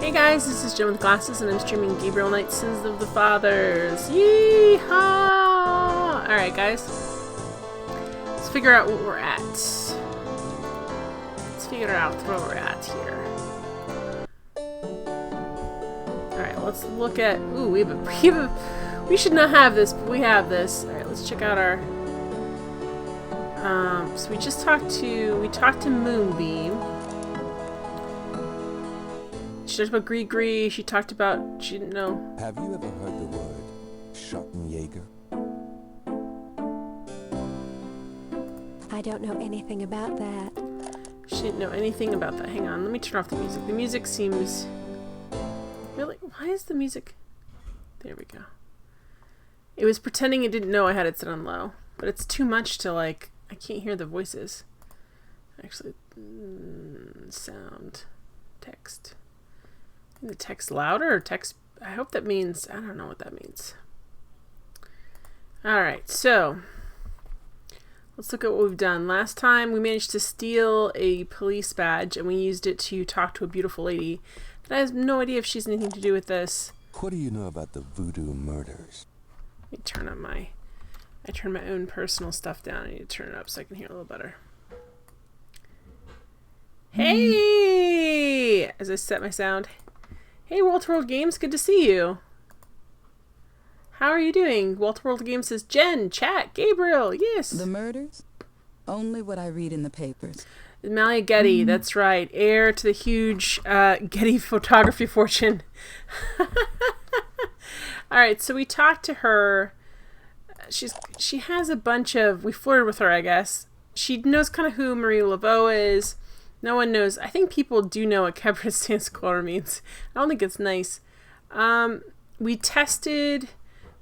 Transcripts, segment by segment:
Hey guys, this is Jen with Glasses, and I'm streaming Gabriel Knight, Sins of the Fathers. Yeehaw! Alright guys, let's figure out what we're at. Let's figure out where we're at here. Alright, let's look at... Ooh, we should not have this, but we have this. Alright, let's check out our... So we talked to Moonbeam. She talked about Gree. She talked about... She didn't know. Have you ever heard the word Schottenjäger? I don't know anything about that. She didn't know anything about that. Hang on, let me turn off the music. The music seems... Really? Why is the music... There we go. It was pretending it didn't know I had it set on low. But it's too much to, like... I can't hear the voices. Actually... sound. Text. The text louder or text... I hope that means... I don't know what that means. Alright, so... Let's look at what we've done. Last time we managed to steal a police badge and we used it to talk to a beautiful lady. But I have no idea if she's anything to do with this. What do you know about the voodoo murders? Let me turn on my... I turn my own personal stuff down. I need to turn it up so I can hear a little better. Hey! As I set my sound. Hey, Walter World Games, good to see you. How are you doing? Walter World Games says, Jen, chat, Gabriel, yes. The murders? Only what I read in the papers. Malia Getty, that's right. Heir to the huge Getty photography fortune. Alright, so we talked to her. She has a bunch of... We flirted with her, I guess. She knows kind of who Marie Laveau is. No one knows. I think people do know what Cabaret Sans Color means. I don't think it's nice. We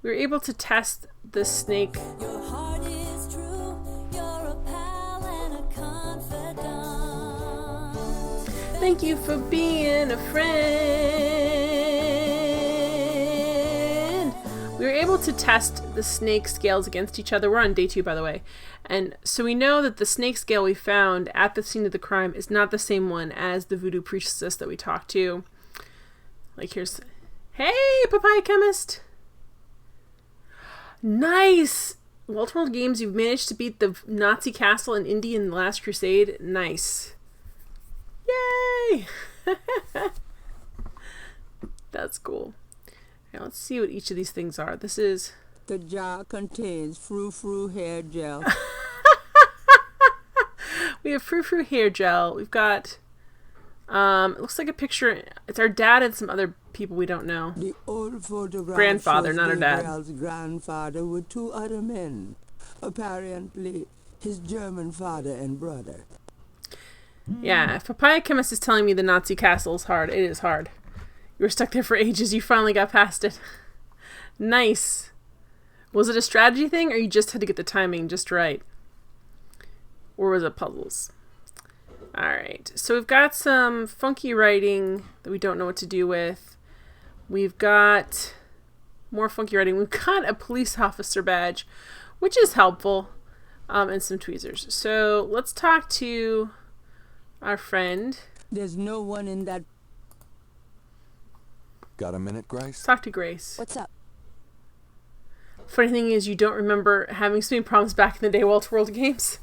were able to test the snake. Your heart is true. You're a pal and a confidant. Thank you for being a friend. We were able to test the snake scales against each other. We're on day 2, by the way. And so we know that the snake scale we found at the scene of the crime is not the same one as the voodoo priestess that we talked to. Like, here's... Hey, Papaya Chemist! Nice! Walter World Games, you've managed to beat the Nazi castle in India in the Last Crusade. Nice. Yay! That's cool. Now let's see what each of these things are. This is... The jar contains frou-frou hair gel. We have frou-frou hair gel. We've got... it looks like a picture... It's our dad and some other people we don't know. The old photograph Grandfather, shows not our dad. Gabriel's grandfather with 2 other men. Apparently, his German father and brother. Yeah, if Papaya Chemist is telling me the Nazi castle is hard, it is hard. You were stuck there for ages. You finally got past it. Nice. Was it a strategy thing, or you just had to get the timing just right? Or was it puzzles? Alright, so we've got some funky writing that we don't know what to do with. We've got more funky writing. We've got a police officer badge, which is helpful, and some tweezers. So let's talk to our friend. There's no one in that... Got a minute, Grace? Let's talk to Grace. What's up? Funny thing is, you don't remember having so many problems back in the day, Walter World Games.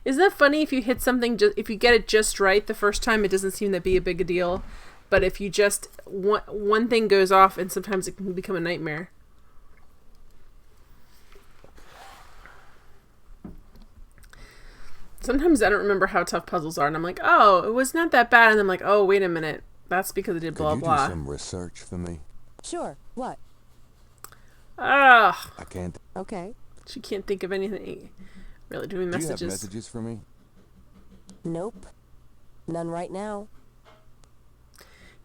Isn't that funny? If you hit something, if you get it just right the first time, it doesn't seem to be a big a deal. But if you just, one thing goes off, and sometimes it can become a nightmare. Sometimes I don't remember how tough puzzles are, and I'm like, oh, it was not that bad. And I'm like, oh, wait a minute. That's because I did blah, Could you blah. do some research for me? Sure. What? Ugh. I can't... Okay. She can't think of anything. Really, doing messages. Do you have messages for me? Nope. None right now.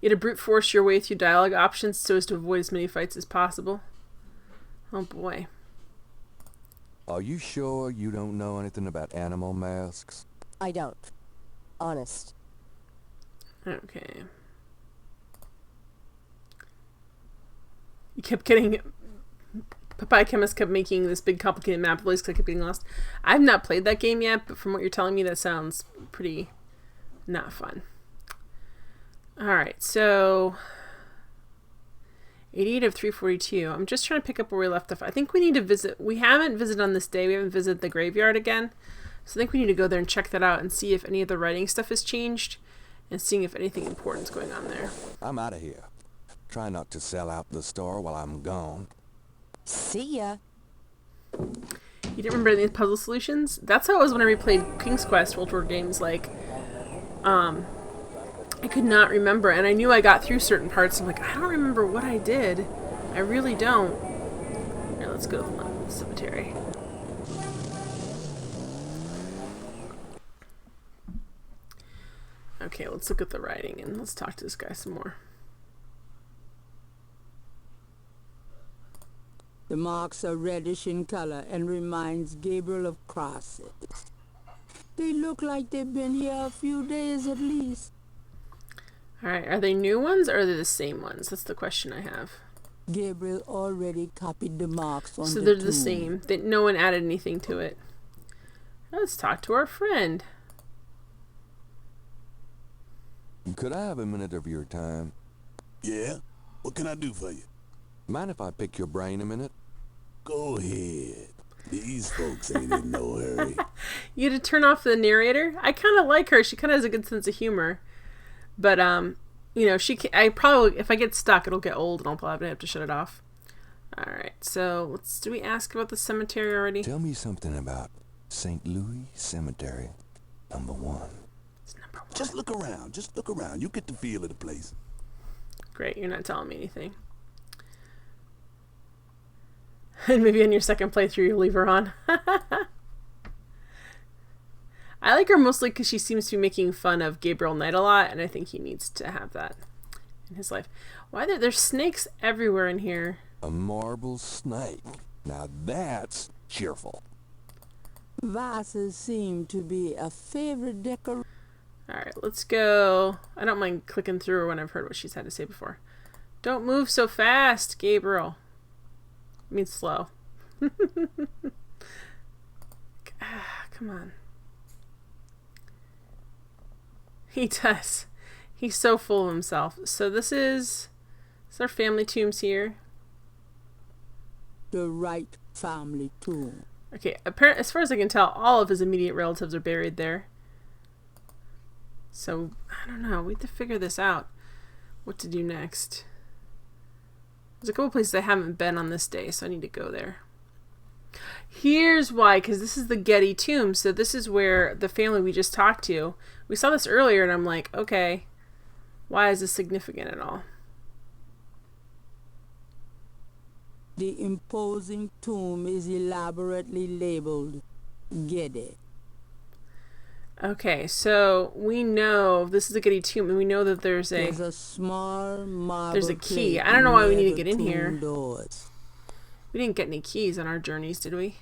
You had to brute force your way through dialogue options so as to avoid as many fights as possible. Oh boy. Are you sure you don't know anything about animal masks? I don't. Honest. Okay. You kept getting... Papaya Chemist kept making this big complicated map place because I kept getting lost. I've not played that game yet, but from what you're telling me, that sounds pretty not fun. Alright, so 88 of 342. I'm just trying to pick up where we left off. I think we need to visit. We haven't visited on this day. We haven't visited the graveyard again. So I think we need to go there and check that out and see if any of the writing stuff has changed and seeing if anything important's going on there. I'm out of here. Try not to sell out the store while I'm gone. See ya. You didn't remember any of the puzzle solutions? That's how it was when I replayed King's Quest World War games. Like, I could not remember, and I knew I got through certain parts. I'm like, I don't remember what I did. I really don't. Here, let's go to the cemetery. Okay, let's look at the writing and let's talk to this guy some more. The marks are reddish in color and reminds Gabriel of crosses. They look like they've been here a few days at least. Alright, are they new ones or are they the same ones? That's the question I have. Gabriel already copied the marks on So the they're tomb. the same. That no one added anything to it. Let's talk to our friend. Could I have a minute of your time? Yeah? What can I do for you? Mind if I pick your brain a minute? Go ahead. These folks ain't in no hurry. You had to turn off the narrator? I kind of like her. She kind of has a good sense of humor. But, you know, I probably, if I get stuck, it'll get old and I'll probably have to shut it off. Alright, so do we ask about the cemetery already? Tell me something about St. Louis Cemetery, number 1. It's number 1. Just look around. Just look around. You get the feel of the place. Great, you're not telling me anything. And maybe on your second playthrough you'll leave her on. I like her mostly because she seems to be making fun of Gabriel Knight a lot, and I think he needs to have that in his life. Why there's snakes everywhere in here? A marble snake. Now that's cheerful. Vases seem to be a favorite decoration. Alright, let's go. I don't mind clicking through her when I've heard what she's had to say before. Don't move so fast, Gabriel. I mean slow. Come on. He does. He's so full of himself. So this is our family tombs here. The Wright family tomb. Okay, apparently, as far as I can tell, all of his immediate relatives are buried there. So, I don't know. We have to figure this out. What to do next. There's a couple places I haven't been on this day, so I need to go there. Here's why, because this is the Getty tomb. So this is where the family we just talked to, we saw this earlier, and I'm like, okay, why is this significant at all? The imposing tomb is elaborately labeled Getty. Okay, so we know this is a Getty tomb, and we know that there's a small marble there's a key. plate I don't know why we need near to get the in tomb here. doors. We didn't get any keys on our journeys, did we?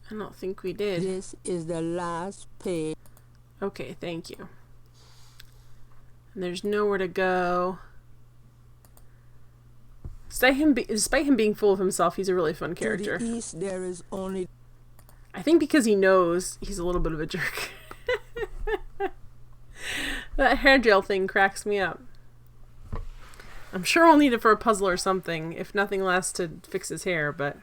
I don't think we did. This is the last page. Okay, thank you. And there's nowhere to go. Despite him being full of himself, he's a really fun character. To the east, there is only I think because he knows he's a little bit of a jerk. That hair gel thing cracks me up. I'm sure we'll need it for a puzzle or something, if nothing less to fix his hair, but...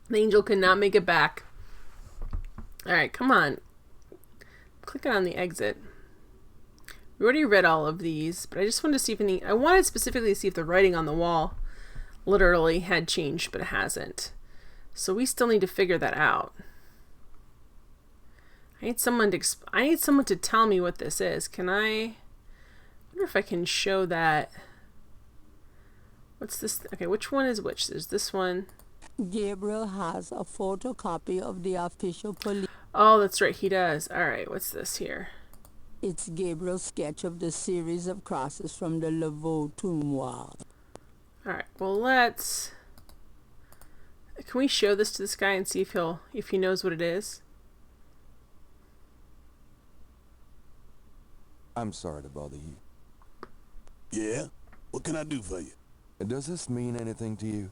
The angel could not make it back. Alright, come on. Clicking on the exit. We already read all of these, but I just wanted to see if any... I wanted specifically to see if the writing on the wall literally had changed, but it hasn't. So we still need to figure that out. I need someone to tell me what this is. Can I wonder if I can show that? What's this? Okay, which one is which? There's this one. Gabriel has a photocopy of the official police. Oh, that's right, he does. All right, what's this here? It's Gabriel's sketch of the series of crosses from the Laveau tomb wall. All right, well let's. Can we show this to this guy and see if he knows what it is? I'm sorry to bother you. Yeah? What can I do for you? Does this mean anything to you?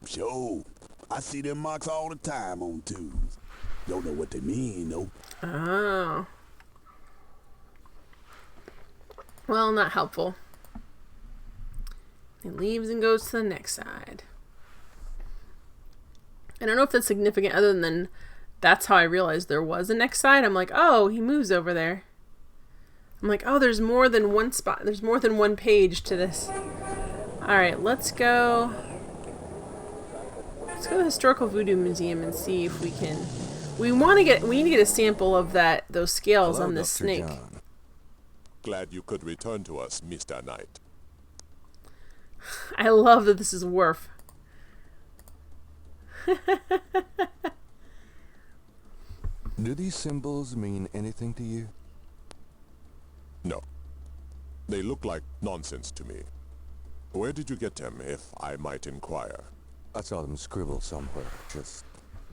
Sure. I see them marks all the time on tubes. Don't know what they mean, though. Oh. Well, not helpful. He leaves and goes to the next side. I don't know if that's significant other than that's how I realized there was a next side. I'm like, oh, he moves over there. I'm like, oh, there's more than one spot. There's more than one page to this. Alright, let's go. Let's go to the Historical Voodoo Museum and see if we can. We need to get a sample of those scales Hello, on this Dr. snake. John. Glad you could return to us, Mr. Knight. I love that this is Worf. Do these symbols mean anything to you? No. They look like nonsense to me. Where did you get them, if I might inquire? I saw them scribbled somewhere. Just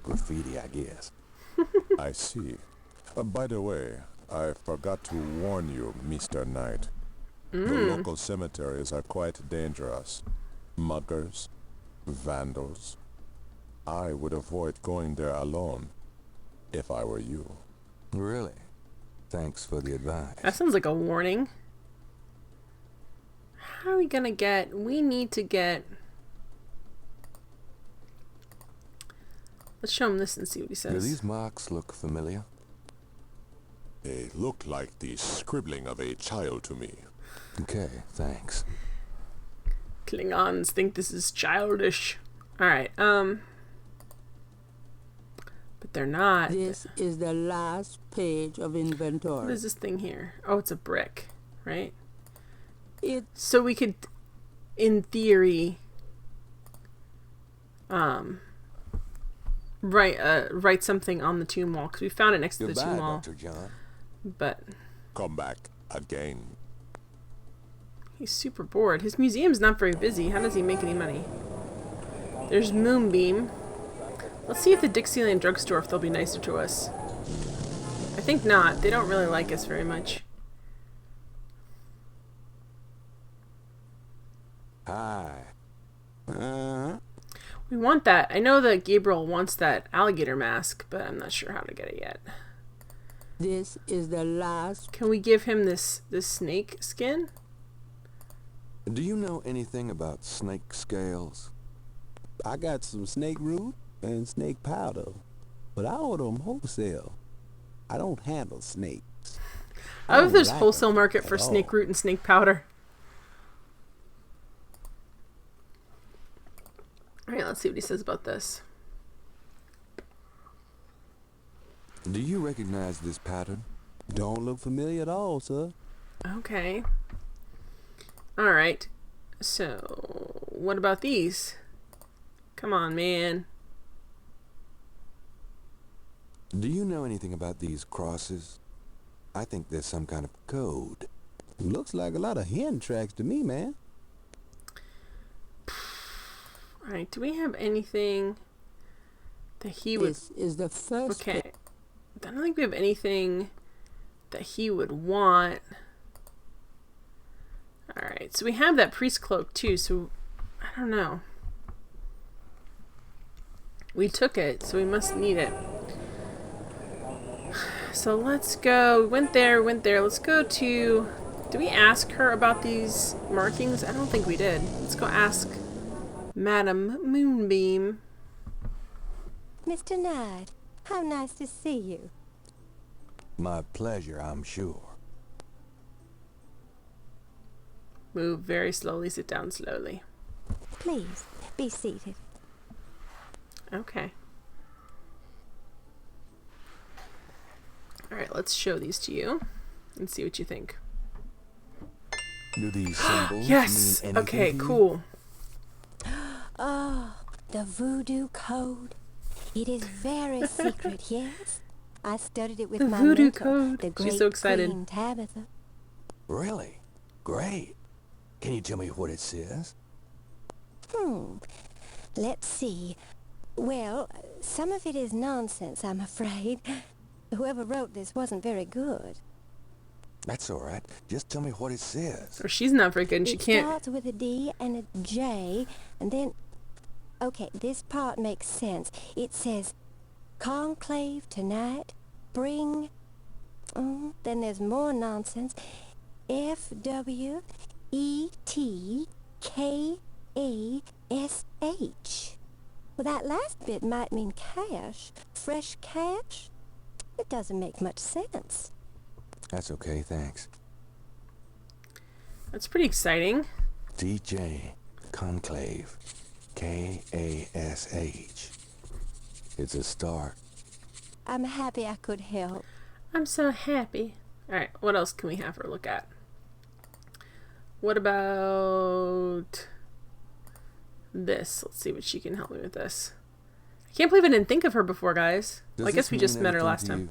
graffiti, I guess. I see. By the way, I forgot to warn you, Mr. Knight. The local cemeteries are quite dangerous. Muggers, vandals. I would avoid going there alone, if I were you. Really? Thanks for the advice. That sounds like a warning. How are we gonna get? We need to get. Let's show him this and see what he Do says. these marks look familiar? They look like the scribbling of a child to me. Okay, thanks. Klingons think this is childish. Alright, but they're not. This is the last page of What inventory. is this thing here? Oh, it's a brick, right? It's So we could, in theory, write something on the tomb wall, because we found it next to the Goodbye, tomb wall. Dr. John. But Come back again. he's super bored. His museum's not very busy. How does he make any money? There's Moonbeam. Let's see if the Dixieland drugstore, if they'll be nicer to us. I think not. They don't really like us very much. Hi. We want that. I know that Gabriel wants that alligator mask, but I'm not sure how to get it yet. this is the last. Can we give him this snake skin? Do you know anything about snake scales? I got some snake root and snake powder, but I order them wholesale. I don't handle snakes. I hope there's like wholesale 'em market at for snake all. root and snake powder. Alright, let's see what he says about this. Do you recognize this pattern? Don't look familiar at all, sir. Okay. Alright. So, what about these? Come on, man. Do you know anything about these crosses? I think there's some kind of code. Looks like a lot of hen tracks to me, man. Alright, do we have anything that he would... This is the first. Okay. I don't think we have anything that he would want. Alright, so we have that priest cloak too, so I don't know. We took it, so we must need it. So let's go. We went there. Let's go to... Did we ask her about these markings? I don't think we did. Let's go ask Madam Moonbeam. Mr. Knight, how nice to see you. My pleasure, I'm sure. Move very slowly, sit down slowly. Please, be seated. Okay. Alright, let's show these to you and see what you think. Do these symbols Yes! mean anything Okay, to you? cool. Oh, the voodoo code. It is very secret, yes? I studied it with The my voodoo mentor, code. the She's great so excited. Queen Tabitha. Really? Great. Can you tell me what it says? Let's see. Well, some of it is nonsense, I'm afraid. Whoever wrote this wasn't very good. That's all right. Just tell me what it says. Or she's not very good and she It can't... starts with a D and a J, and then... Okay, this part makes sense. It says, Conclave tonight. Bring... Oh, then there's more nonsense. FWETKASH. Well, that last bit might mean cash. Fresh cash? It doesn't make much sense. That's okay, thanks. That's pretty exciting. DJ Conclave. K-A-S-H. It's a start. I'm happy I could help. I'm so happy. Alright, what else can we have her look at? What about this? Let's see what she can help me with this. I can't believe I didn't think of her before, guys. Well, I guess we just met her last time.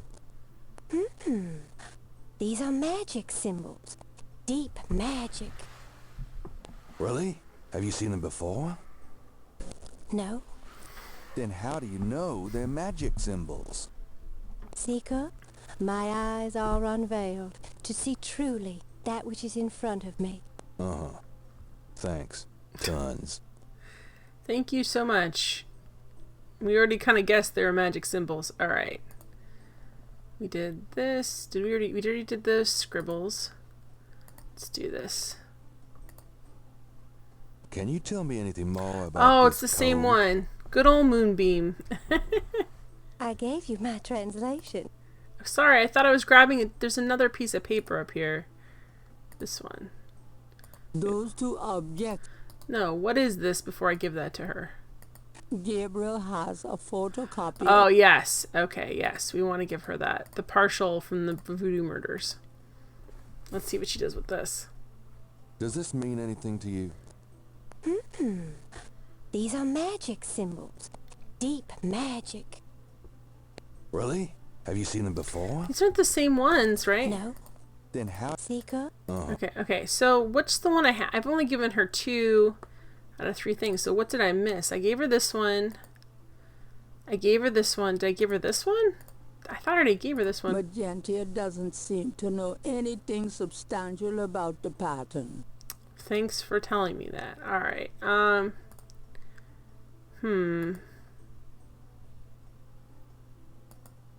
These are magic symbols. Deep magic. Really? Have you seen them before? No? Then how do you know they're magic symbols? Seeker, my eyes are unveiled to see truly that which is in front of me. Uh-huh. Thanks. Tons. Thank you so much. We already kind of guessed they were magic symbols. Alright. We did this. We already did those scribbles. Let's do this. Can you tell me anything more about Oh, this it's the same code? one. Good old Moonbeam. I gave you my translation. Sorry, I thought I was grabbing it. There's another piece of paper up here. This one. Those two objects. No, what is this before I give that to her? Gabriel has a photocopy. Oh, yes. Okay, yes. We want to give her that. The partial from the voodoo murders. Let's see what she does with this. Does this mean anything to you? These are magic symbols. Deep magic. Really? Have you seen them before? These aren't the same ones, right? No? Then how? Seeker? Okay. So, what's the one I have? I've only given her 2 out of 3 things. So, what did I miss? I gave her this one. I gave her this one. Did I give her this one? I thought I already gave her this one. Magentia doesn't seem to know anything substantial about the pattern. Thanks for telling me that. Alright. Alright,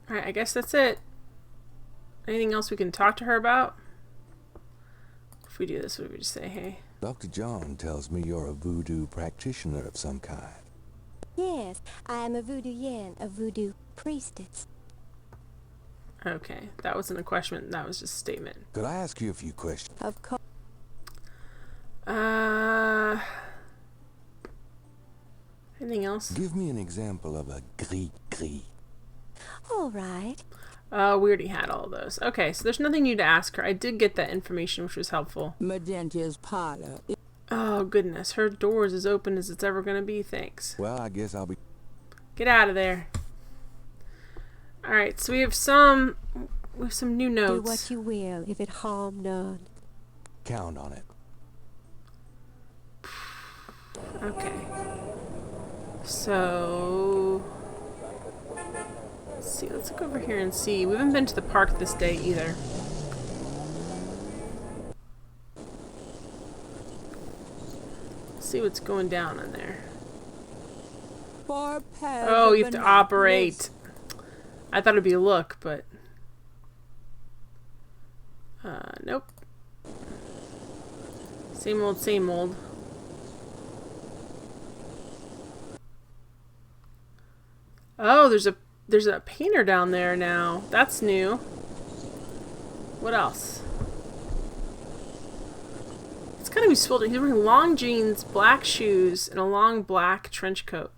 I guess that's it. Anything else we can talk to her about? If we do this, we would just say, hey. Dr. John tells me you're a voodoo practitioner of some kind. Yes, I am a voodoo yen, a voodoo priestess. Okay, that wasn't a question, that was just a statement. Could I ask you a few questions? Of course. Anything else? Give me an example of a gris-gris. All right. We already had all of those. Okay, so there's nothing new to ask her. I did get that information, which was helpful. Magentia's parlor. Oh, goodness. Her door is as open as it's ever going to be. Thanks. Well, I guess I'll be... Get out of there. Alright, so we have some new notes. Do what you will, if it harm none. Count on it. Okay. So... Let's see. Let's look over here and see. We haven't been to the park this day either. Let's see what's going down in there. Oh, you have to operate. I thought it'd be a look, but... nope. Same old, same old. Oh, there's a painter down there now. That's new. What else? It's gotta be sweltering. He's wearing long jeans, black shoes, and a long black trench coat.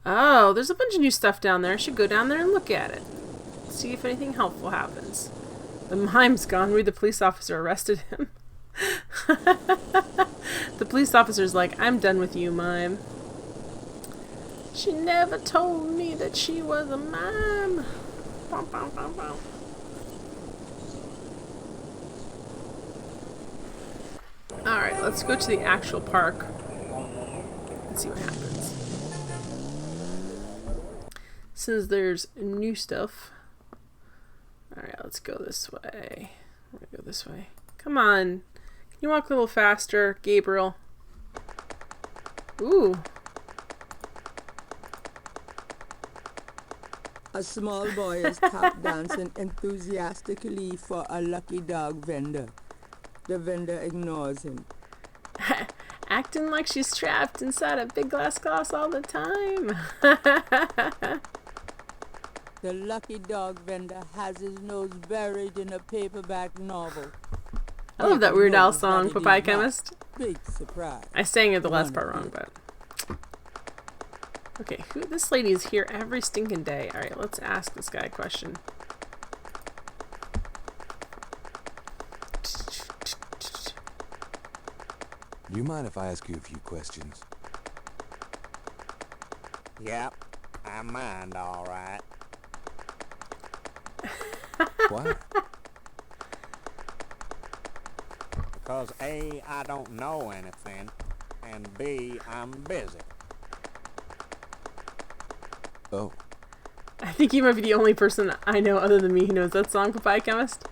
Oh, there's a bunch of new stuff down there. I should go down there and look at it. See if anything helpful happens. The mime's gone. Read the police officer arrested him. The police officer's like, I'm done with you, mime. She never told me that she was a mime. Bum, bum, bum, bum. Alright, let's go to the actual park and see what happens. Since there's new stuff. Alright, let's go this way. We're gonna go this way. Come on. Can you walk a little faster, Gabriel? Ooh. A small boy is tap dancing enthusiastically for a lucky dog vendor. The vendor ignores him. Acting like she's trapped inside a big glass glass all the time. The lucky dog vendor has his nose buried in a paperback novel. I love that Weird Al song, Papaya Chemist. Big surprise. I sang it the last part wrong, but... Okay, this lady is here every stinking day. Alright, let's ask this guy a question. Do you mind if I ask you a few questions? Yep, I mind, all right. Why? Because A, I don't know anything, and B, I'm busy. Oh, I think you might be the only person I know other than me who knows that song, Papaya Chemist.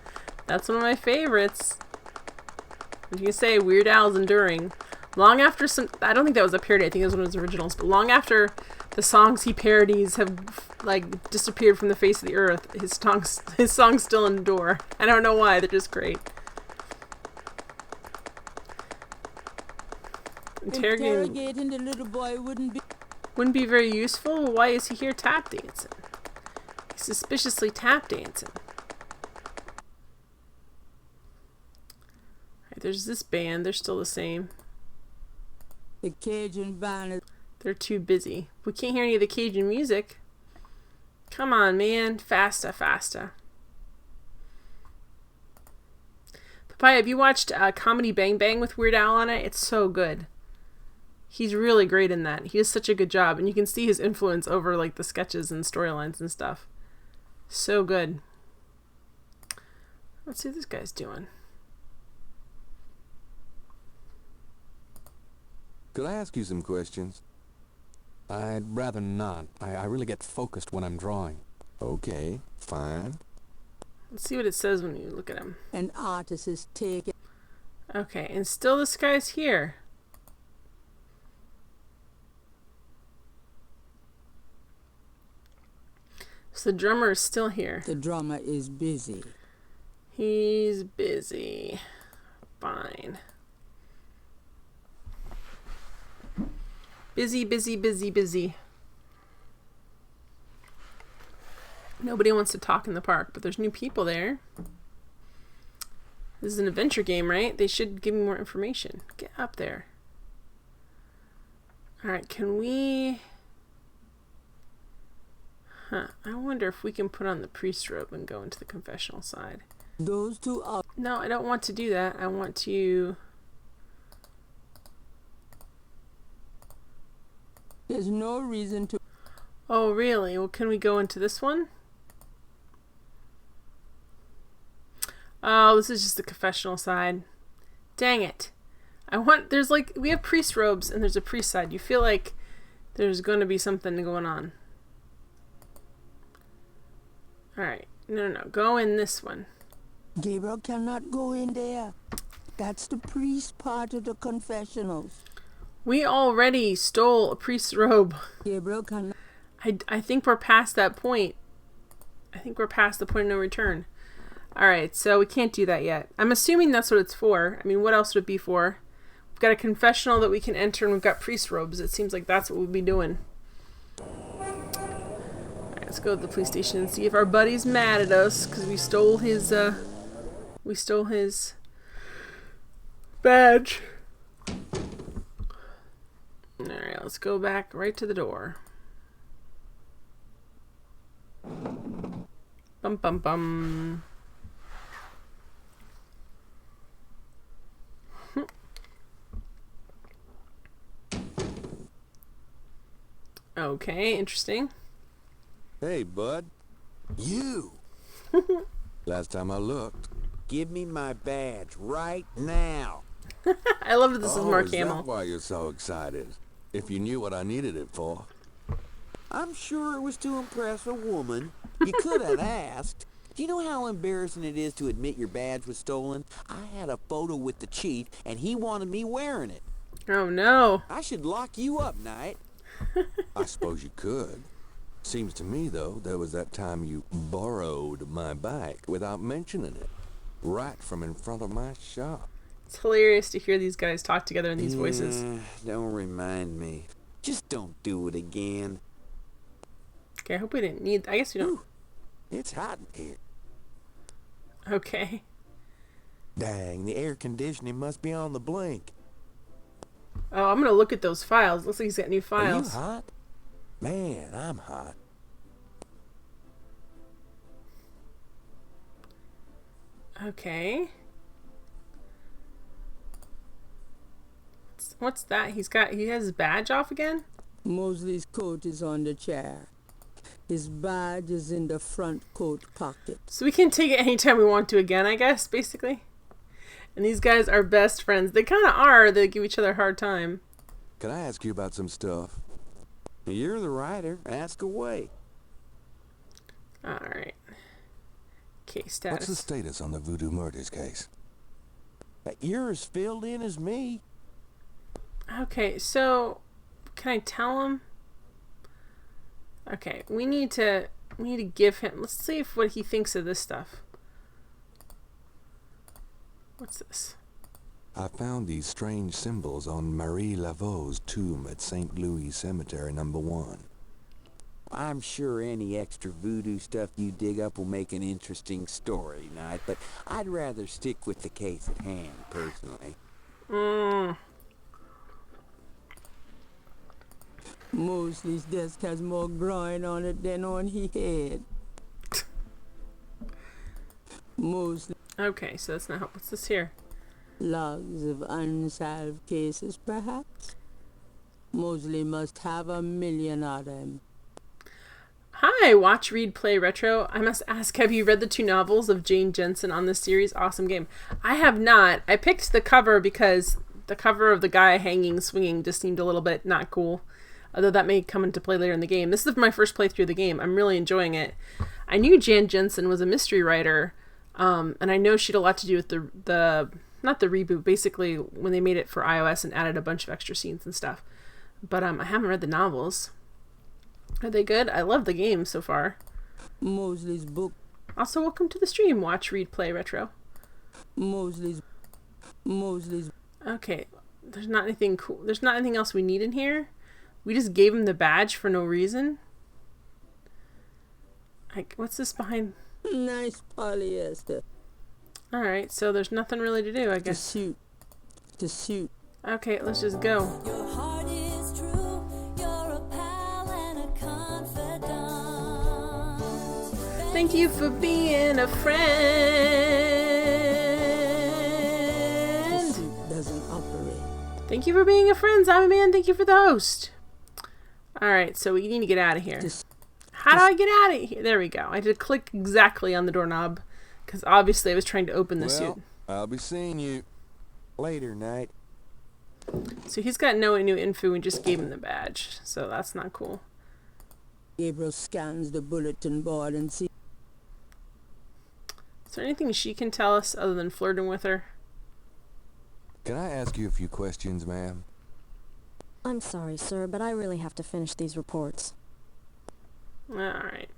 That's one of my favorites. As you can say, Weird Al's enduring. Long after some... I don't think that was a parody. I think it was one of his originals. But long after the songs he parodies have, like, disappeared from the face of the earth, his songs still endure. I don't know why. They're just great. Interrogating the little boy wouldn't be very useful. Why is he here tap dancing? He's suspiciously tap dancing. Alright, there's this band. They're still the same. The Cajun band is... They're too busy. We can't hear any of the Cajun music. Come on, man. Faster, faster. Papaya, have you watched Comedy Bang Bang with Weird Al on it? It's so good. He's really great in that. He does such a good job. And you can see his influence over like the sketches and storylines and stuff. So good. Let's see what this guy's doing. could I ask you some questions? I'd rather not. I really get focused when I'm drawing. Okay, fine. Let's see what it says when you look at him. An artist is taken. Okay, and still this guy's here. So the drummer is still here. The drummer is busy. He's busy. Fine. Busy, busy, busy, busy. Nobody wants to talk in the park, but there's new people there. This is an adventure game, right? They should give me more information. Get up there. Alright, can we... I wonder if we can put on the priest robe and go into the confessional side. Those two are... No, I don't want to do that. I want to... There's no reason to... Oh, really? Well, can we go into this one? Oh, this is just the confessional side. Dang it. There's like, we have priest robes and there's a priest side. You feel like there's going to be something going on. Alright. No. Go in this one. Gabriel cannot go in there. That's the priest part of the confessionals. We already stole a priest's robe. Gabriel cannot... I think we're past that point. I think we're past the point of no return. Alright, so we can't do that yet. I'm assuming that's what it's for. I mean, what else would it be for? We've got a confessional that we can enter and we've got priest robes. It seems like that's what we'll be doing. Alright, let's go to the police station and see if our buddy's mad at us because we stole his badge. Alright, let's go back right to the door. Bum bum bum. Okay, interesting. Hey, bud. You! Last time I looked. Give me my badge right now. I love that this is Mark Is Hamill. that why you're so excited? If you knew what I needed it for. I'm sure it was to impress a woman. You could have asked. Do you know how embarrassing it is to admit your badge was stolen? I had a photo with the chief, and he wanted me wearing it. Oh no. I should lock you up, Knight. I suppose you could. Seems to me, though, there was that time you borrowed my bike without mentioning it. Right from in front of my shop. It's hilarious to hear these guys talk together in these voices. Don't remind me. Just don't do it again. Okay, I hope we didn't need... I guess we don't... Ooh, it's hot in here. Okay. Dang, the air conditioning must be on the blink. Oh, I'm going to look at those files. Looks like he's got new files. Are you hot? Man, I'm hot. Okay. What's that? He has his badge off again? Mosley's coat is on the chair. His badge is in the front coat pocket. So we can take it anytime we want to again, I guess, basically. And these guys are best friends. They kind of are. They give each other a hard time. Can I ask you about some stuff? You're the writer. Ask away. Alright. Case status. What's the status on the Voodoo Murders case? You're as filled in as me. Okay, so can I tell him? Okay, we need to give him. Let's see what he thinks of this stuff. What's this? I found these strange symbols on Marie Laveau's tomb at St. Louis Cemetery No. 1. I'm sure any extra voodoo stuff you dig up will make an interesting story, Knight, but I'd rather stick with the case at hand, personally. Mosley's desk has more groin on it than on his head. Mosley. Okay, so that's not help. What's this here? Logs of unsolved cases, perhaps? Mosley must have 1 million of them. Hi, watch, read, play, retro. I must ask, have you read the 2 novels of Jane Jensen on this series? Awesome game. I have not. I picked the cover because the cover of the guy hanging, swinging just seemed a little bit not cool. Although that may come into play later in the game. This is my first playthrough of the game. I'm really enjoying it. I knew Jan Jensen was a mystery writer, and I know she had a lot to do with the not the reboot, basically when they made it for iOS and added a bunch of extra scenes and stuff. But I haven't read the novels. Are they good? I love the game so far. Mosley's book. Also, welcome to the stream. Watch, read, play, retro. Mosley's. Okay, there's not anything cool. There's not anything else we need in here. We just gave him the badge for no reason. Like, what's this behind? Nice polyester. Alright, so there's nothing really to do, I guess. To suit. Okay, let's just go. Your heart is true. You're a pal and a confidant. Thank you for being a friend. The suit doesn't operate. Thank you for being a friend, Zombie Man. Thank you for the host. Alright, so we need to get out of here. How do I get out of here? There we go. I had to click exactly on the doorknob because obviously I was trying to open the suit. I'll be seeing you Later, Knight. So he's got no new info. We just gave him the badge, so that's not cool. Gabriel scans the bulletin board and sees. Is there anything she can tell us other than flirting with her? Can I ask you a few questions, ma'am? I'm sorry, sir, but I really have to finish these reports. Alright.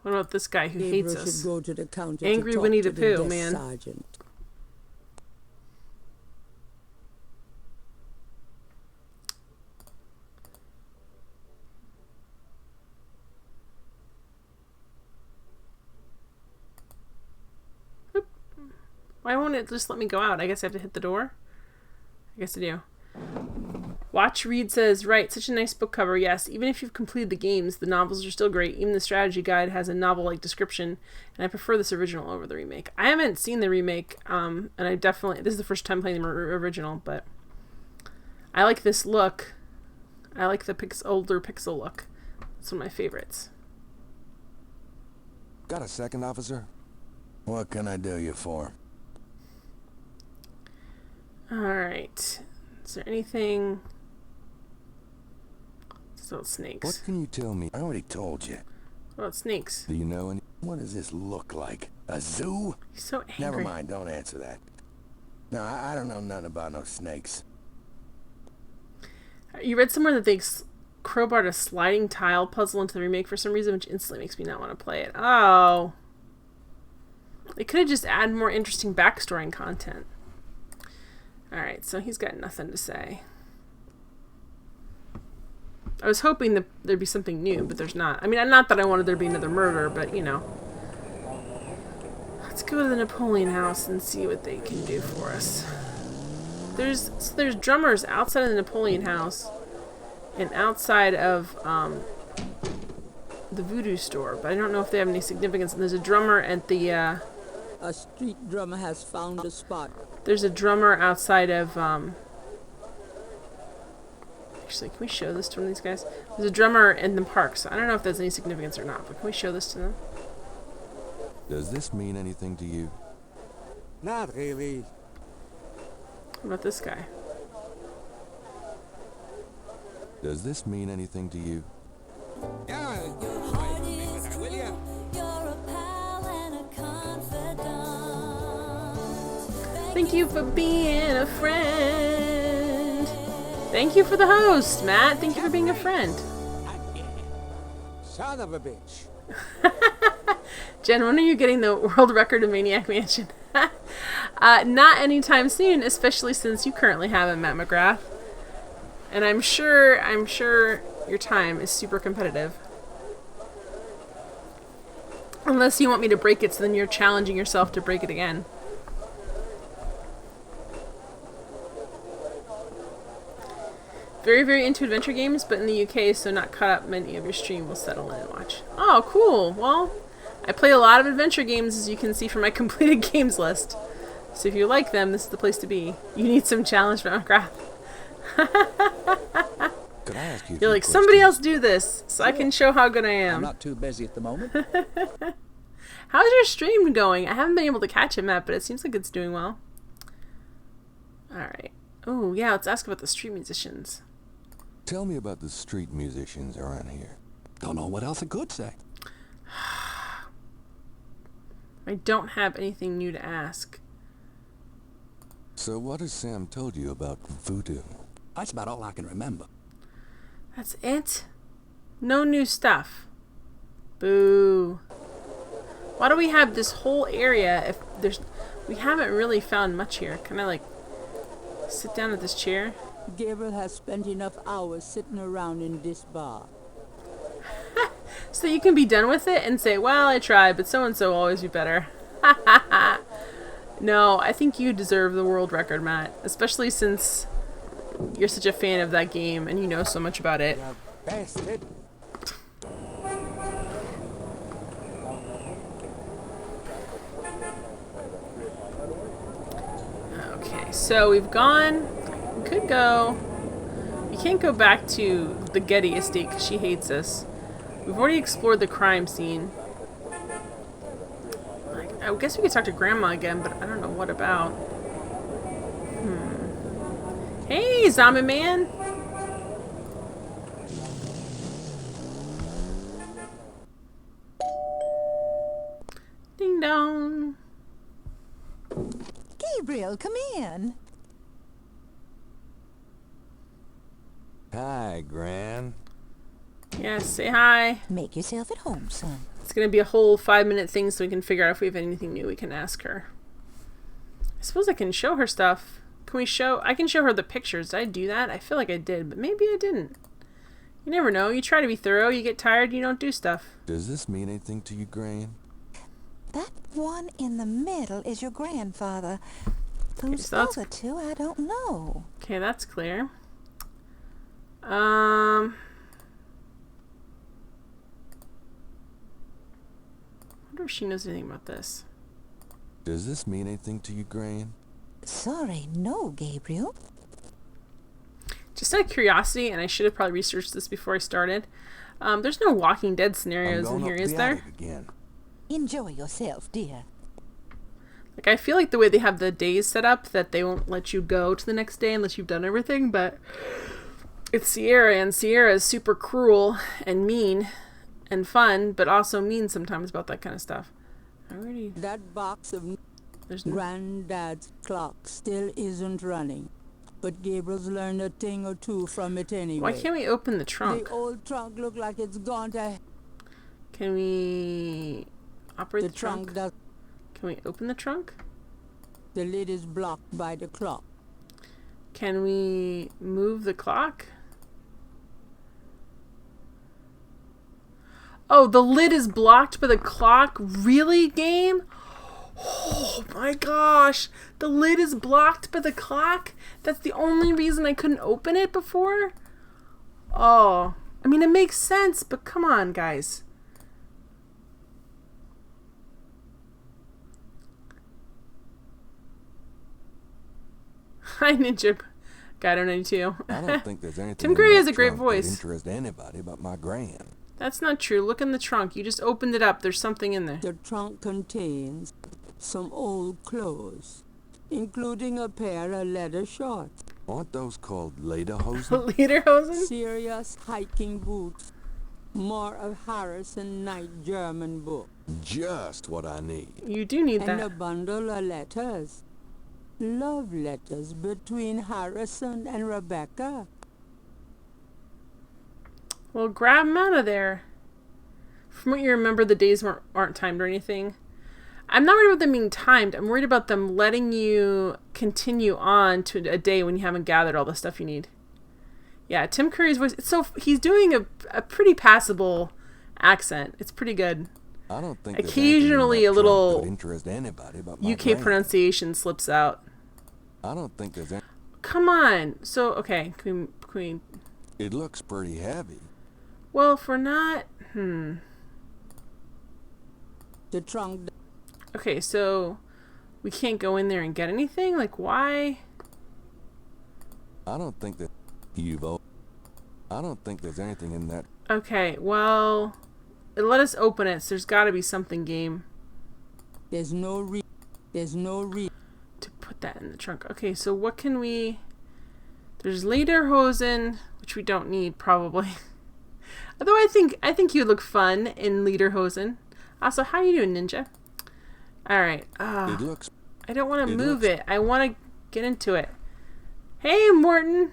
What about this guy who Gabriel hates us? should go to the counter Angry to talk Winnie to the the Pooh, desk man. sergeant. Oop. Why won't it just let me go out? I guess I have to hit the door? I guess I do. Watch Read says, right, such a nice book cover. Yes, even if you've completed the games, the novels are still great. Even the strategy guide has a novel-like description, and I prefer this original over the remake. I haven't seen the remake, and I definitely, this is the first time playing the original, but I like this look. I like the older pixel look. It's one of my favorites. Got a second, officer? What can I do you for? Alright. Is there anything... So snakes. What can you tell me? I already told you. What about snakes? Do you know any? What does this look like? A zoo? He's so angry. Never mind, don't answer that. No, I don't know nothing about no snakes. You read somewhere that crowbarred a sliding tile puzzle into the remake for some reason, which instantly makes me not want to play it. Oh. They could have just added more interesting backstory and content. Alright, so he's got nothing to say. I was hoping that there'd be something new, but there's not. I mean, not that I wanted there to be another murder, but, you know. Let's go to the Napoleon house and see what they can do for us. There's drummers outside of the Napoleon house and outside of the voodoo store, but I don't know if they have any significance. And there's a drummer at the... A street drummer has found a spot. There's a drummer outside of... Actually, can we show this to one of these guys? There's a drummer in the park, so I don't know if there's any significance or not, but can we show this to them? Does this mean anything to you? Not really. What about this guy? Does this mean anything to you? Heart is true. You're a pal and a confidant. Thank you for being a friend. Thank you for the host, Matt. Thank you for being a friend. Son of a bitch. Jen, when are you getting the world record of Maniac Mansion? Not anytime soon, especially since you currently have it, Matt McGrath. And I'm sure your time is super competitive. Unless you want me to break it, so then you're challenging yourself to break it again. Very, very into adventure games, but in the UK, so not caught up, many of your stream will settle in and watch. Oh, cool. Well, I play a lot of adventure games, as you can see from my completed games list. So if you like them, this is the place to be. You need some challenge from McGrath. Could I ask you? You're like, somebody else do this, so I can show how good I am. I'm not too busy at the moment. How's your stream going? I haven't been able to catch it, Matt, but it seems like it's doing well. Alright. Oh, yeah, let's ask about the street musicians. Tell me about the street musicians around here. Don't know what else I could say. I don't have anything new to ask. So what has Sam told you about voodoo? That's about all I can remember. That's it? No new stuff. Boo. Why do we have this whole area if there's... We haven't really found much here. Can I, like, sit down at this chair? Gabriel has spent enough hours sitting around in this bar. So you can be done with it and say, well, I tried, but so-and-so will always be better. No, I think you deserve the world record, Matt. Especially since you're such a fan of that game and you know so much about it. You bastard. Okay, so we've gone... We could go... You can't go back to the Getty estate because she hates us. We've already explored the crime scene. I guess we could talk to Grandma again, but I don't know what about. Hey, zombie man! Ding dong! Gabriel, come in. Hi, Gran. Yes, say hi. Make yourself at home, son. It's gonna be a whole 5-minute thing so we can figure out if we have anything new we can ask her. I suppose I can show her stuff. Can we show... I can show her the pictures. Did I do that? I feel like I did, but maybe I didn't. You never know. You try to be thorough, you get tired, you don't do stuff. Does this mean anything to you, Gran? That one in the middle is your grandfather. Who's so that's... the other two, I don't know. Okay, that's clear. I wonder if she knows anything about this. Does this mean anything to you, Gran? Sorry, no, Gabriel. Just out of curiosity, and I should have probably researched this before I started, there's no Walking Dead scenarios in here, is there? Again. Enjoy yourself, dear. Like, I feel like the way they have the days set up, that they won't let you go to the next day unless you've done everything, but it's Sierra, and Sierra is super cruel and mean and fun, but also mean sometimes about that kind of stuff. That box of There's Granddad's clock still isn't running. but Gabriel's learned a thing or two from it anyway. Why can't we open the trunk? The old trunk look like it's gone to... Can we operate the trunk? Does... Can we open the trunk? The lid is blocked by the clock. Can we move the clock? Oh, the lid is blocked by the clock? Really, game? Oh my gosh. The lid is blocked by the clock? That's the only reason I couldn't open it before? Oh. I mean, it makes sense, but come on, guys. Hi, Ninja Guido 92. I don't think there's anything Tim Curry has a great voice. That interest anybody but my gran. That's not true. Look in the trunk. You just opened it up. There's something in there. The trunk contains some old clothes, including a pair of leather shorts. Aren't those called lederhosen? Lederhosen? Serious hiking boots. More of Harrison Knight German book. Just what I need. You do need and that. And a bundle of letters. Love letters between Harrison and Rebecca. Well, grab them out of there. From what you remember, the days aren't timed or anything. I'm not worried about them being timed. I'm worried about them letting you continue on to a day when you haven't gathered all the stuff you need. Yeah, Tim Curry's voice. So he's doing a pretty passable accent. It's pretty good. I don't think occasionally a little interest anybody but my UK pronunciation slips out. I don't think there's any... Come on. So okay, can we... It looks pretty heavy. Well, if we're not... The trunk... Okay, so we can't go in there and get anything? Like, why? I don't think that I don't think there's anything in that. Okay, well, let us open it. So there's got to be something, game. There's no reason to put that in the trunk. Okay, so what can we... There's lederhosen, which we don't need, probably. Although I think you look fun in lederhosen. Also, how you doing, Ninja? All right. It looks... I don't want to move it. I want to get into it. Hey, Morton.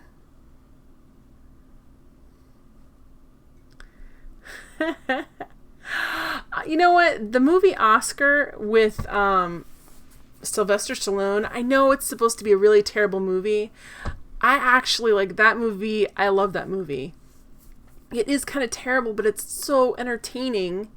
You know what? The movie Oscar with Sylvester Stallone, I know it's supposed to be a really terrible movie. I actually like that movie. I love that movie. It is kind of terrible, but it's so entertaining.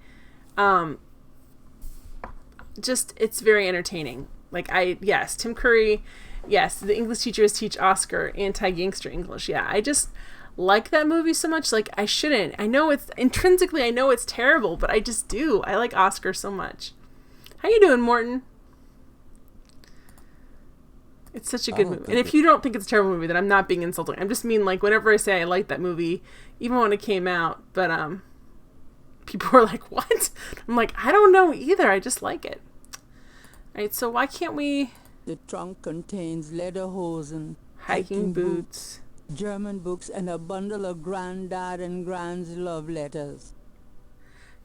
Just, it's very entertaining. Like, yes, Tim Curry, yes, the English teachers teach Oscar anti-gangster English. Yeah, I just like that movie so much. Like, I shouldn't. I know it's, intrinsically, I know it's terrible, but I just do. I like Oscar so much. How you doing, Morton? It's such a good movie. And if you don't think it's a terrible movie, then I'm not being insulting. I'm just mean, like, whenever I say I like that movie, even when it came out, but, people are like, what? I'm like, I don't know either. I just like it. All right, so why can't we... The trunk contains lederhosen, hiking boots, German books, and a bundle of Granddad and Grand's love letters.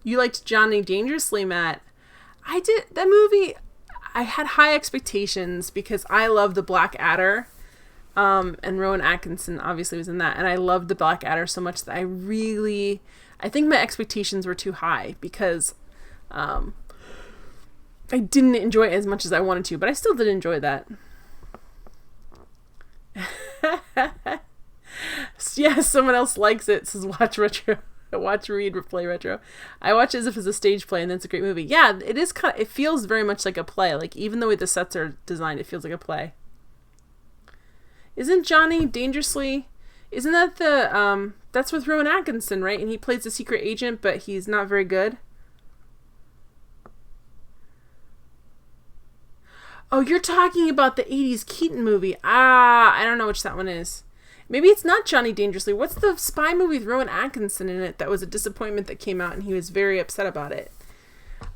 You liked Johnny Dangerously, Matt. I did. That movie, I had high expectations because I love the Black Adder. And Rowan Atkinson obviously was in that. And I loved the Black Adder so much that I think my expectations were too high because I didn't enjoy it as much as I wanted to, but I still did enjoy that. Yeah, someone else likes it. Says watch retro, watch, read, play retro. I watch it as if it's a stage play, and then it's a great movie. Yeah, it is kind of. It feels very much like a play. Like even the way the sets are designed, it feels like a play. Isn't Johnny Dangerously? Isn't that the that's with Rowan Atkinson, right? And he plays a secret agent, but he's not very good. Oh, you're talking about the 80s Keaton movie. I don't know which that one is. Maybe it's not Johnny Dangerously. What's the spy movie with Rowan Atkinson in it that was a disappointment that came out and he was very upset about it?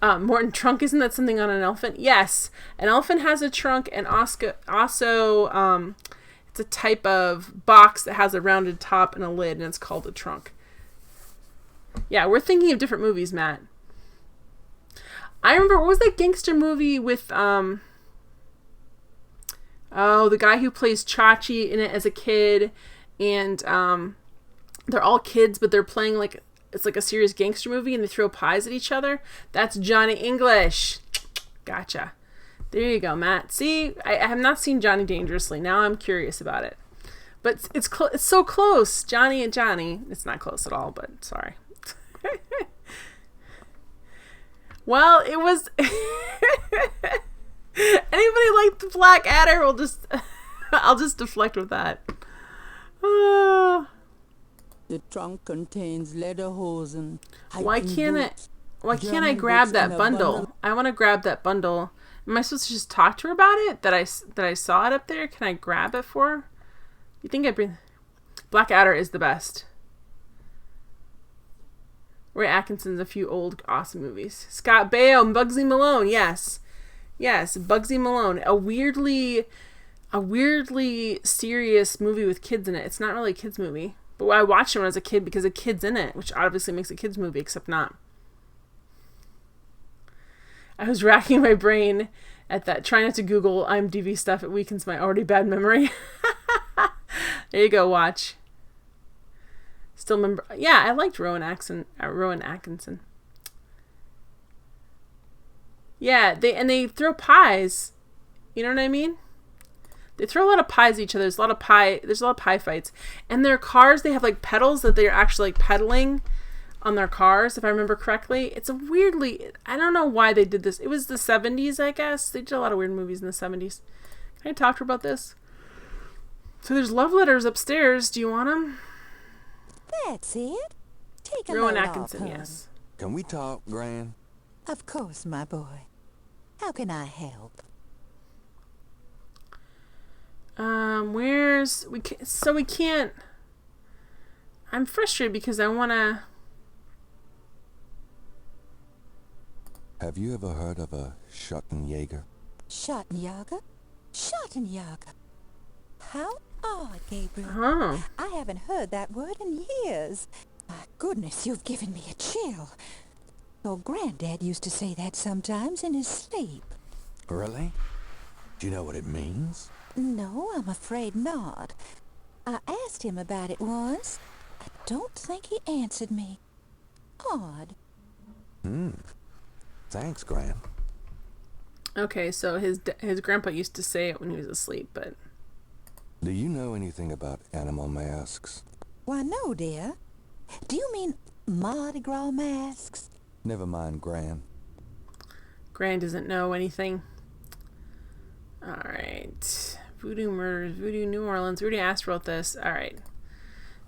Morton, trunk, isn't that something on an elephant? Yes. An elephant has a trunk, and also it's a type of box that has a rounded top and a lid, and it's called a trunk. Yeah, we're thinking of different movies, Matt. I remember, what was that gangster movie with, Oh, the guy who plays Chachi in it as a kid, and they're all kids, but they're playing like it's like a serious gangster movie, and they throw pies at each other. That's Johnny English. Gotcha. There you go, Matt. See, I have not seen Johnny Dangerously. Now I'm curious about it. But it's so close. Johnny and Johnny. It's not close at all, but sorry. Well, it was... Anybody like the Black Adder? We'll just... I'll just deflect with that. The trunk contains lederhosen. Why can't I grab that bundle? I want to grab that bundle. Am I supposed to just talk to her about it? That I saw it up there? Can I grab it for her? You think I'd bring... Black Adder is the best. Roy Atkinson's a few old awesome movies. Scott Baio and Bugsy Malone. Yes, Bugsy Malone. A weirdly serious movie with kids in it. It's not really a kids movie, but I watched it when I was a kid because a kid's in it, which obviously makes a kids movie, except not. I was racking my brain at that, trying not to Google IMDb stuff. It weakens my already bad memory. There you go, watch. Still remember. Yeah, I liked Rowan Atkinson. Yeah, they throw pies. You know what I mean? They throw a lot of pies at each other. There's a lot of pie fights. And their cars, they have like pedals that they're actually like pedaling on their cars, if I remember correctly. It's a weirdly... I don't know why they did this. It was the 70s, I guess. They did a lot of weird movies in the 70s. Can I talk to her about this? So there's love letters upstairs. Do you want them? That's it. Take a Rowan load Atkinson, off, yes. Can we talk, Gran? Of course, my boy. How can I help? We can't... I'm frustrated because I want to... Have you ever heard of a Schottenjäger? Schottenjäger? Schottenjäger. How odd, Gabriel. Oh. I haven't heard that word in years. My goodness, you've given me a chill. Your granddad used to say that sometimes in his sleep. Really? Do you know what it means? No, I'm afraid not. I asked him about it once. I don't think he answered me. Odd. Thanks, Gran. Okay, so his grandpa used to say it when he was asleep, but... Do you know anything about animal masks? Why, no, dear. Do you mean Mardi Gras masks? Never mind, Gran. Gran doesn't know anything. Alright. Voodoo Murders, Voodoo New Orleans. We already asked wrote this. Alright.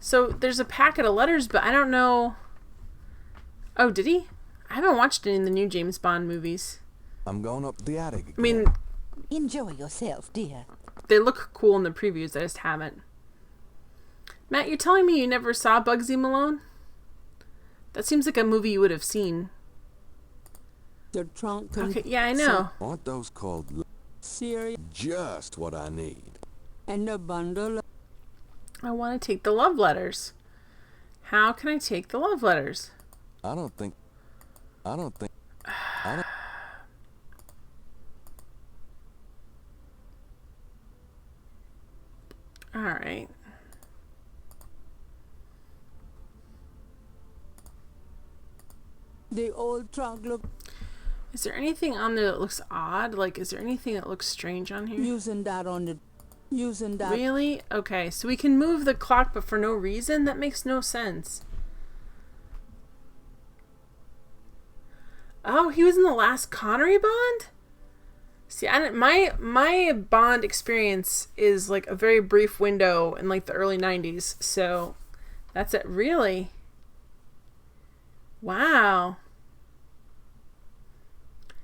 So there's a packet of letters, but I don't know... Oh, did he? I haven't watched any of the new James Bond movies. I'm going up the attic again. I mean... Enjoy yourself, dear. They look cool in the previews. I just haven't. Matt, you're telling me you never saw Bugsy Malone? That seems like a movie you would have seen. The trunk. Okay, yeah, I know. Aren't those called... Serious. Just what I need. And the bundle. I want to take the love letters. How can I take the love letters? I don't think... Alright. The old trunk look. Is there anything on there that looks odd? Like, is there anything that looks strange on here? Using that. Really? Okay, so we can move the clock, but for no reason? That makes no sense. Oh, he was in the last Connery Bond? See, my Bond experience is like a very brief window in like the early 90s, so that's it. Really? Wow.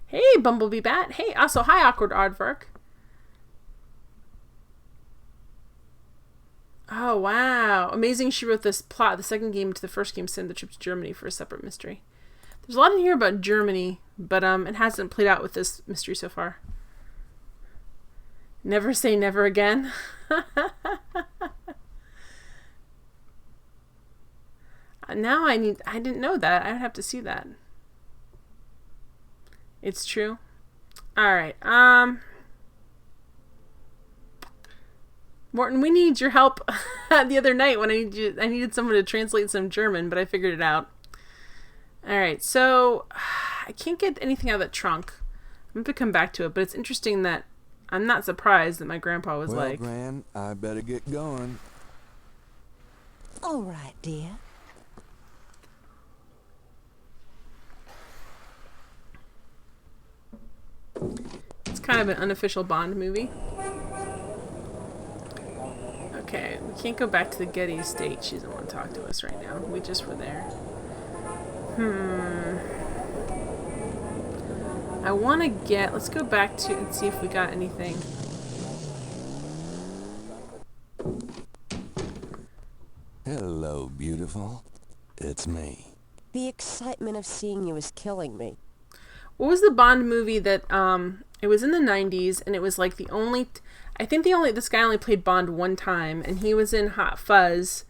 Hey, Bumblebee Bat. Hey, also, hi, Awkward Aardvark. Oh, wow. Amazing she wrote this plot. The second game to the first game sent the trip to Germany for a separate mystery. There's a lot in here about Germany, but it hasn't played out with this mystery so far. Never say never again. Now I didn't know that. I would have to see that. It's true. Alright, Morton, we need your help. The other night when I needed someone to translate some German, but I figured it out. Alright, so I can't get anything out of that trunk. I'm going to come back to it, but it's interesting that I'm not surprised that my grandpa was Well, like... Gran, I better get going. All right, dear. It's kind of an unofficial Bond movie. Okay, we can't go back to the Getty estate. She doesn't want to talk to us right now. We just were there. I want to get... Let's go back to and see if we got anything. Hello, beautiful. It's me. The excitement of seeing you is killing me. What was the Bond movie that, it was in the 90s, and it was like the only... this guy only played Bond one time, and he was in Hot Fuzz,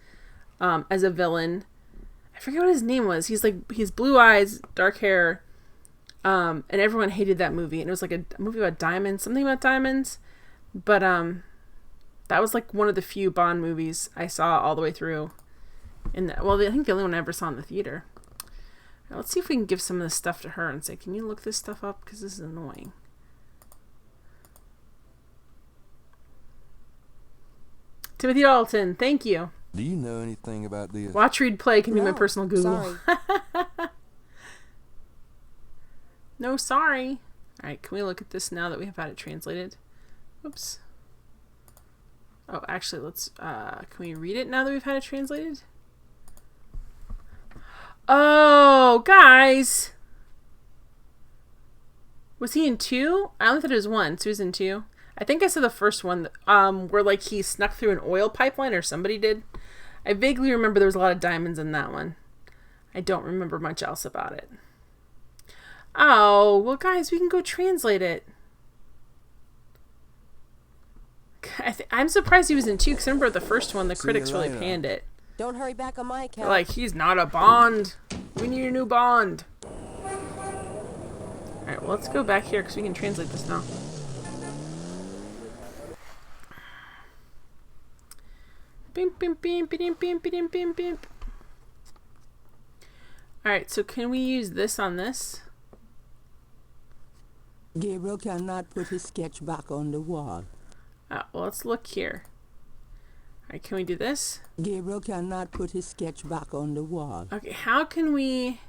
as a villain. I forget what his name was. He's blue eyes, dark hair, and everyone hated that movie. And it was like a movie about diamonds, something about diamonds. But that was like one of the few Bond movies I saw all the way through. I think the only one I ever saw in the theater. Now, let's see if we can give some of this stuff to her and say, can you look this stuff up? Because this is annoying. Timothy Dalton, thank you. Do you know anything about this? Watch, read, play can be my personal Google. Sorry. No, sorry. Alright, can we look at this now that we have had it translated? Oops. Oh, actually, let's, can we read it now that we've had it translated? Oh, guys! Was he in 2? I only thought it was 1, so he was in 2. I think I saw the first one, where, like, he snuck through an oil pipeline, or somebody did. I vaguely remember there was a lot of diamonds in that one. I don't remember much else about it. Oh, well, guys, we can go translate it. I'm surprised he was in 2, because I remember the first one, the critics really panned it. Don't hurry back on my account. They're like, he's not a Bond. We need a new Bond. Alright, well, let's go back here, because we can translate this now. Bim, bim, bim, bim, bim, bim, bim, bim. Alright, so can we use this on this? Gabriel cannot put his sketch back on the wall. Well, let's look here. Alright, can we do this? Gabriel cannot put his sketch back on the wall. Okay, how can we...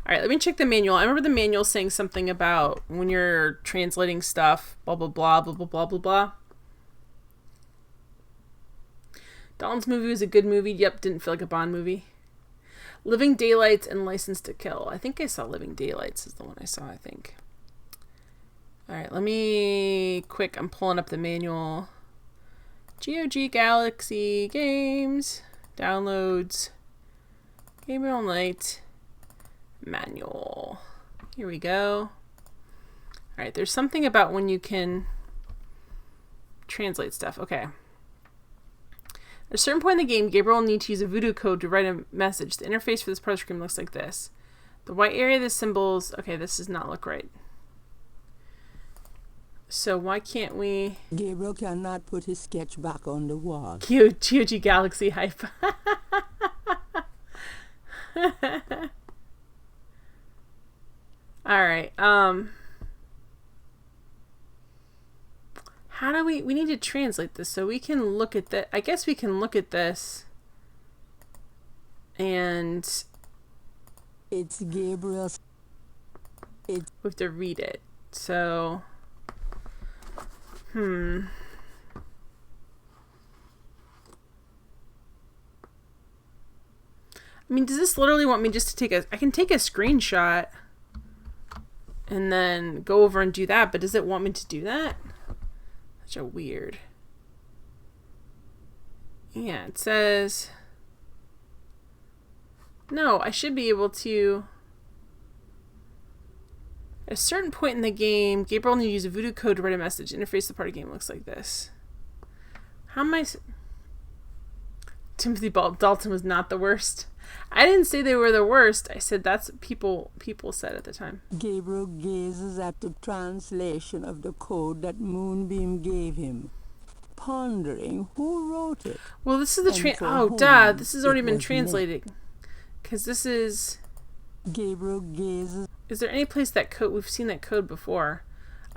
Alright, let me check the manual. I remember the manual saying something about when you're translating stuff, blah, blah, blah, blah, blah, blah, blah, blah. Dalton's movie was a good movie. Yep, didn't feel like a Bond movie. Living Daylights and License to Kill. I think I saw Living Daylights is the one I saw, I think. Alright, let me... Quick, I'm pulling up the manual. GOG Galaxy Games. Downloads. Gabriel Knight. Manual. Here we go. Alright, there's something about when you can translate stuff. Okay. At a certain point in the game, Gabriel will need to use a voodoo code to write a message. The interface for this part of the screen looks like this. The white area of the symbols... Okay, this does not look right. So why can't we... Gabriel cannot put his sketch back on the wall. Cute GOG Galaxy hype. Alright, how do we need to translate this so we can look at that. I guess we can look at this and it's Gabriel's. We have to read it. So, I mean, does this literally want me just to take I can take a screenshot and then go over and do that, but does it want me to do that? Such a weird. Yeah, it says... No, I should be able to... At a certain point in the game, Gabriel needs to use a voodoo code to write a message. Interface to the party game looks like this. How am I... Timothy Dalton was not the worst. I didn't say they were the worst. I said that's what people said at the time. Gabriel gazes at the translation of the code that Moonbeam gave him. pondering who wrote it. Well, this is the this has already been translated. Because this is... Gabriel gazes. Is there any place that code... We've seen that code before.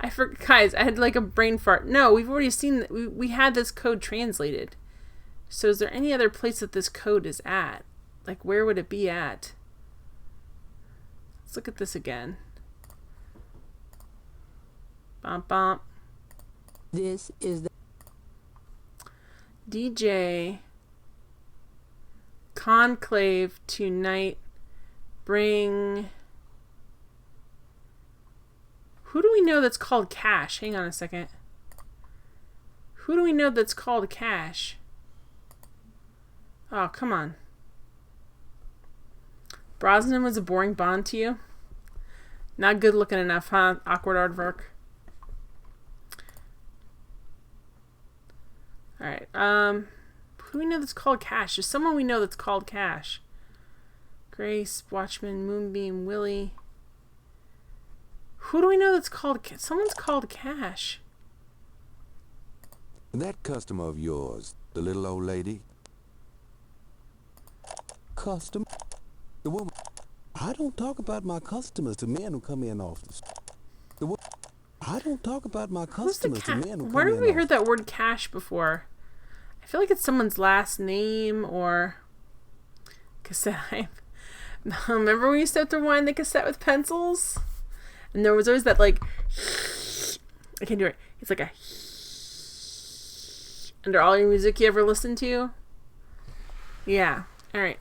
I forgot... Guys, I had like a brain fart. No, we've already seen... We had this code translated. So is there any other place that this code is at? Like, where would it be at? Let's look at this again. Bump, bump. This is the... DJ Conclave tonight. Bring... Who do we know that's called Cash? Hang on a second. Who do we know that's called Cash? Oh, come on. Brosnan was a boring Bond to you? Not good looking enough, huh? Awkward aardvark. Alright, who do we know that's called Cash? There's someone we know that's called Cash. Grace, Watchman, Moonbeam, Willie. Who do we know that's called... Someone's called Cash. That customer of yours, the little old lady? Customer? The woman... I don't talk about my customers to men who come in often. I don't talk about my customers to men who come in. Where have we heard that word cash before? I feel like it's someone's last name or cassette. Remember when we used to have to wind the cassette with pencils? And there was always that like... I can't do it. It's like a... Under all your music you ever listened to? Yeah. Alright.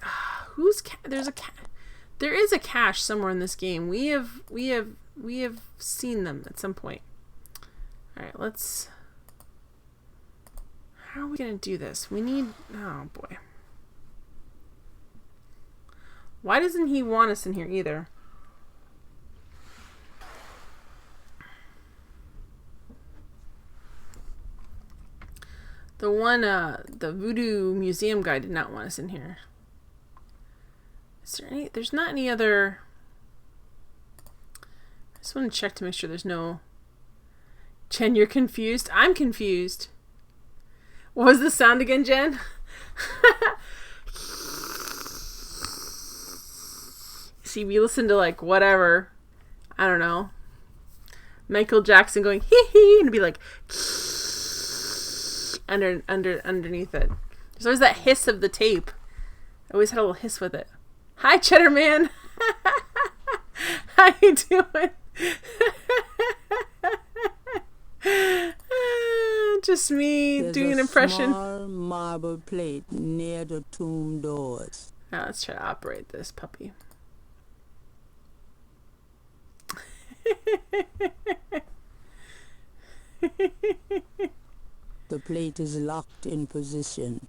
Who's... There's a... There is a Cash somewhere in this game. We have seen them at some point. Alright, let's... How are we going to do this? We need... Oh, boy. Why doesn't he want us in here either? The one, the Voodoo Museum guy did not want us in here. Is there any... There's not any other... I just want to check to make sure there's no... Jen, you're confused? I'm confused. What was the sound again, Jen? See, we listen to like whatever. I don't know. Michael Jackson going hee hee and it'd be like underneath it. There's always that hiss of the tape. I always had a little hiss with it. Hi, Cheddar Man. How you doing? Just me doing an impression. Small marble plate near the tomb doors. Now let's try to operate this puppy. The plate is locked in position.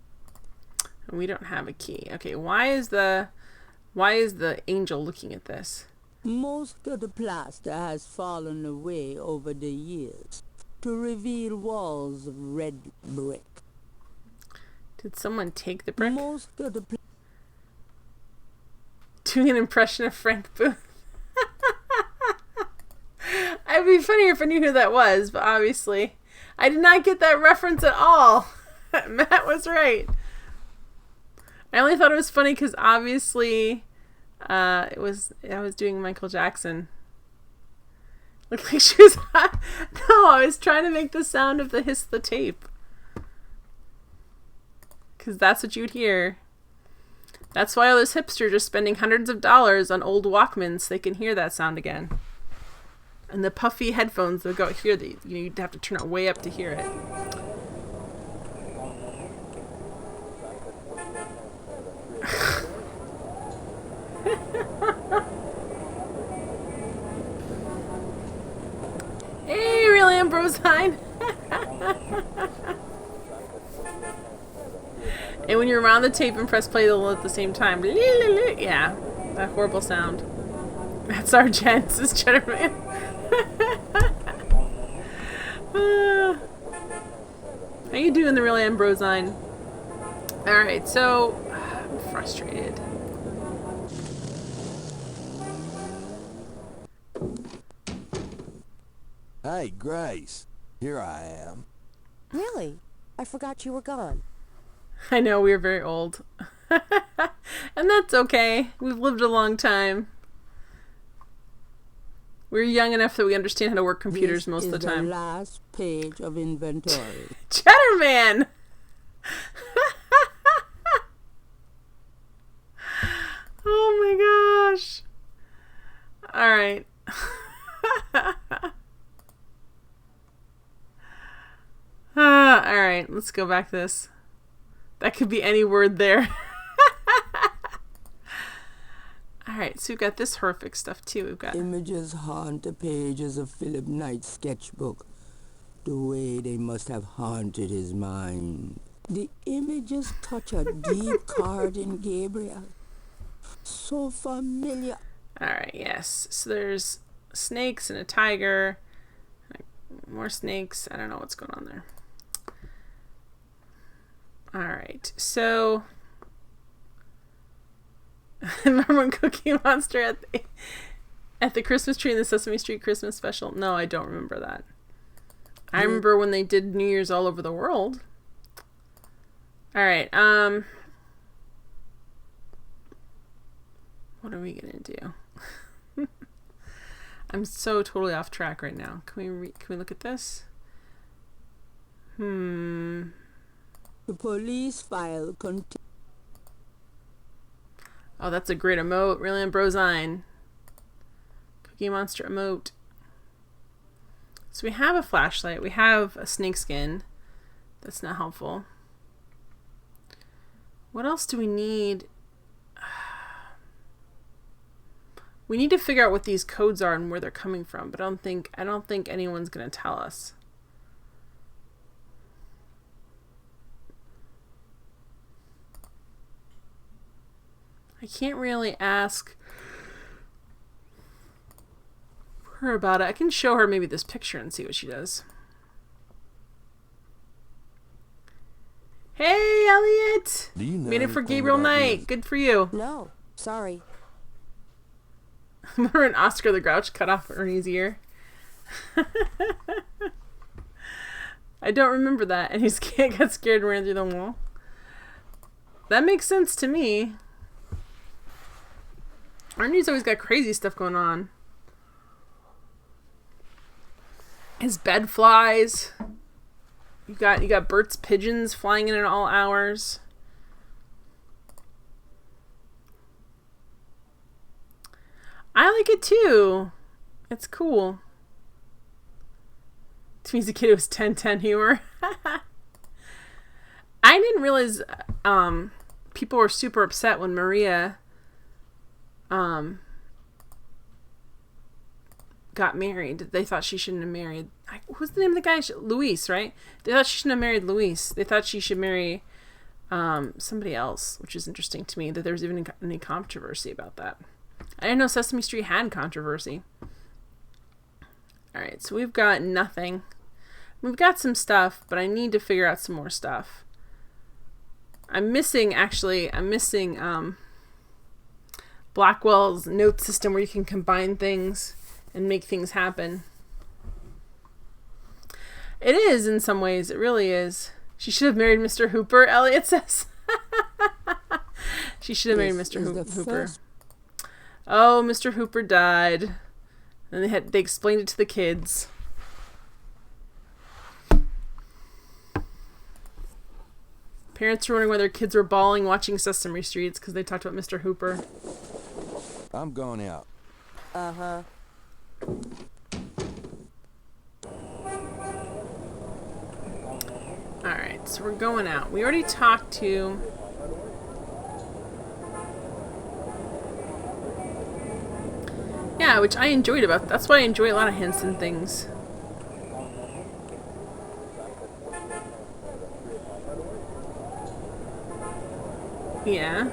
And we don't have a key. Okay, why is the angel looking at this? Most of the plaster has fallen away over the years to reveal walls of red brick. Did someone take the brick? Most of the doing an impression of Frank Booth. It'd be funnier if I knew who that was, but obviously I did not get that reference at all. Matt was right. I only thought it was funny because obviously I was doing Michael Jackson. Looked like she was... No, I was trying to make the sound of the hiss of the tape. Because that's what you'd hear. That's why all those hipsters are spending hundreds of dollars on old Walkmans so they can hear that sound again. And the puffy headphones that go here, you'd have to turn it way up to hear it. Hey, real Ambrosine. And when you're around the tape and press play at the same time, yeah, that horrible sound. That's our Jen, says Cheddar Man. How you doing, the real Ambrosine? Alright, so I'm frustrated. Hey, Grace. Here I am. Really? I forgot you were gone. I know, we are very old. And that's okay. We've lived a long time. We're young enough that we understand how to work computers most of the time. The last page of inventory. Chatterman! Oh my gosh. Alright. Alright, let's go back to this. That could be any word there. Alright, so we've got this horrific stuff too. We've got Images haunt the pages of Philip Knight's sketchbook. The way they must have haunted his mind. The images touch a deep chord in Gabriel. So familiar. Alright, yes. So there's snakes and a tiger. More snakes. I don't know what's going on there. Alright, so remember when Cookie Monster at the Christmas tree in the Sesame Street Christmas special? No, I don't remember that. I remember when they did New Year's all over the world. Alright, what are we gonna do? I'm so totally off track right now. Can we look at this? The police file contains... Oh, that's a great emote. Really Ambrosine. Cookie Monster emote. So we have a flashlight. We have a snakeskin. That's not helpful. What else do we need? We need to figure out what these codes are and where they're coming from, but I don't think anyone's gonna tell us. I can't really ask her about it. I can show her maybe this picture and see what she does. Hey, Elliot! Do you know made it for anything Gabriel about Knight. this? Good for you. No, sorry. Remember when Oscar the Grouch cut off Ernie's ear? I don't remember that. And he got scared and ran through the wall. That makes sense to me. Ernie's always got crazy stuff going on. His bed flies. You got Bert's pigeons flying in at all hours. I like it too. It's cool. To me as a kid it was 10-10 humor. I didn't realize people were super upset when Maria got married. They thought she shouldn't have married. Who's the name of the guy? Luis, right? They thought she shouldn't have married Luis. They thought she should marry somebody else, which is interesting to me that there was even any controversy about that. I didn't know Sesame Street had controversy. Alright, so we've got nothing. We've got some stuff, but I need to figure out some more stuff. I'm missing Blackwell's note system where you can combine things and make things happen. It is in some ways. It really is. She should have married Mr. Hooper, Elliot says. She should have married Mr. Hooper. Oh, Mr. Hooper died. And they explained it to the kids. Parents were wondering why their kids were bawling watching Sesame Street because they talked about Mr. Hooper. I'm going out. Uh-huh. Alright, so we're going out. We already talked to... Yeah, which I enjoyed about... That's why I enjoy a lot of Henson things. Yeah.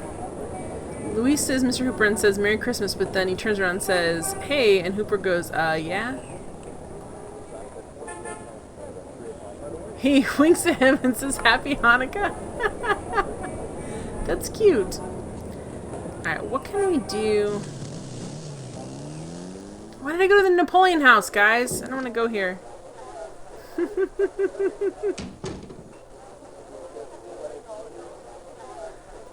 Luis says Mr. Hooper and says Merry Christmas, but then he turns around and says, hey, and Hooper goes, yeah? He winks at him and says Happy Hanukkah. That's cute. Alright, what can we do? Why did I go to the Napoleon house, guys? I don't want to go here.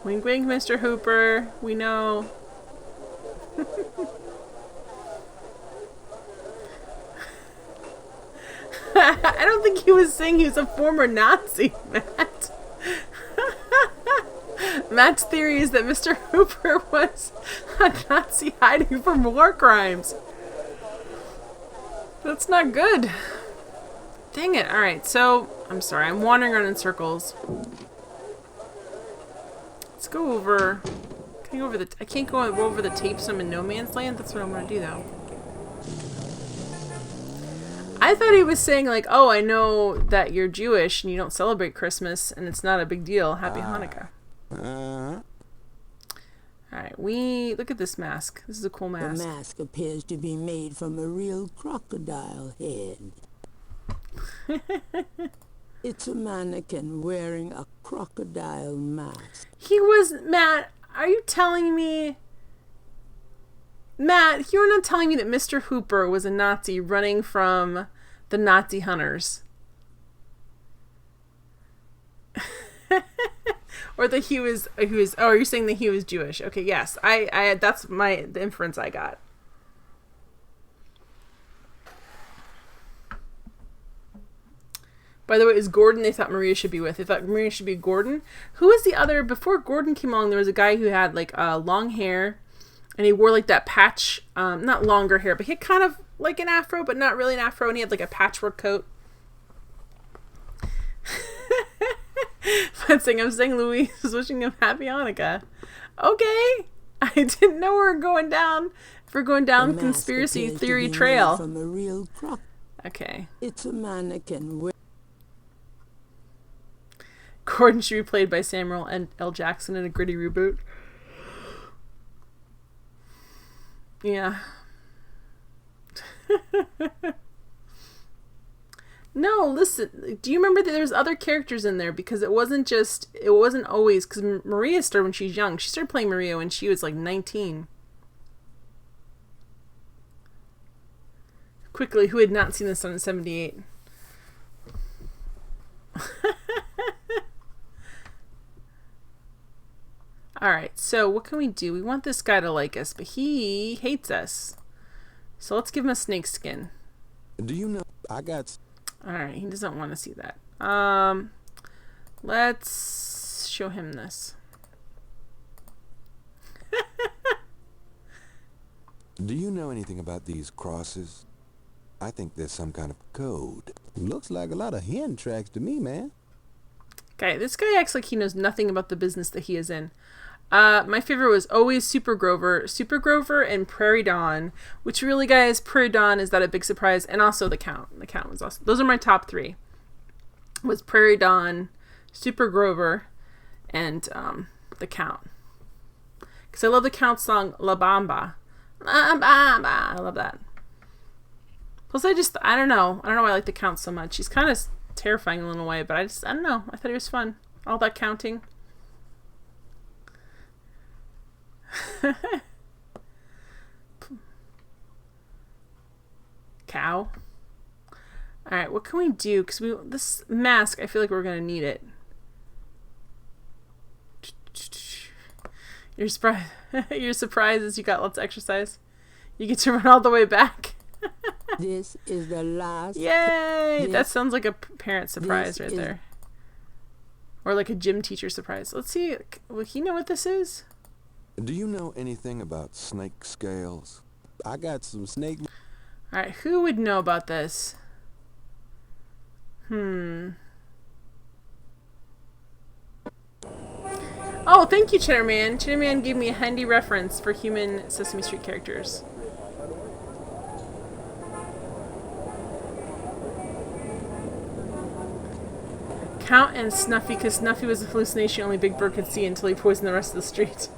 Wink wink, Mr. Hooper. We know. I don't think he was saying he was a former Nazi, Matt. Matt's theory is that Mr. Hooper was a Nazi hiding from war crimes. That's not good. Dang it. Alright, so, I'm sorry, I'm wandering around in circles. Let's go over... I can't go over the tape so I'm in no man's land. That's what I'm going to do, though. I thought he was saying, like, oh, I know that you're Jewish and you don't celebrate Christmas and it's not a big deal. Happy Hanukkah. Alright, look at this mask. This is a cool mask. The mask appears to be made from a real crocodile head. It's a mannequin wearing a crocodile mask. Matt, are you telling me... Matt, you're not telling me that Mr. Hooper was a Nazi running from the Nazi hunters. Or that he was, oh, you're saying that he was Jewish. Okay, yes. That's the inference I got. By the way, it was Gordon they thought Maria should be with. They thought Maria should be Gordon. Who was the other? Before Gordon came along, there was a guy who had, like, long hair. And he wore, like, that patch, not longer hair, but he had kind of like an afro, but not really an afro. And he had, like, a patchwork coat. I'm saying Louise is wishing him happy Hanukkah. Okay. I didn't know we were going down. If we're going down conspiracy theory trail. From a real okay. It's a mannequin. Gordon should be played by Samuel L. Jackson in a gritty reboot. Yeah. No, listen. Do you remember that there's other characters in there? Because it wasn't always, because Maria started when she was young. She started playing Maria when she was like 19. Quickly, who had not seen this in 78? Alright, so what can we do? We want this guy to like us, but he hates us. So let's give him a snake skin. Do you know I got... Alright, he doesn't want to see that. Let's show him this. Do you know anything about these crosses? I think there's some kind of code. Looks like a lot of hen tracks to me, man. Okay, this guy acts like he knows nothing about the business that he is in. My favorite was always Super Grover and Prairie Dawn, which really, guys, Prairie Dawn is that a big surprise, and also The Count. The Count was awesome. Those are my top three. Was Prairie Dawn, Super Grover, and The Count. Because I love the Count song La Bamba. La Bamba. I love that. Plus, I don't know why I like the Count so much. He's kind of terrifying in a little way, but I don't know. I thought he was fun. All that counting. Cow. Alright, what can we do? Because this mask, I feel like we're going to need it. You're surprised. You're surprised as you got lots of exercise. You get to run all the way back. This is the last... Yay! That sounds like a parent surprise right there. Or like a gym teacher surprise. Let's see. Will he know what this is? Do you know anything about snake scales? I got some snake... Alright, who would know about this? Oh, thank you, Cheddarman. Cheddarman gave me a handy reference for human Sesame Street characters. Count and Snuffy, because Snuffy was a hallucination only Big Bird could see until he poisoned the rest of the street.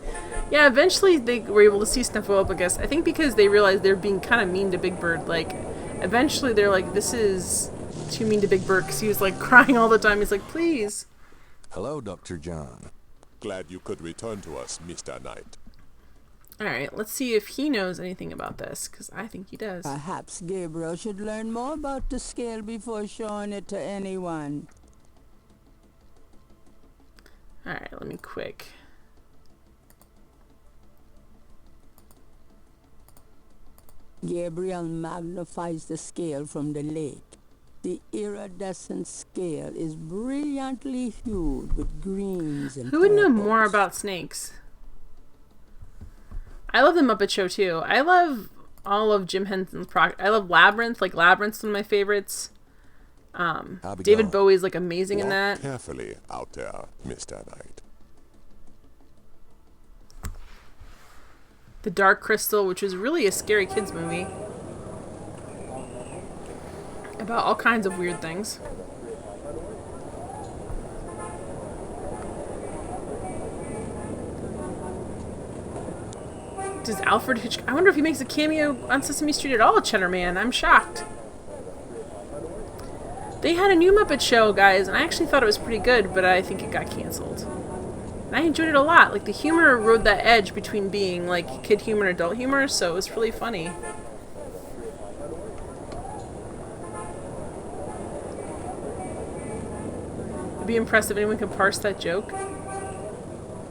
Yeah, eventually they were able to see Snuffy up, I guess. I think because they realized they were being kind of mean to Big Bird. Like, eventually they're like, this is too mean to Big Bird, because he was like crying all the time. He's like, please. Hello, Dr. John. Glad you could return to us, Mr. Knight. Alright, let's see if he knows anything about this, because I think he does. Perhaps Gabriel should learn more about the scale before showing it to anyone. Alright, let me quick. Gabriel magnifies the scale from the lake. The iridescent scale is brilliantly hued with greens and Who would know purples. more about snakes? I love the Muppet Show too. I love all of Jim Henson's I love Labyrinth. Like Labyrinth's one of my favorites. David Bowie's like amazing in that. Carefully out there, Mr. Knight. The Dark Crystal, which was really a scary kids movie. About all kinds of weird things. Does Alfred Hitchcock... I wonder if he makes a cameo on Sesame Street at all, Cheddar Man. I'm shocked. They had a new Muppet Show, guys, and I actually thought it was pretty good, but I think it got canceled. And I enjoyed it a lot. Like, the humor rode that edge between being, like, kid humor and adult humor, so it was really funny. It'd be impressive if anyone could parse that joke.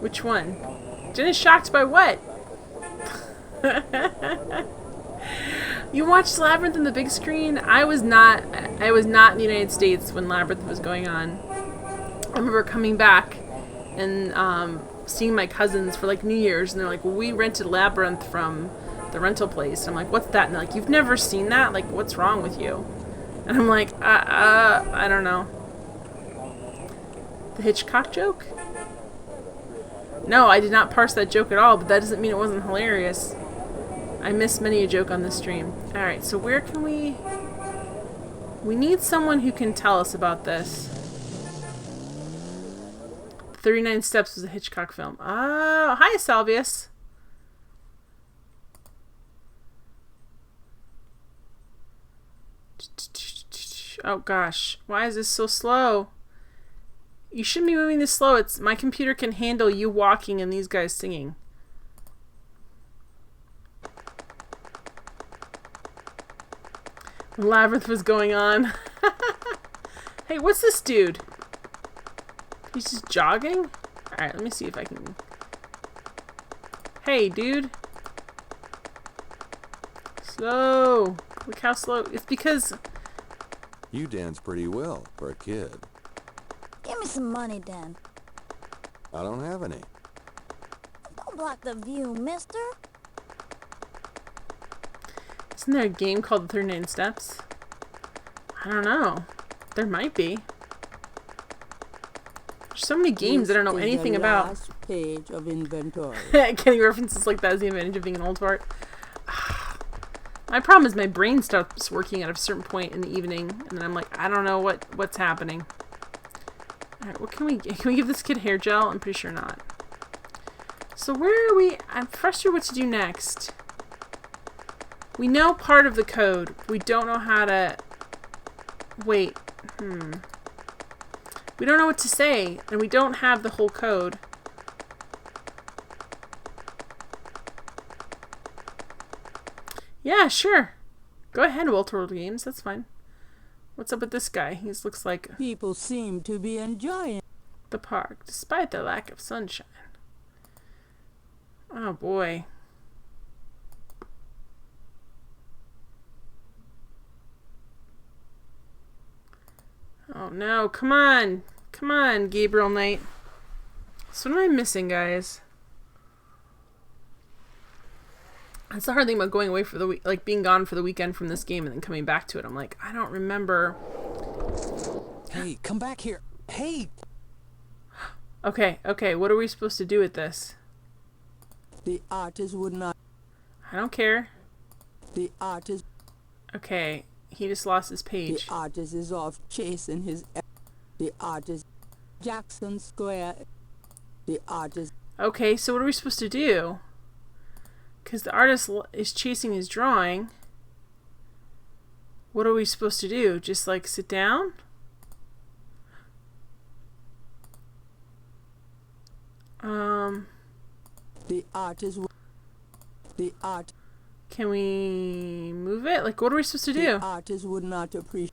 Which one? Jen is shocked by what? You watched Labyrinth on the big screen? I was not in the United States when Labyrinth was going on. I remember coming back and seeing my cousins for like New Year's, and they're like, well, we rented Labyrinth from the rental place. And I'm like, what's that? And they're like, you've never seen that? Like, what's wrong with you? And I'm like, I don't know. The Hitchcock joke? No, I did not parse that joke at all, but that doesn't mean it wasn't hilarious. I missed many a joke on this stream. Alright, so where can we... We need someone who can tell us about this. 39 Steps was a Hitchcock film. Oh, hi, Salvius. Oh, gosh. Why is this so slow? You shouldn't be moving this slow. My computer can handle you walking and these guys singing. Labyrinth was going on. Hey, what's this dude? He's just jogging? Alright, let me see if I can... Hey, dude. Slow. Look how slow. It's because... You dance pretty well for a kid. Give me some money, Dan. I don't have any. Don't block the view, mister. Isn't there a game called The 39 Steps? I don't know. There might be. There's so many games I don't know anything about. Last page of inventory. Getting references like that is the advantage of being an old fart. My problem is my brain stops working at a certain point in the evening, and then I'm like, I don't know what's happening. Alright, what can we give this kid hair gel? I'm pretty sure not. So where are we? I'm frustrated what to do next. We know part of the code. We don't know how to... Wait. We don't know what to say, and we don't have the whole code. Yeah, sure. Go ahead, Walter World Games. That's fine. What's up with this guy? He looks like... People seem to be enjoying the park, despite the lack of sunshine. Oh, boy. Oh no, come on. Come on, Gabriel Knight. So what am I missing, guys? That's the hard thing about going away for the week, like being gone for the weekend from this game and then coming back to it. I'm like, I don't remember. Hey, come back here. Hey! Okay, what are we supposed to do with this? The artist would not... I don't care. The artist... Okay, he just lost his page. The artist is off chasing his... The artist... Jackson Square... The artist... Okay, so what are we supposed to do? Because the artist is chasing his drawing. What are we supposed to do? Just like sit down? The artist... The art... Can we move it? Like, what are we supposed to do? The artist would not appreciate...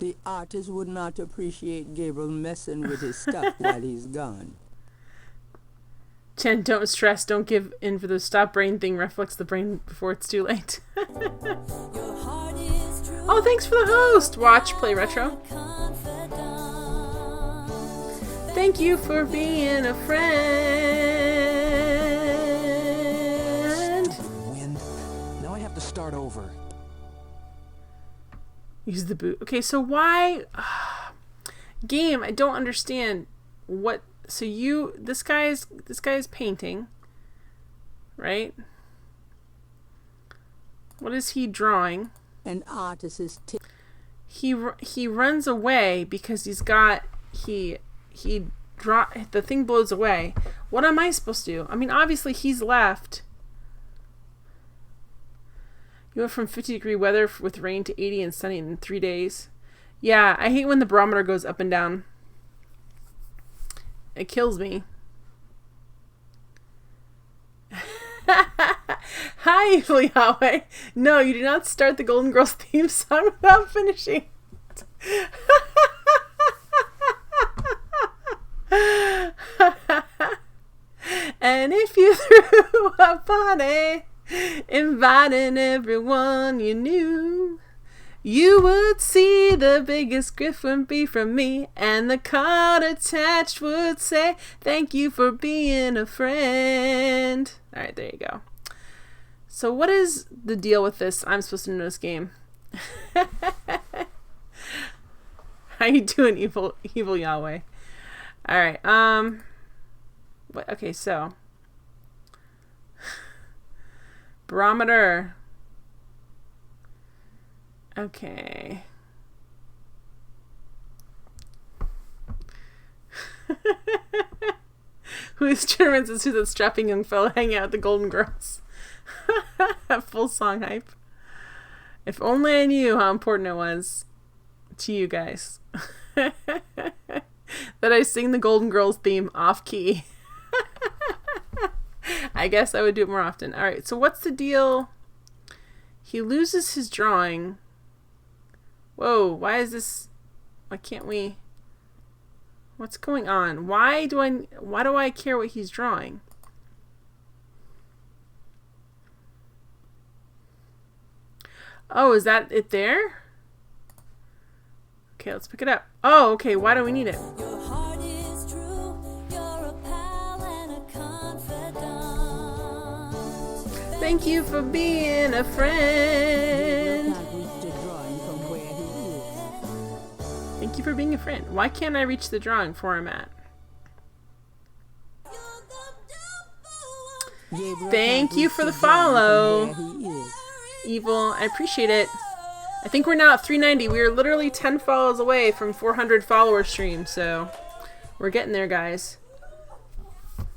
The artist would not appreciate Gabriel messing with his stuff while he's gone. Chen, don't stress. Don't give in for the stop brain thing. Reflex the brain before it's too late. Oh, thanks for the host. Watch, play retro. Thank you for being a friend. Wind. Now I have to start over. Use the boot. Okay, so why... game, I don't understand what... So this guy is painting, right? What is he drawing? An artist is... He runs away because he's got... the thing blows away. What am I supposed to do? I mean, obviously he's left. You went from 50-degree weather with rain to 80 and sunny in 3 days. Yeah, I hate when the barometer goes up and down. It kills me. Hi, Evil Yahweh. No, you do not start the Golden Girls theme song without finishing it. And if you threw a party inviting everyone you knew, you would see the biggest gift would be from me, and the card attached would say, thank you for being a friend. Alright, there you go. So what is the deal with this I'm supposed to know this game? How you doing, evil Yahweh? Alright, what, okay, so barometer. Okay. Who is Germans is who that strapping young fellow hanging out with the Golden Girls. Full song hype. If only I knew how important it was to you guys that I sing the Golden Girls theme off key. I guess I would do it more often. Alright, so what's the deal? He loses his drawing. Whoa, why is this... Why can't we... What's going on? Why do I care what he's drawing? Oh, is that it there? Okay, let's pick it up. Oh, okay, why do we need it? Your heart is true. You're a pal and a confidant. Thank you for being a friend. Thank you for being a friend. Why can't I reach the drawing for where I'm at? Thank you for the follow. Evil, I appreciate it. I think we're now at 390. We are literally 10 follows away from 400 follower stream, so we're getting there, guys.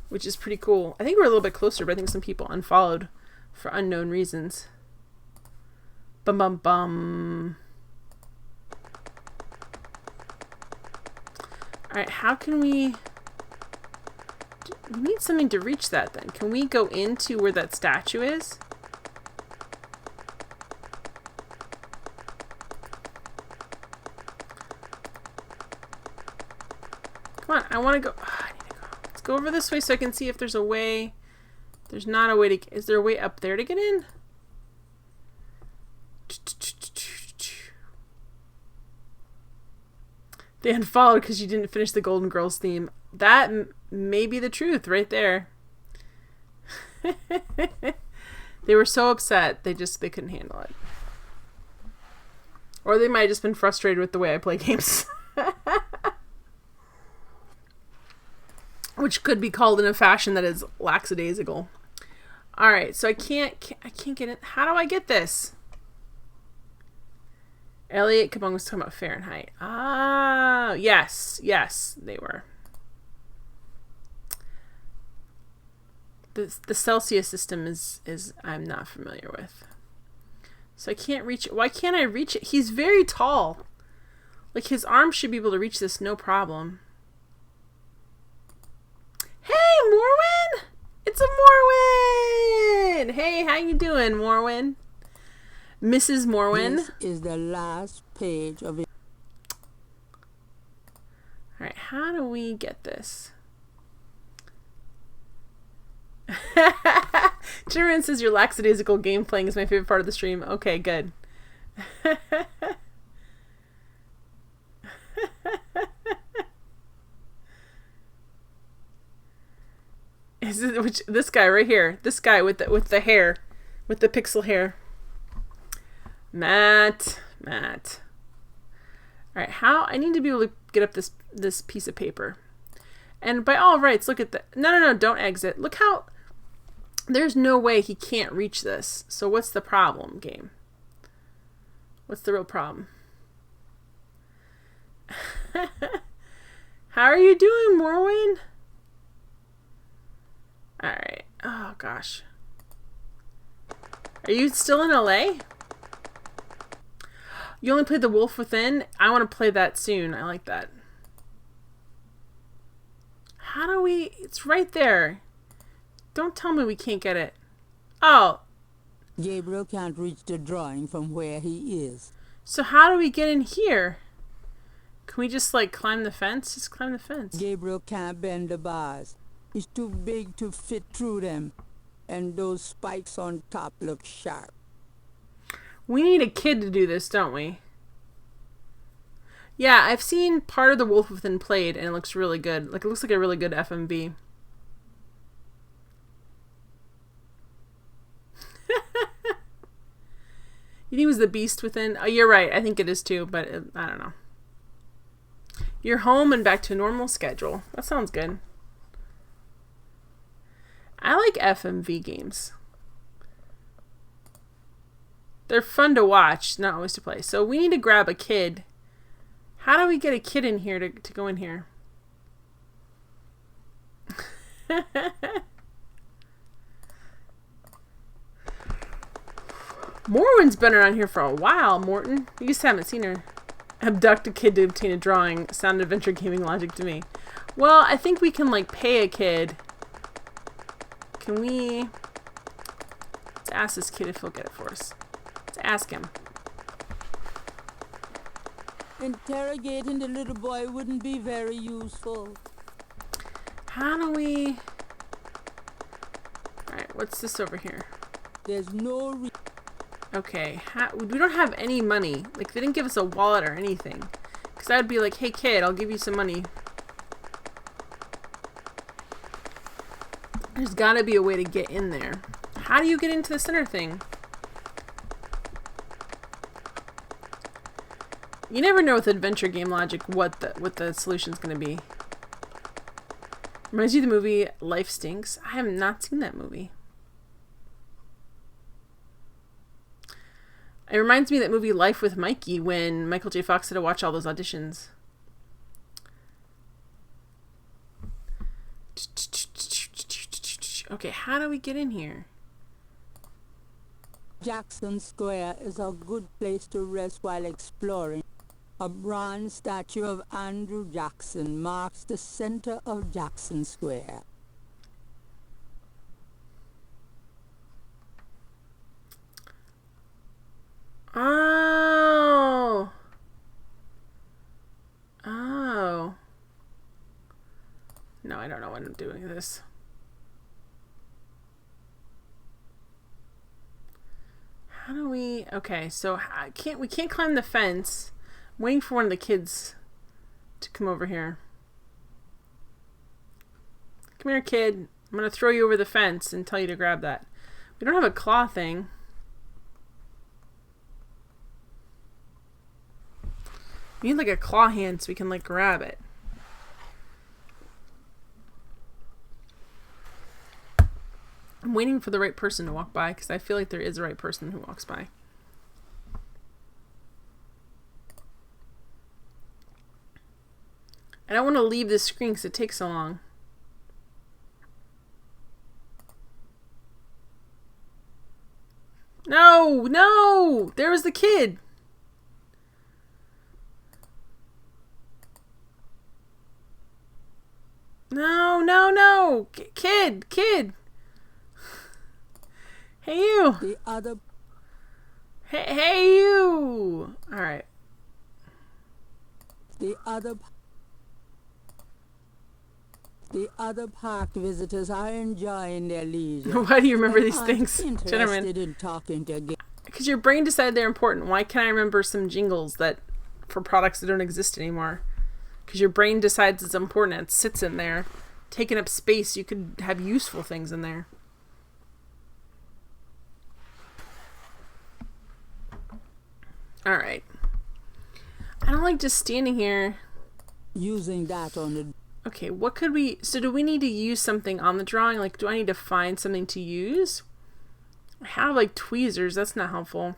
Which is pretty cool. I think we're a little bit closer, but I think some people unfollowed for unknown reasons. Bum bum bum. Alright, how can we... We need something to reach that then. Can we go into where that statue is? Come on, I want to go... Oh, I need to go. Let's go over this way so I can see if there's a way... There's not a way to... Is there a way up there to get in? They unfollowed because you didn't finish the Golden Girls theme. That may be the truth right there. They were so upset they couldn't handle it. Or they might have just been frustrated with the way I play games. Which could be called in a fashion that is lackadaisical. Alright, so I can't get it. How do I get this? Elliot Kabong was talking about Fahrenheit. Ah, yes, they were. The Celsius system is I'm not familiar with. So I can't reach it. Why can't I reach it? He's very tall. Like, his arms should be able to reach this no problem. Hey, Morwen! It's a Morwen! Hey, how you doing, Morwen? Mrs. Morwen. This is the last page of it. Alright, how do we get this? Jiren says your lackadaisical game playing is my favorite part of the stream. Okay, good. This guy right here? This guy with the hair, with the pixel hair. Matt. All right, how I need to be able to get up this piece of paper. And by all rights, look at that. No, don't exit. Look how there's no way he can't reach this. So what's the problem, game? What's the real problem? How are you doing, Morwen? All right. Oh gosh. Are you still in LA? You only played The Wolf Within? I want to play that soon. I like that. How do we... It's right there. Don't tell me we can't get it. Oh. Gabriel can't reach the drawing from where he is. So how do we get in here? Can we just, like, climb the fence? Just climb the fence. Gabriel can't bend the bars. He's too big to fit through them. And those spikes on top look sharp. We need a kid to do this, don't we? Yeah, I've seen part of The Wolf Within played, and it looks really good. Like, it looks like a really good FMV. You think it was The Beast Within? Oh, you're right. I think it is too, but I don't know. You're home and back to a normal schedule. That sounds good. I like FMV games. They're fun to watch, not always to play. So we need to grab a kid. How do we get a kid in here to go in here? Morwen's been around here for a while, Morton. You just haven't seen her. Abduct a kid to obtain a drawing. Sound adventure gaming logic to me. Well, I think we can, like, pay a kid. Can we... Let's ask this kid if he'll get it for us. Let's ask him. Interrogating the little boy wouldn't be very useful. How do we... Alright, what's this over here? There's no... Okay, we don't have any money. Like, they didn't give us a wallet or anything. Because I would be like, hey kid, I'll give you some money. There's gotta be a way to get in there. How do you get into the center thing? You never know with adventure game logic what the solution's gonna be. Reminds you of the movie Life Stinks. I have not seen that movie. It reminds me of that movie Life with Mikey when Michael J. Fox had to watch all those auditions. Okay, how do we get in here? Jackson Square is a good place to rest while exploring. A bronze statue of Andrew Jackson marks the center of Jackson Square. Oh. Oh. No, I don't know what I'm doing with this. How do we... Okay, so we can't climb the fence. I'm waiting for one of the kids to come over here. Come here, kid. I'm going to throw you over the fence and tell you to grab that. We don't have a claw thing. We need like a claw hand so we can like grab it. I'm waiting for the right person to walk by because I feel like there is a right person who walks by. I don't want to leave this screen because it takes so long. No! No! There was the kid! No, no, no! Kid! Hey, you! The other... Hey, you! Alright. The other The other park visitors are enjoying their leisure. Why do you remember and these aren't things, gentlemen? interested in talking to Because your brain decided they're important. Why can't I remember some jingles that for products that don't exist anymore? Because your brain decides it's important. It sits in there, taking up space. You could have useful things in there. All right. I don't like just standing here. using that on the... Okay, what could we... So do we need to use something on the drawing? Like, do I need to find something to use? I have, like, tweezers. That's not helpful.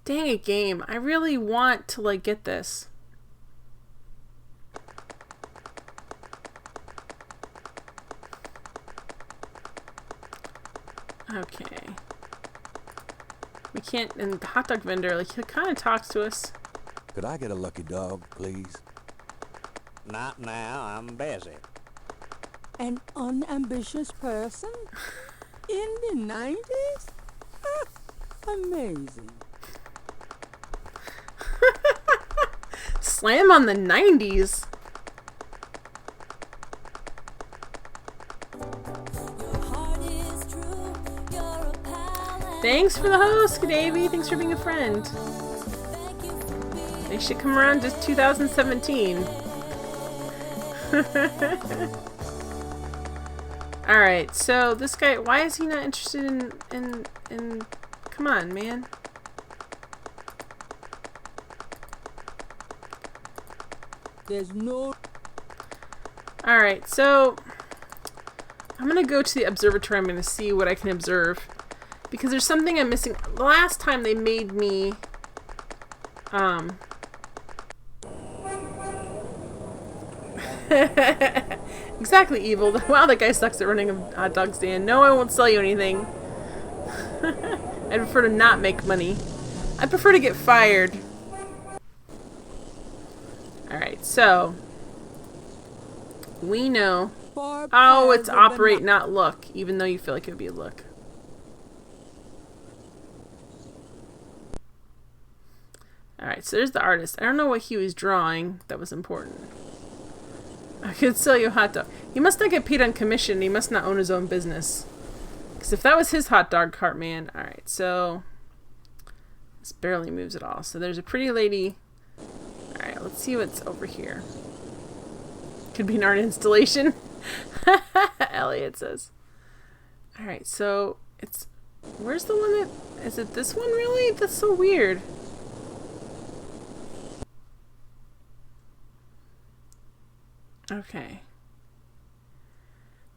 Dang it, game. I really want to, like, get this. Okay. We can't... And the hot dog vendor, like, he kind of talks to us. Could I get a lucky dog, please? Not now, I'm busy. An unambitious person? In the 90s? Amazing. Slam on the 90s. Thanks for the host, Davey. Thanks for being a friend. They should come around to 2017. Alright, so this guy, why is he not interested in come on, man. There's no... Alright, so I'm gonna go to the observatory. I'm gonna see what I can observe. Because there's something I'm missing. The last time they made me exactly, evil. Wow, that guy sucks at running a hot dog stand. No, I won't sell you anything. I'd prefer to not make money. I prefer to get fired. Alright, so we know. Oh, it's operate, not look. Even though you feel like it would be a look. Alright, so there's the artist. I don't know what he was drawing that was important. I could sell you a hot dog. He must not get paid on commission. He must not own his own business. Because if that was his hot dog cart, man. Alright, so this barely moves at all. So there's a pretty lady. Alright, let's see what's over here. Could be an art installation. Elliot says. Alright, so it's... Where's the one that... Is it this one, really? That's so weird. Okay.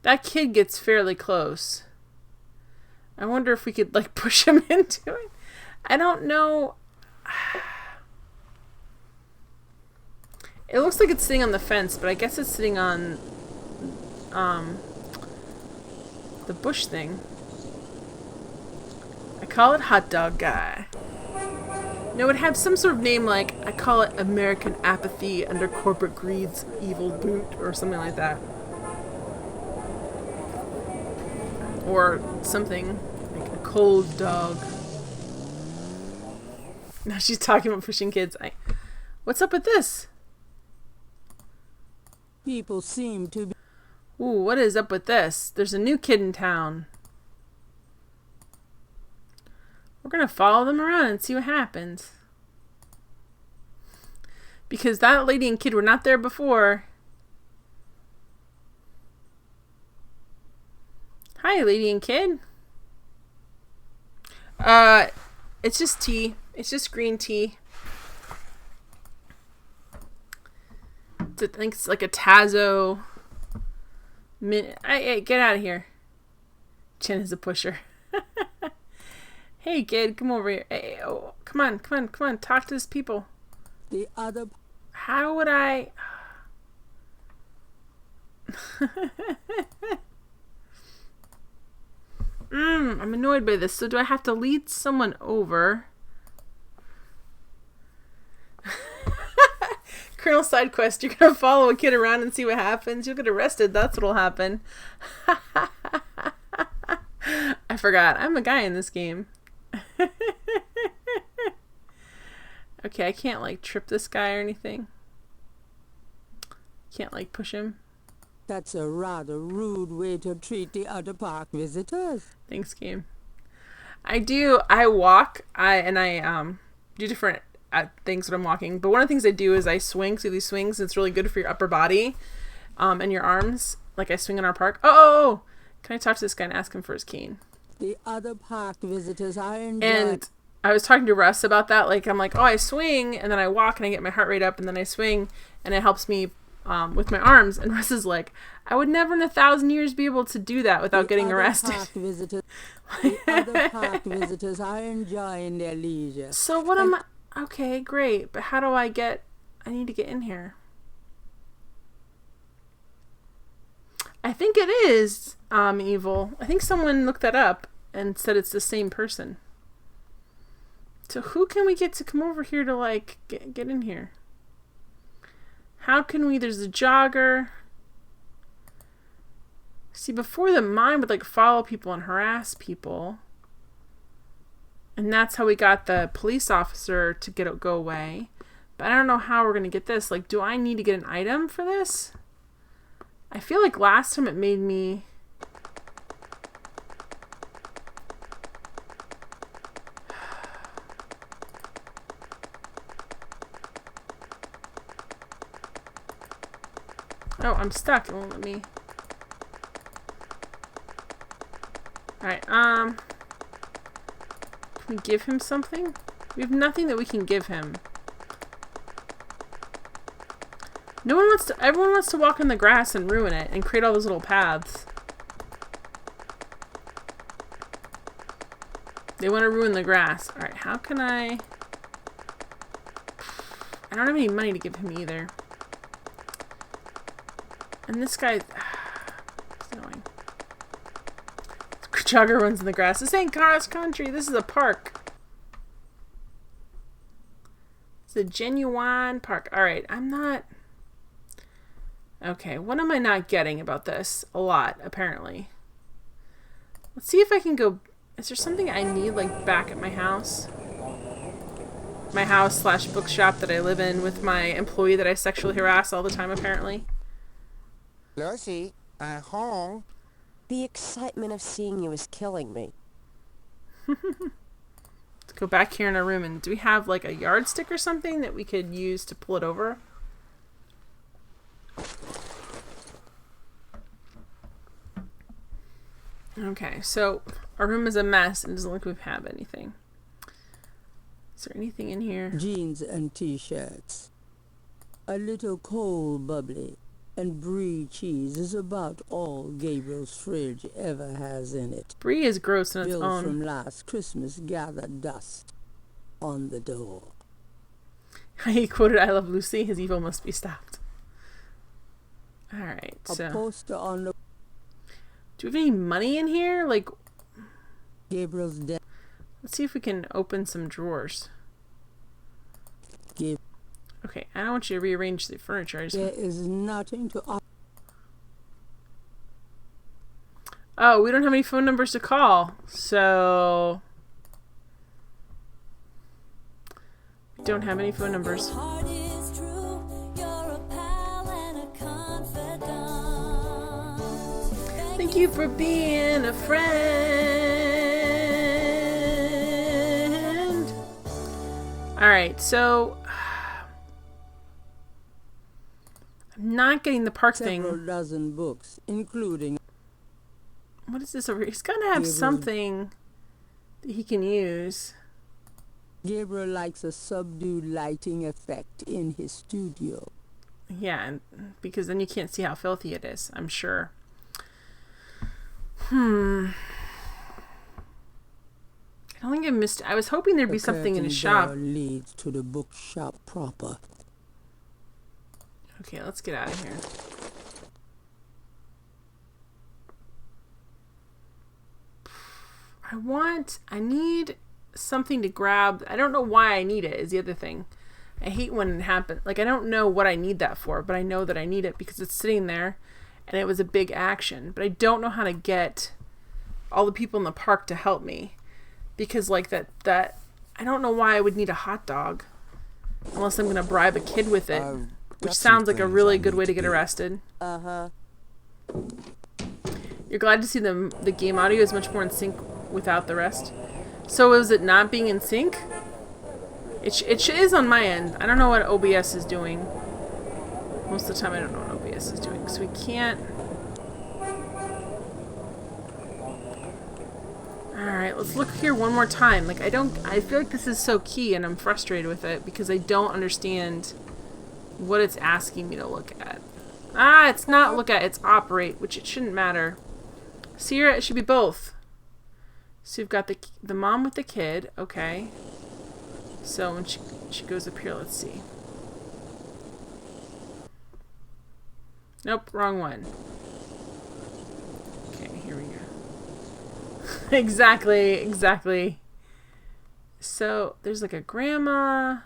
That kid gets fairly close. I wonder if we could, like, push him into it. I don't know. It looks like it's sitting on the fence, but I guess it's sitting on, the bush thing. I call it Hot Dog Guy. No, it would have some sort of name like, I call it American Apathy Under Corporate Greed's Evil Boot, or something like that. Or something, like a cold dog. Now she's talking about pushing kids. What's up with this? People seem to be... Ooh, what is up with this? There's a new kid in town. We're gonna follow them around and see what happens. Because that lady and kid were not there before. Hi, lady and kid. It's just tea. It's just green tea. I think it's like a Tazo. Hey, get out of here. Chen is a pusher. Hey, kid, come over here. Hey, oh, come on. Talk to these people. The other... How would I... I'm annoyed by this. So do I have to lead someone over? Colonel Side Quest, you're gonna follow a kid around and see what happens. You'll get arrested. That's what'll happen. I forgot. I'm a guy in this game. Okay, I can't like trip this guy or anything. Can't, like, push him. That's a rather rude way to treat the other park visitors. Thanks, game. I walk, I do different things when I'm walking. But one of the things I do is I swing through these swings. It's really good for your upper body and your arms. Like I swing in our park. Oh! Can I talk to this guy and ask him for his cane? The other park visitors are enjoying. And I was talking to Russ about that. Like, I'm like, oh, I swing, and then I walk, and I get my heart rate up, and then I swing, and it helps me with my arms. And Russ is like, I would never in 1,000 years be able to do that without getting arrested. The other park visitors are enjoying their leisure. So what am I... Okay, great. But how do I get... I need to get in here. I think it is evil. I think someone looked that up and said it's the same person. So who can we get to come over here to, like, get in here? How can we... There's a jogger. See, before the mine would, like, follow people and harass people. And that's how we got the police officer to go away. But I don't know how we're going to get this. Like, do I need to get an item for this? I feel like last time it made me... Oh, I'm stuck. It won't let me... Alright, can we give him something? We have nothing that we can give him. Everyone wants to walk in the grass and ruin it and create all those little paths. They want to ruin the grass. Alright, how can I don't have any money to give him either. And this guy... It's annoying. Jogger runs in the grass. This ain't cross country. This is a park. It's a genuine park. Alright, I'm not... Okay, what am I not getting about this? A lot, apparently. Let's see if I can go... Is there something I need, like, back at my house? My house / bookshop that I live in with my employee that I sexually harass all the time, apparently. Lucy, home. The excitement of seeing you is killing me. Let's go back here in our room, and do we have, like, a yardstick or something that we could use to pull it over? Okay, so our room is a mess and it doesn't look like we have anything. Is there anything in here? Jeans and t-shirts. A little cold bubbly and brie cheese is about all Gabriel's fridge ever has in it. Brie is gross in its Bill own. from last Christmas gathered dust on the door. He quoted I Love Lucy, his evil must be stopped. Alright, so... A poster on the... Do we have any money in here? Like... Gabriel's death. Let's see if we can open some drawers. Okay, I don't want you to rearrange the furniture. I just there is nothing to... Oh, we don't have any phone numbers to call. So... We don't have any phone numbers. Thank you for being a friend. Alright, so... I'm not getting the park thing. Several dozen books, including... What is this over here? He's got to have something that he can use. Gabriel likes a subdued lighting effect in his studio. Yeah, because then you can't see how filthy it is, I'm sure. I don't think I missed... I was hoping there'd be something in his shop. Leads to the bookshop proper. Okay, let's get out of here. I need something to grab. I don't know why I need it is the other thing. I hate when it happens. Like, I don't know what I need that for, but I know that I need it because it's sitting there and it was a big action. But I don't know how to get all the people in the park to help me. Because, like, that I don't know why I would need a hot dog. Unless I'm going to bribe a kid with it. Which sounds like a really good way to get arrested. Uh-huh. You're glad to see the game audio is much more in sync without the rest. So is it not being in sync? It is on my end. I don't know what OBS is doing. Most of the time I don't know what OBS is doing. So we can't... Alright, let's look here one more time. Like, I feel like this is so key and I'm frustrated with it because I don't understand what it's asking me to look at. Ah, it's not look at, it's operate, which it shouldn't matter. See here, it should be both. So you've got the mom with the kid, okay. So when she goes up here, let's see. Nope, wrong one. Okay, here we go. Exactly. So there's like a grandma.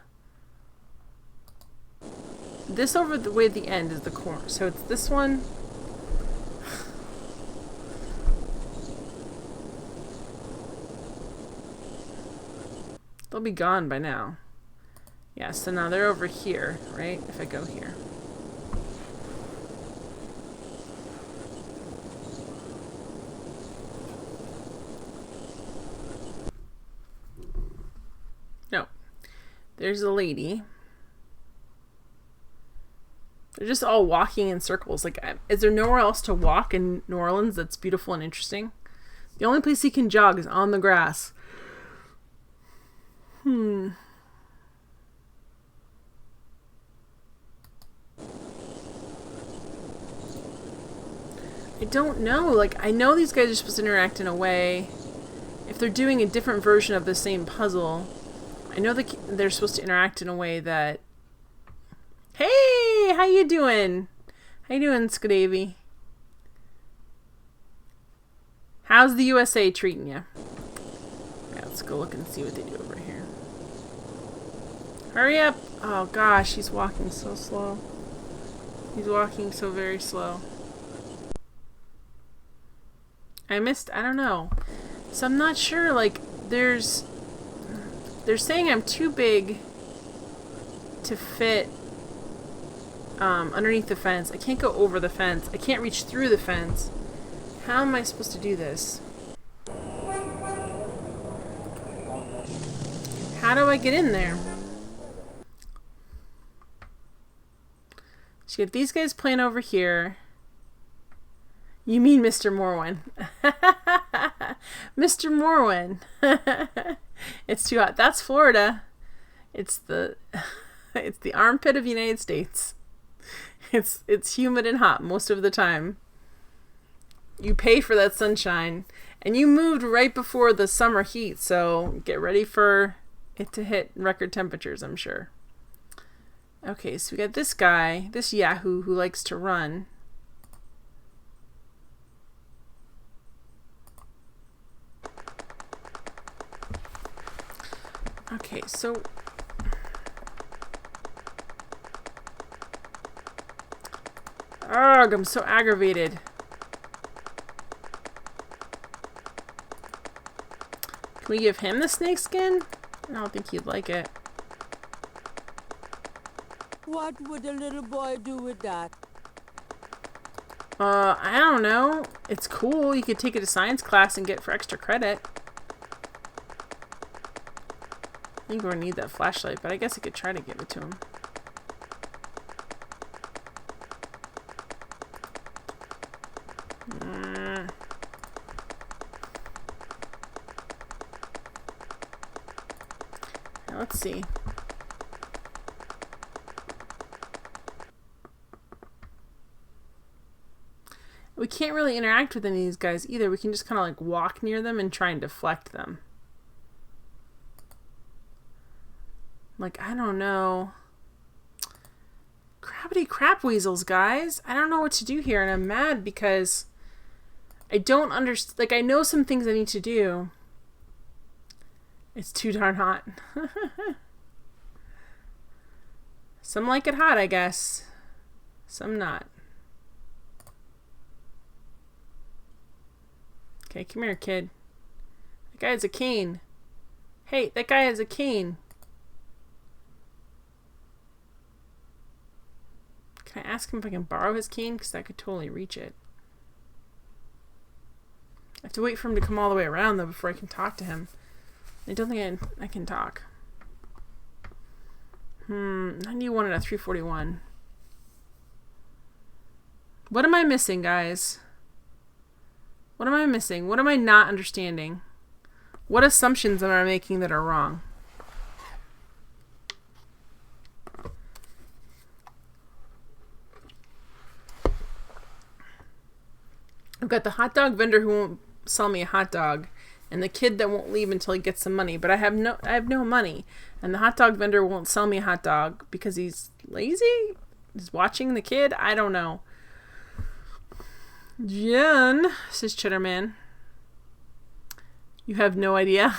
This over the way at the end is the corner. So it's this one. They'll be gone by now. Yeah, so now they're over here, right? If I go here. No. There's a lady. They're just all walking in circles. Like, is there nowhere else to walk in New Orleans that's beautiful and interesting? The only place he can jog is on the grass. I don't know. Like, I know these guys are supposed to interact in a way. If they're doing a different version of the same puzzle, I know that they're supposed to interact in a way that... Hey! How you doing? How you doing, Scadavy? How's the USA treating you? Yeah, let's go look and see what they do over here. Hurry up! Oh gosh, he's walking so slow. He's walking so very slow. I don't know. So I'm not sure, like, they're saying I'm too big to fit underneath the fence. I can't go over the fence. I can't reach through the fence. How am I supposed to do this? How do I get in there? So you got these guys playing over here. You mean Mr. Morwen. Mr. Morwen. It's too hot. That's Florida. It's the armpit of the United States. It's humid and hot most of the time. You pay for that sunshine. And you moved right before the summer heat, so get ready for it to hit record temperatures, I'm sure. Okay, so we got this guy, this Yahoo who likes to run. Okay, so... Ugh, I'm so aggravated. Can we give him the snake skin? I don't think he'd like it. What would a little boy do with that? I don't know. It's cool. You could take it to science class and get it for extra credit. I think we're gonna need that flashlight, but I guess I could try to give it to him. Let's see. We can't really interact with any of these guys either. We can just kind of like walk near them and try and deflect them. Like, I don't know. Crabbity crap weasels, guys. I don't know what to do here, and I'm mad because I don't understand. Like, I know some things I need to do. It's too darn hot. Some like it hot, I guess. Some not. Okay, come here, kid. That guy has a cane. Hey, that guy has a cane. Can I ask him if I can borrow his cane? Because I could totally reach it. I have to wait for him to come all the way around, though, before I can talk to him. I don't think I can talk. 91 and a 341. What am I missing, guys? What am I missing? What am I not understanding? What assumptions am I making that are wrong? I've got the hot dog vendor who won't sell me a hot dog, and the kid that won't leave until he gets some money. But I have no money, and the hot dog vendor won't sell me a hot dog because he's lazy. He's watching the kid. I don't know. Jen, says Cheddarman. You have no idea.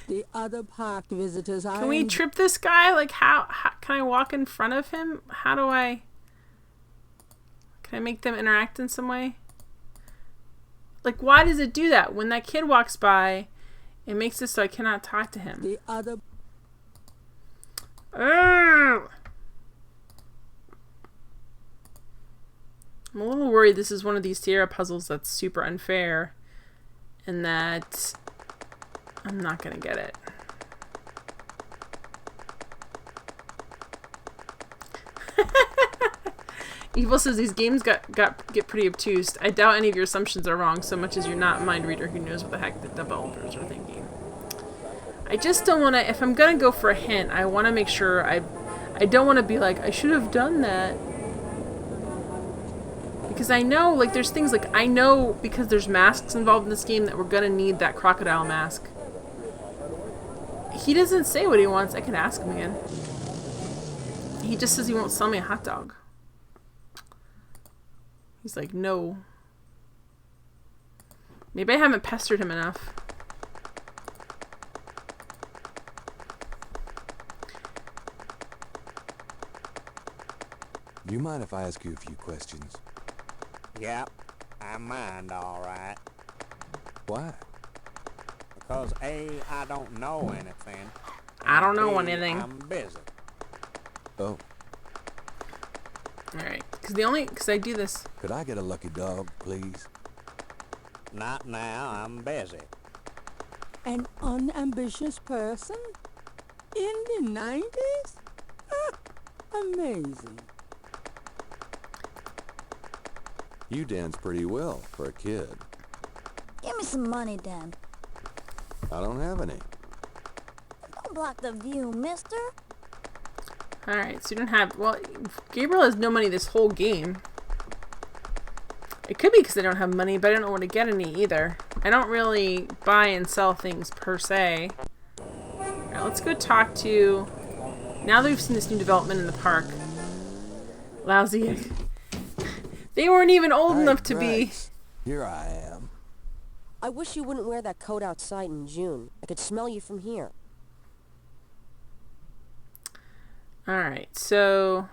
The other park visitors are... Can we trip this guy? Like, how can I walk in front of him? How do I... Can I make them interact in some way? Like, why does it do that? When that kid walks by, it makes it so I cannot talk to him. The other... Urgh! I'm a little worried this is one of these Sierra puzzles that's super unfair and that I'm not going to get it. Evil says these games get pretty obtuse. I doubt any of your assumptions are wrong so much as you're not a mind reader who knows what the heck the developers are thinking. I just don't want to, if I'm going to go for a hint, I want to make sure I don't want to be like, I should have done that. Because I know, like, there's things like, I know because there's masks involved in this game that we're going to need that crocodile mask. He doesn't say what he wants. I can ask him again. He just says he won't sell me a hot dog. He's like, no. Maybe I haven't pestered him enough. Do you mind if I ask you a few questions? Yep, I mind, all right. Why? Because A, I don't know anything. I don't know B, anything. I'm busy. Oh. Alright, because I do this. Could I get a lucky dog, please? Not now, I'm busy. An unambitious person? In the 90s? Amazing. You dance pretty well for a kid. Give me some money, Dan. I don't have any. Don't block the view, mister. Alright, so you don't have... Well, Gabriel has no money this whole game. It could be because I don't have money, but I don't know where to get any either. I don't really buy and sell things per se. Alright, let's go talk to... Now that we've seen this new development in the park. Lousy. They weren't even old enough to be... Here I am. I wish you wouldn't wear that coat outside in June. I could smell you from here. Alright, so...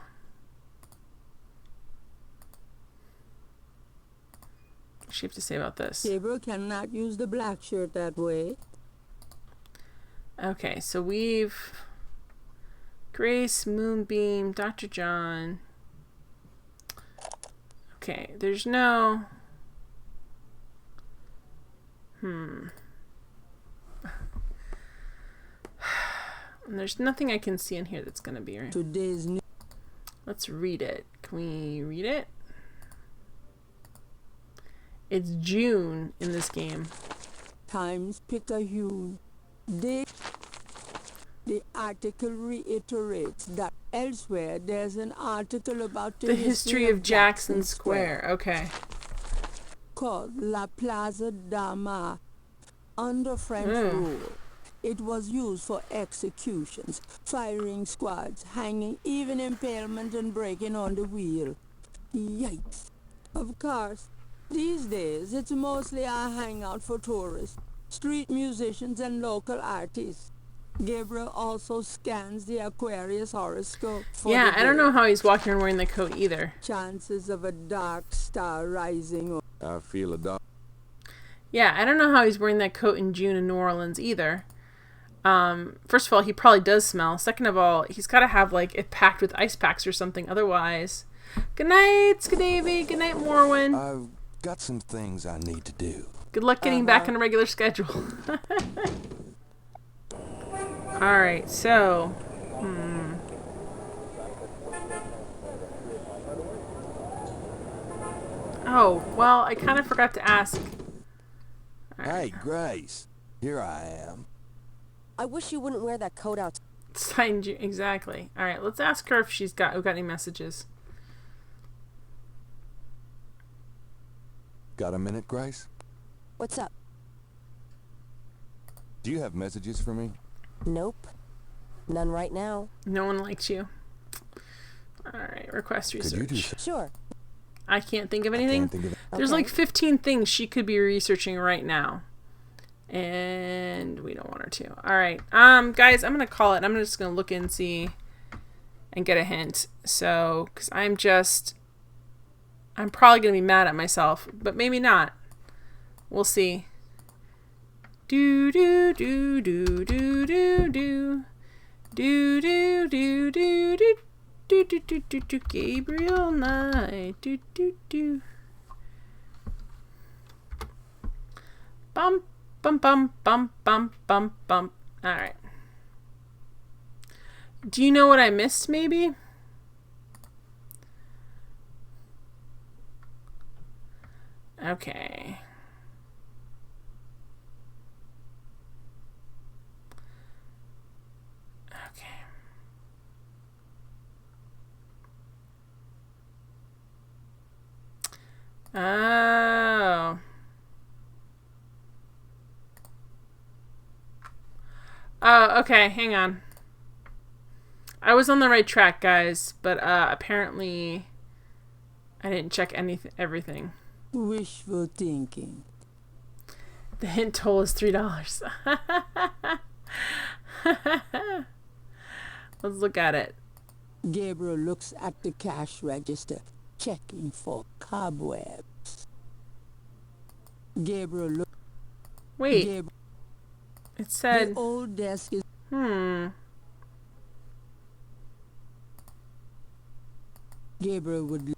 What does she have to say about this? Gabriel cannot use the black shirt that way. Okay, so we've... Grace, Moonbeam, Dr. John... Okay, there's no... And there's nothing I can see in here that's gonna be right. Today's new... Let's read it. Can we read it? It's June in this game. Times Picayune. The article reiterates that elsewhere there's an article about the history of Jackson Square. Okay. Called La Plaza d'Armas. Under French rule, it was used for executions, firing squads, hanging, even impalement and breaking on the wheel. Yikes. Of course, these days it's mostly a hangout for tourists, street musicians and local artists. Gabriel also scans the Aquarius horoscope for yeah, the I don't day. know how he's walking around wearing the coat either. Chances of a dark star rising. I feel a dog. Yeah, I don't know how he's wearing that coat in June in New Orleans either. First of all, he probably does smell. Second of all, he's got to have like it packed with ice packs or something. Otherwise, good night, Skadavy. Good night, Morwen. I've got some things I need to do. Good luck getting back on a regular schedule. All right, so. Oh, well, I kind of forgot to ask. Hey, Grace. Here I am. I wish you wouldn't wear that coat out. Signed you. Exactly. All right, let's ask her if we've got any messages. Got a minute, Grace? What's up? Do you have messages for me? Nope. None right now. No one likes you. All right, request research. Could you do Sure. I can't think of anything. Can't think of it. There's Okay. like 15 things she could be researching right now. And we don't want her to. All right. Guys, I'm going to call it. I'm just going to look and see and get a hint. So, because I'm probably going to be mad at myself, but maybe not. We'll see. Do do do do do do do do do do do do. Do do do do do Gabriel Knight. Do do do. Bum bum bum bum bum bum bum. All right. Do you know what I missed? Maybe. Okay. Oh. Oh, okay, hang on. I was on the right track, guys, but apparently I didn't check everything. Wishful thinking. The hint toll is $3. Let's look at it. Gabriel looks at the cash register, checking for cobwebs. Gabriel looks. Wait. It said. The old desk is. Gabriel would.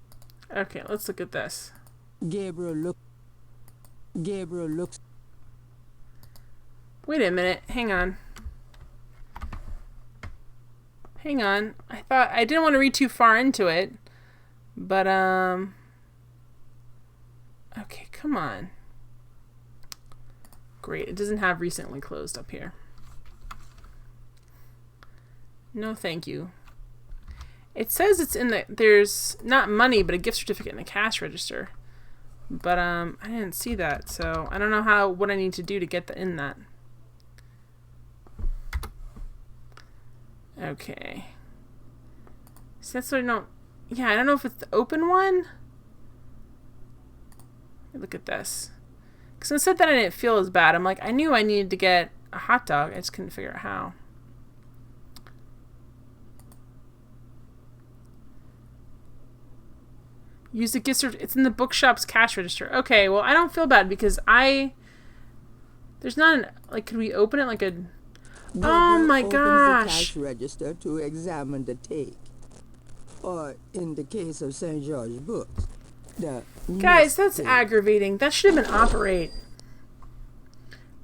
Okay, let's look at this. Gabriel looks. Wait a minute. Hang on. Hang on. I thought I didn't want to read too far into it. But okay, come on. Great. It doesn't have recently closed up here. No, thank you. It says it's in the there's not money, but a gift certificate in the cash register. But I didn't see that, so I don't know what I need to do to get in that. Okay. So that's what I don't. Yeah, I don't know if it's the open one. Look at this. Because when I said that I didn't feel as bad, I'm like, I knew I needed to get a hot dog. I just couldn't figure out how. Use the gift certificate. It's in the bookshop's cash register. Okay, well, I don't feel bad because there's not an, like, could we open it like a... Oh my gosh. The cash register to examine the take. Or in the case of St. George Books, guys, that's aggravating. That should have been operate.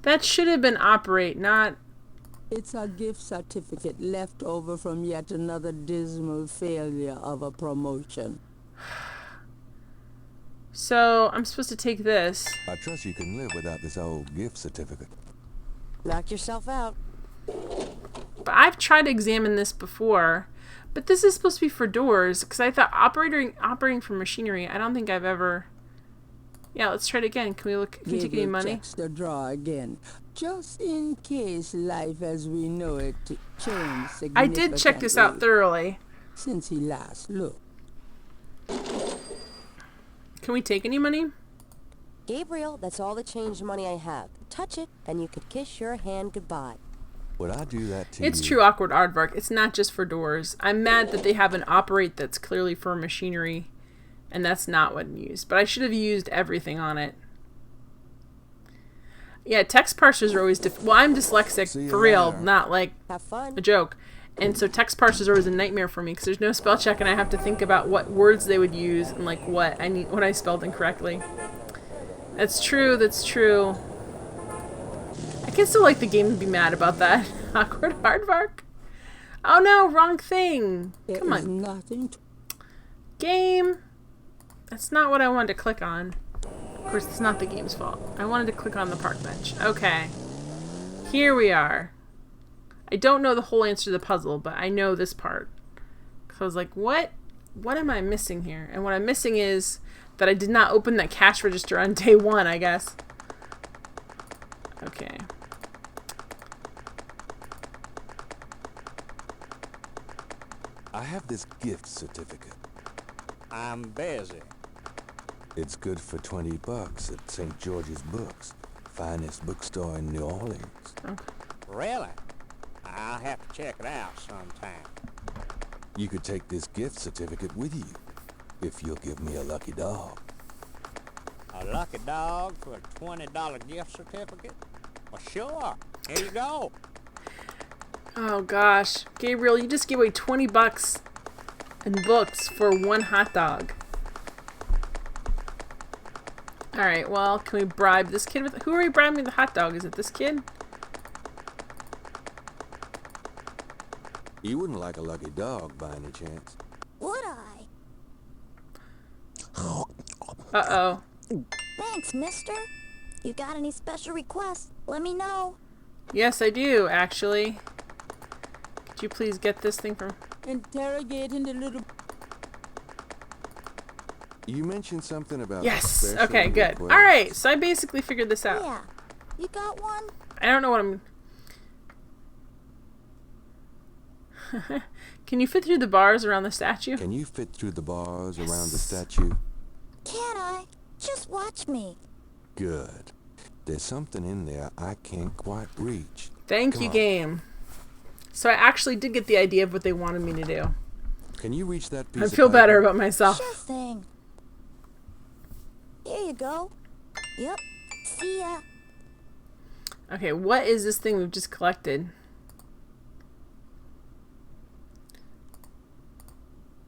That should have been operate, not... It's a gift certificate left over from yet another dismal failure of a promotion. So, I'm supposed to take this. I trust you can live without this old gift certificate. Knock yourself out. But I've tried to examine this before. But this is supposed to be for doors. Because I thought operating for machinery, I don't think I've ever... Yeah, let's try it again. Can we look? Can we take any money? Checks the drawer again. Just in case life as we know it changed significantly. I did check this out thoroughly. Since he last looked. Can we take any money? Gabriel, that's all the change money I have. Touch it, and you could kiss your hand goodbye. Would I do that to It's you? true awkward aardvark. It's not just for doors. I'm mad that they have an operate that's clearly for machinery, and that's not what I used. But I should have used everything on it. Yeah, text parsers are always well, I'm dyslexic, for real, not like Have fun. a joke. And so text parsers are always a nightmare for me because there's no spell check and I have to think about what words they would use and like what I spelled incorrectly. That's true, that's true. I can still like the game and be mad about that. Awkward hardvark. Oh no, wrong thing. Come on. Nothing Game. That's not what I wanted to click on. Of course, it's not the game's fault. I wanted to click on the park bench. Okay. Here we are. I don't know the whole answer to the puzzle, but I know this part. So I was like, what am I missing here? And what I'm missing is that I did not open that cash register on day 1, I guess. Okay. I have this gift certificate. I'm busy. It's good for $20 at St. George's Books, finest bookstore in New Orleans. Okay. Really? I'll have to check it out sometime. You could take this gift certificate with you, if you'll give me a lucky dog. A lucky dog for a $20 gift certificate? Well, sure. Here you go. Oh gosh. Gabriel, you just gave away $20 in books for 1 hot dog. Alright, well, can we bribe this kid with... Who are we bribing with the hot dog? Is it this kid? You wouldn't like a lucky dog by any chance. Would I? Uh-oh. Thanks, mister. You got any special requests? Let me know. Yes, I do, actually. Could you please get this thing from... interrogating the little... You mentioned something about... Yes! Okay, good. Alright, so I basically figured this out. Yeah. You got one? I don't know what I'm... Can you fit through the bars around the statue? Can you fit through the bars around the statue? Can I? Just watch me. Good. There's something in there I can't quite reach. Thank you, game. So I actually did get the idea of what they wanted me to do. Can you reach that piece I of feel paper? better about myself. Sure thing. Here you go. Yep. See ya. Okay, what is this thing we've just collected?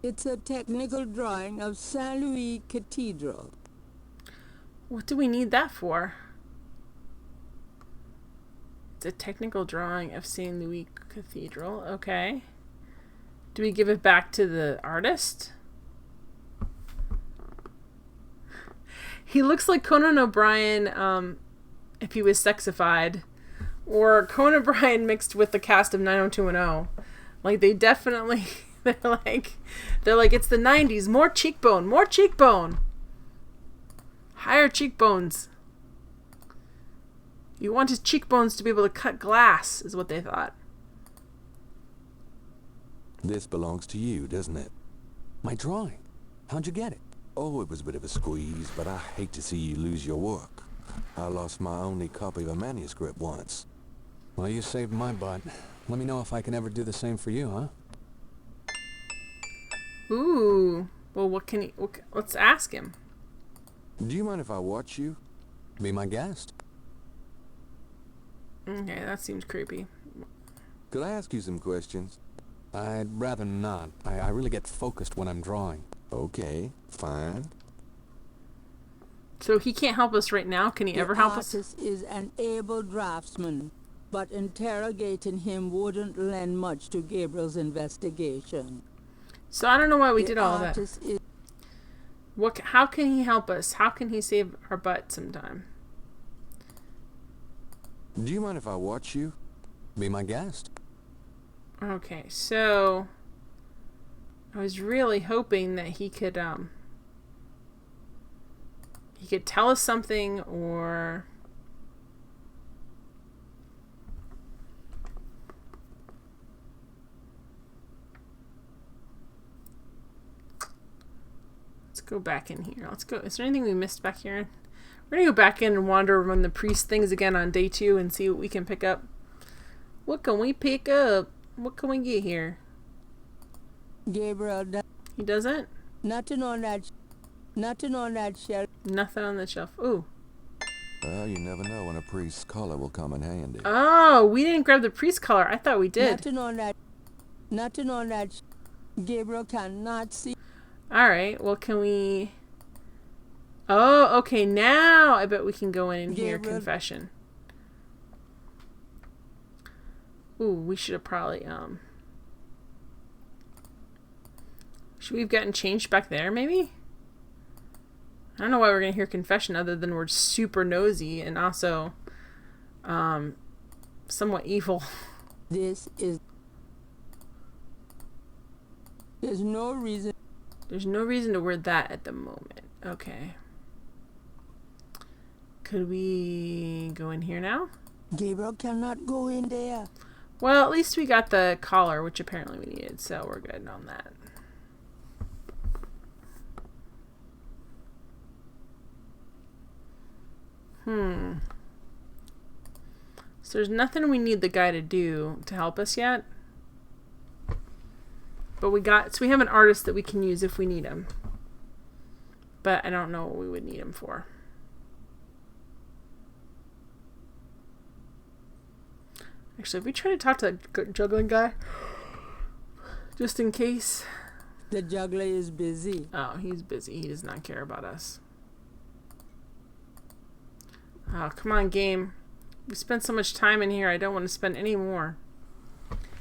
It's a technical drawing of Saint Louis Cathedral. What do we need that for? It's a technical drawing of St. Louis Cathedral. Okay. Do we give it back to the artist? He looks like Conan O'Brien if he was sexified. Or Conan O'Brien mixed with the cast of 90210. Like, they definitely... They're like, it's the 90s. More cheekbone. More cheekbone. Higher cheekbones. You want his cheekbones to be able to cut glass, is what they thought. This belongs to you, doesn't it? My drawing. How'd you get it? Oh, it was a bit of a squeeze, but I hate to see you lose your work. I lost my only copy of a manuscript once. Well, you saved my butt. Let me know if I can ever do the same for you, huh? Ooh. Well, what can he... let's ask him. Do you mind if I watch you? Be my guest. Okay, that seems creepy. Could I ask you some questions? I'd rather not. I really get focused when I'm drawing. Okay, fine. So he can't help us right now? Can he ever help us? The artist is an able draftsman, but interrogating him wouldn't lend much to Gabriel's investigation. So I don't know why we did all of that. Is How can he help us? How can he save our butt sometime? Do you mind if I watch you? Be my guest. Okay, so I was really hoping that he could tell us something, or let's go back in here. Let's go. Is there anything we missed back here? We're gonna go back in and wander around the priest things again on day 2 and see what we can pick up. What can we pick up? What can we get here? Gabriel, he doesn't? Nothing on that shelf. Nothing on the shelf. Ooh. Well, you never know when a priest's collar will come in handy. Oh, we didn't grab the priest collar. I thought we did. Nothing on that. Gabriel cannot see. Alright, well, can we... Oh, okay, now I bet we can go in and hear confession. Ooh, we should have probably, should we have gotten changed back there, maybe? I don't know why we're going to hear confession other than we're super nosy and also, somewhat evil. There's no reason. There's no reason to wear that at the moment. Okay. Could we go in here now? Gabriel cannot go in there. Well, at least we got the collar, which apparently we needed, so we're good on that. So there's nothing we need the guy to do to help us yet. But we have an artist that we can use if we need him. But I don't know what we would need him for. Actually, if we try to talk to that juggling guy, just in case. The juggler is busy. Oh, he's busy. He does not care about us. Oh, come on, game. We spent so much time in here. I don't want to spend any more.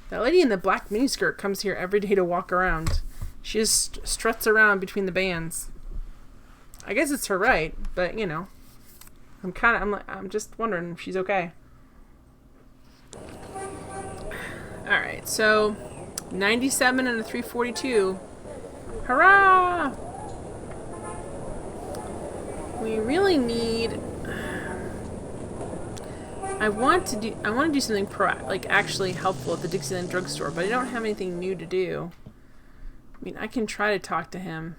That lady in the black miniskirt comes here every day to walk around. She just struts around between the bands. I guess it's her right, but you know, I'm just wondering if she's okay. All right, so 97 and a 342. Hurrah! We really need. I want to do something actually helpful at the Dixieland drugstore, but I don't have anything new to do. I mean, I can try to talk to him.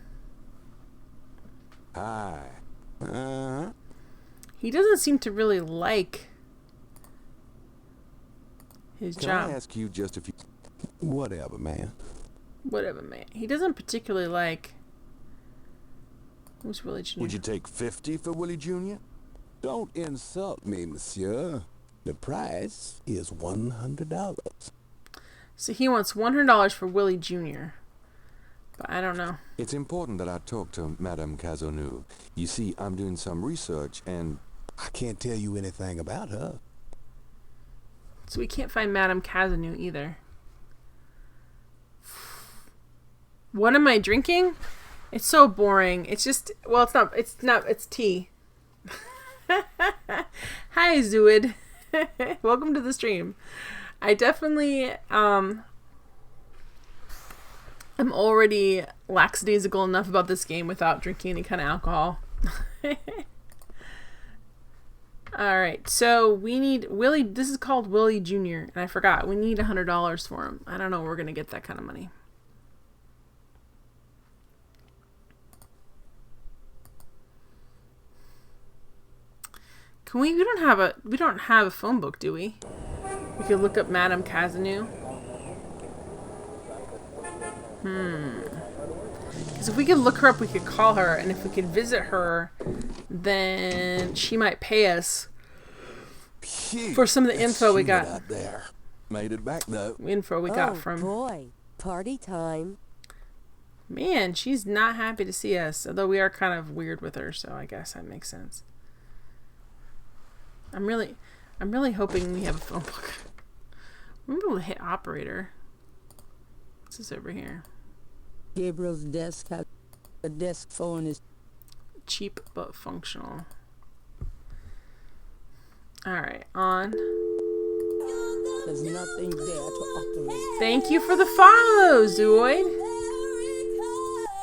Hi. He doesn't seem to really like his job. Can I ask you just a few... Whatever, man. Whatever, man. He doesn't particularly like... Who's Willie Jr.? Would you take 50 for Willie Jr.? Don't insult me, monsieur. The price is $100. So he wants $100 for Willie Jr. But I don't know. It's important that I talk to Madame Cazeneuve. You see, I'm doing some research and... I can't tell you anything about her. So we can't find Madame Cazeneuve either. What am I drinking? It's so boring. It's just... Well, it's tea. Hi, Zuid. Welcome to the stream. I definitely I'm already lackadaisical enough about this game without drinking any kind of alcohol. Alright, so we need Willie. This is called Willie Jr. And I forgot. We need $100 for him. I don't know where we're going to get that kind of money. Can we don't have a phone book, do we? We could look up Madame Cazeneuve. Because if we could look her up, we could call her, and if we could visit her, then she might pay us for some of the info we got. Out there. Made it back though. Info we got from. Oh boy, party time. Man, she's not happy to see us, although we are kind of weird with her, so I guess that makes sense. I'm really hoping we have a phone book. I'm able to hit operator. What's this over here? Gabriel's desk has a desk phone is cheap but functional. Alright, on. There's nothing there to operate. Thank you for the follow, Zoid.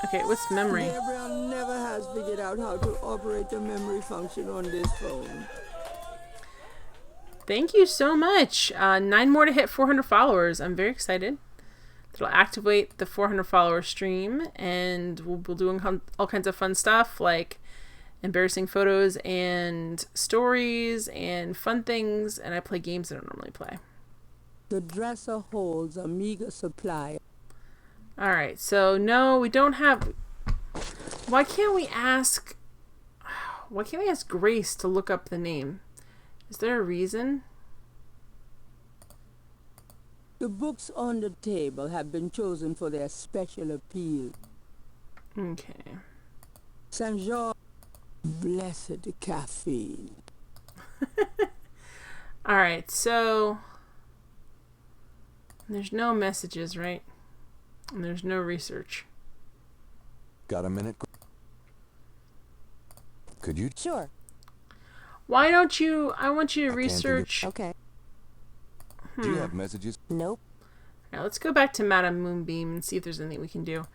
Okay, what's memory? Gabriel never has figured out how to operate the memory function on this phone. Thank you so much. 9 more to hit 400 followers. I'm very excited. It'll activate the 400 follower stream, and we'll be doing all kinds of fun stuff like embarrassing photos and stories and fun things, and I play games I don't normally play. The dresser holds a meager supply. Alright, so no, we don't have... Why can't we ask... Why can't we ask Grace to look up the name? Is there a reason? The books on the table have been chosen for their special appeal. Okay. Saint Jean, blessed caffeine. Alright, so there's no messages, right? And there's no research. Got a minute? Could you? Sure. Why don't you... I want you to I can't think of- research... Okay. Do you have messages? Nope. Alright, let's go back to Madame Moonbeam and see if there's anything we can do.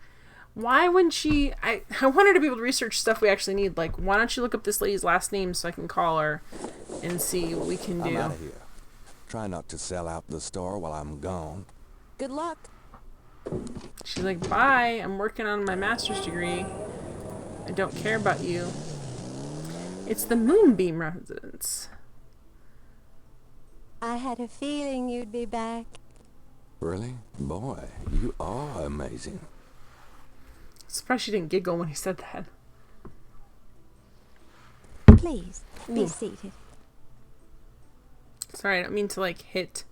Why wouldn't she... I want her to be able to research stuff we actually need. Like, why don't you look up this lady's last name so I can call her and see what we can do. I'm out of here. Try not to sell out the store while I'm gone. Good luck. She's like, bye, I'm working on my master's degree. I don't care about you. It's the Moonbeam residence. I had a feeling you'd be back. Really? Boy, you are amazing. Surprised she didn't giggle when he said that. Please, be Ooh. seated. Sorry, I don't mean to, like, hit.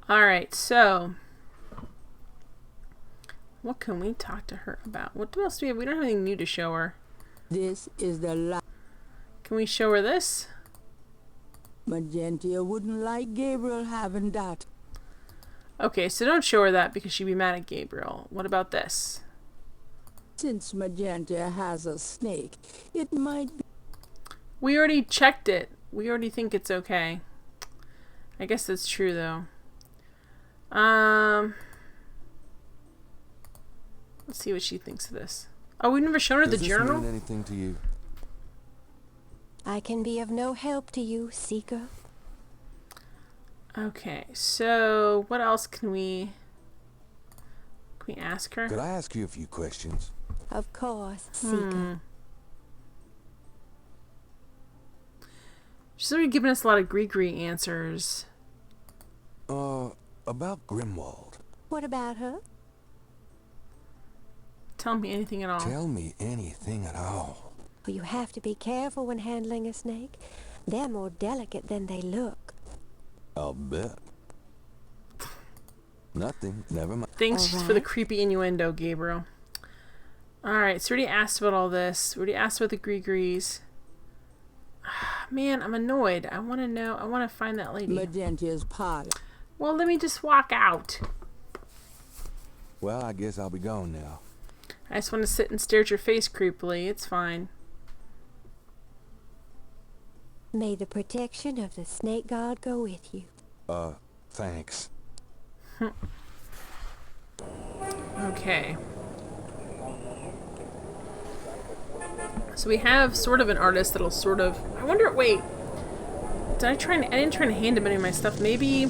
Alright, so... what can we talk to her about? What else do we have? We don't have anything new to show her. This is the last. Can we show her this? Magentia wouldn't like Gabriel having that. Okay, so don't show her that because she'd be mad at Gabriel. What about this? Since Magentia has a snake, it might be... We already checked it. We already think it's okay. I guess that's true, though. Let's see what she thinks of this. Oh, we've never shown her the Does this journal? mean anything to you? I can be of no help to you, Seeker. Okay, so what else can we ask her? Could I ask you a few questions? Of course, Seeker. She's already given us a lot of Gree answers. About Grimwald. What about her? Tell me anything at all. Tell me anything at all. Well, you have to be careful when handling a snake. They're more delicate than they look. I'll bet. Nothing. Never mind. Thanks All for the right. creepy innuendo, Gabriel. Alright, so we already asked about all this. We already asked about the Grees. Man, I'm annoyed. I want to know. I want to find that lady. Magentia's parlor. Well, let me just walk out. Well, I guess I'll be gone now. I just want to sit and stare at your face creepily. It's fine. May the protection of the snake god go with you. Thanks. Okay. So we have sort of an artist that'll sort of... I wonder... Wait. I didn't try to hand him any of my stuff. Maybe...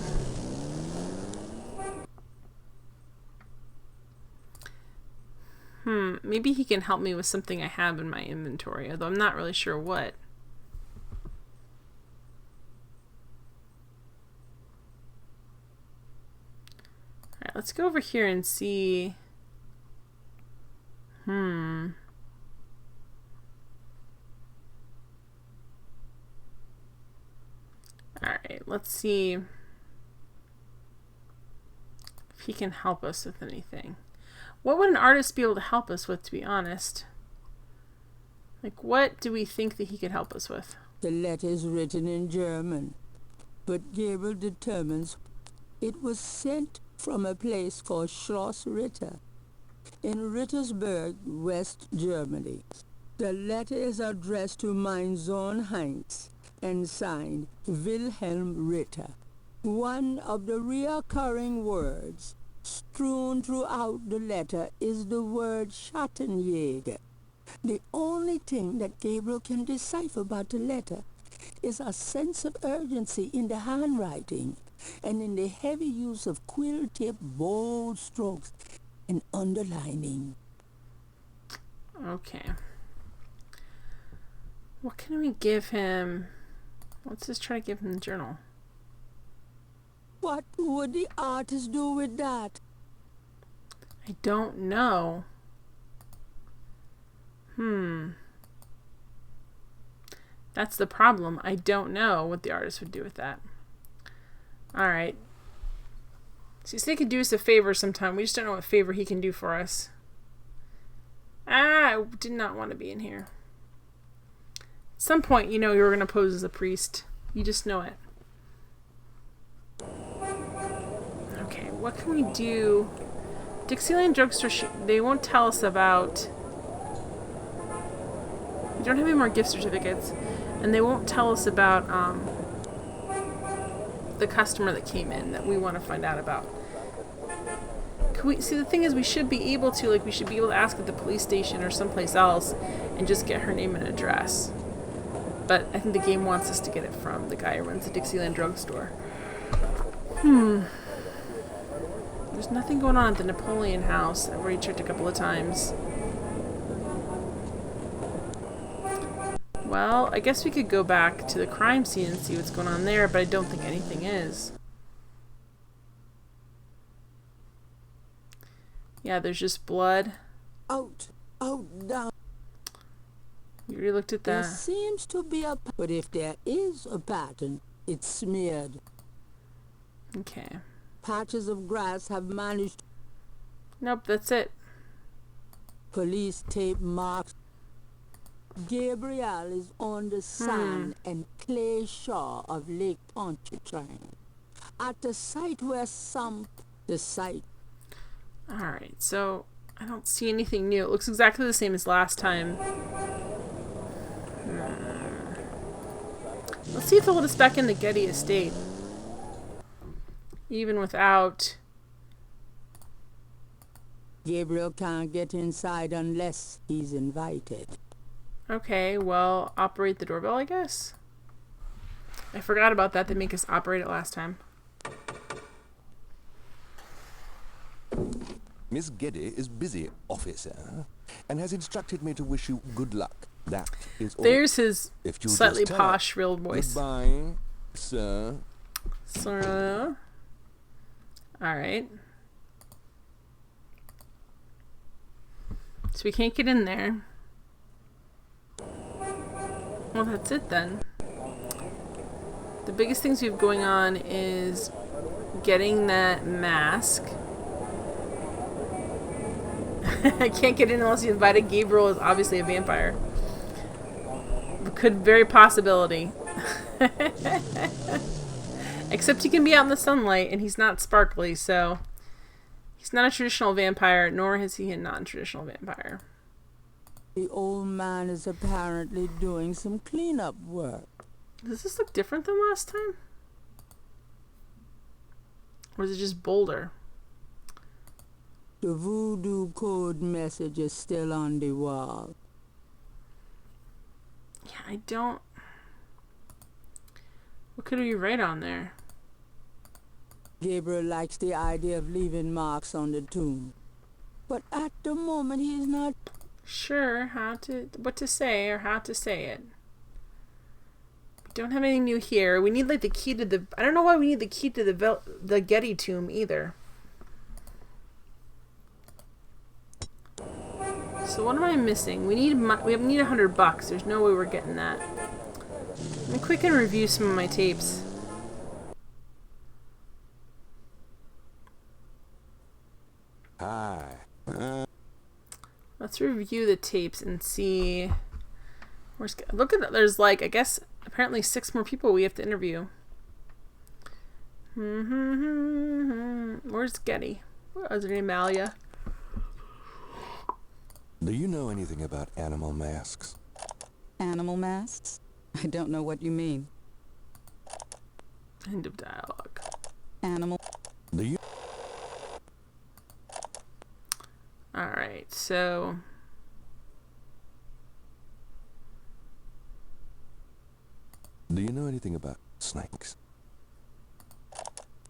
Maybe he can help me with something I have in my inventory, although I'm not really sure what. Alright, let's go over here and see... Alright, let's see if he can help us with anything. What would an artist be able to help us with, to be honest? Like, what do we think that he could help us with? The letter is written in German, but Gabriel determines it was sent from a place called Schloss Ritter in Rittersberg, West Germany. The letter is addressed to mein Sohn Heinz and signed Wilhelm Ritter. One of the reoccurring words strewn throughout the letter is the word Schattenjäger. The only thing that Gabriel can decipher about the letter is a sense of urgency in the handwriting and in the heavy use of quill-tip bold strokes and underlining. Okay. What can we give him? Let's just try to give him the journal. What would the artist do with that? I don't know. That's the problem. I don't know what the artist would do with that. Alright. So he said he could do us a favor sometime. We just don't know what favor he can do for us. I did not want to be in here. At some point, you know you were going to pose as a priest. You just know it. Okay, what can we do? Dixieland Drugstore, they won't tell us about... We don't have any more gift certificates. And they won't tell us about the customer that came in that we want to find out about. Can we, see, the thing is, we should be able to, like, we should be able to ask at the police station or someplace else and just get her name and address. But I think the game wants us to get it from the guy who runs the Dixieland Drugstore. There's nothing going on at the Napoleon House. I've already checked a couple of times. Well, I guess we could go back to the crime scene and see what's going on there, but I don't think anything is. Yeah, there's just blood. Out, down. We already looked at There that. seems to be a... But if there is a pattern, it's smeared. Okay. Patches of grass have managed... Nope, that's it. Police tape marks. Gabriel is on the sand and clay shore of Lake Pontchartrain. At the site where the site... Alright, so I don't see anything new. It looks exactly the same as last time. Let's see if they'll let us back in the Getty estate. Even without... Gabriel can't get inside unless he's invited. Okay, well, operate the doorbell, I guess? I forgot about that. They make us operate it last time. Miss Geddy is busy, officer, and has instructed me to wish you good luck. That is all. There's his If you slightly just tell her. posh real voice. Goodbye, sir. So, alright. So we can't get in there. Well, that's it then. The biggest things we have going on is getting that mask. I can't get in unless you invited. Gabriel is obviously a vampire. Could very possibility. Except he can be out in the sunlight and he's not sparkly, so he's not a traditional vampire, nor is he a non-traditional vampire. The old man is apparently doing some cleanup work. Does this look different than last time? Or is it just bolder? The voodoo code message is still on the wall. Yeah, I don't... What could we write on there? Gabriel likes the idea of leaving marks on the tomb. But at the moment he is not... Sure, what to say or how to say it. We don't have anything new here. We need like the key to the... I don't know why we need the key to the Getty tomb either. So what am I missing? We need $100. There's no way we're getting that. Let me quick and review some of my tapes. Hi. Let's review the tapes and see. Look at that. There's like, I guess, apparently 6 more people we have to interview. Where's Getty? Is her name Malia? Do you know anything about animal masks? Animal masks? I don't know what you mean. End of dialogue. Animal... Do you... Alright, so... Do you know anything about snakes?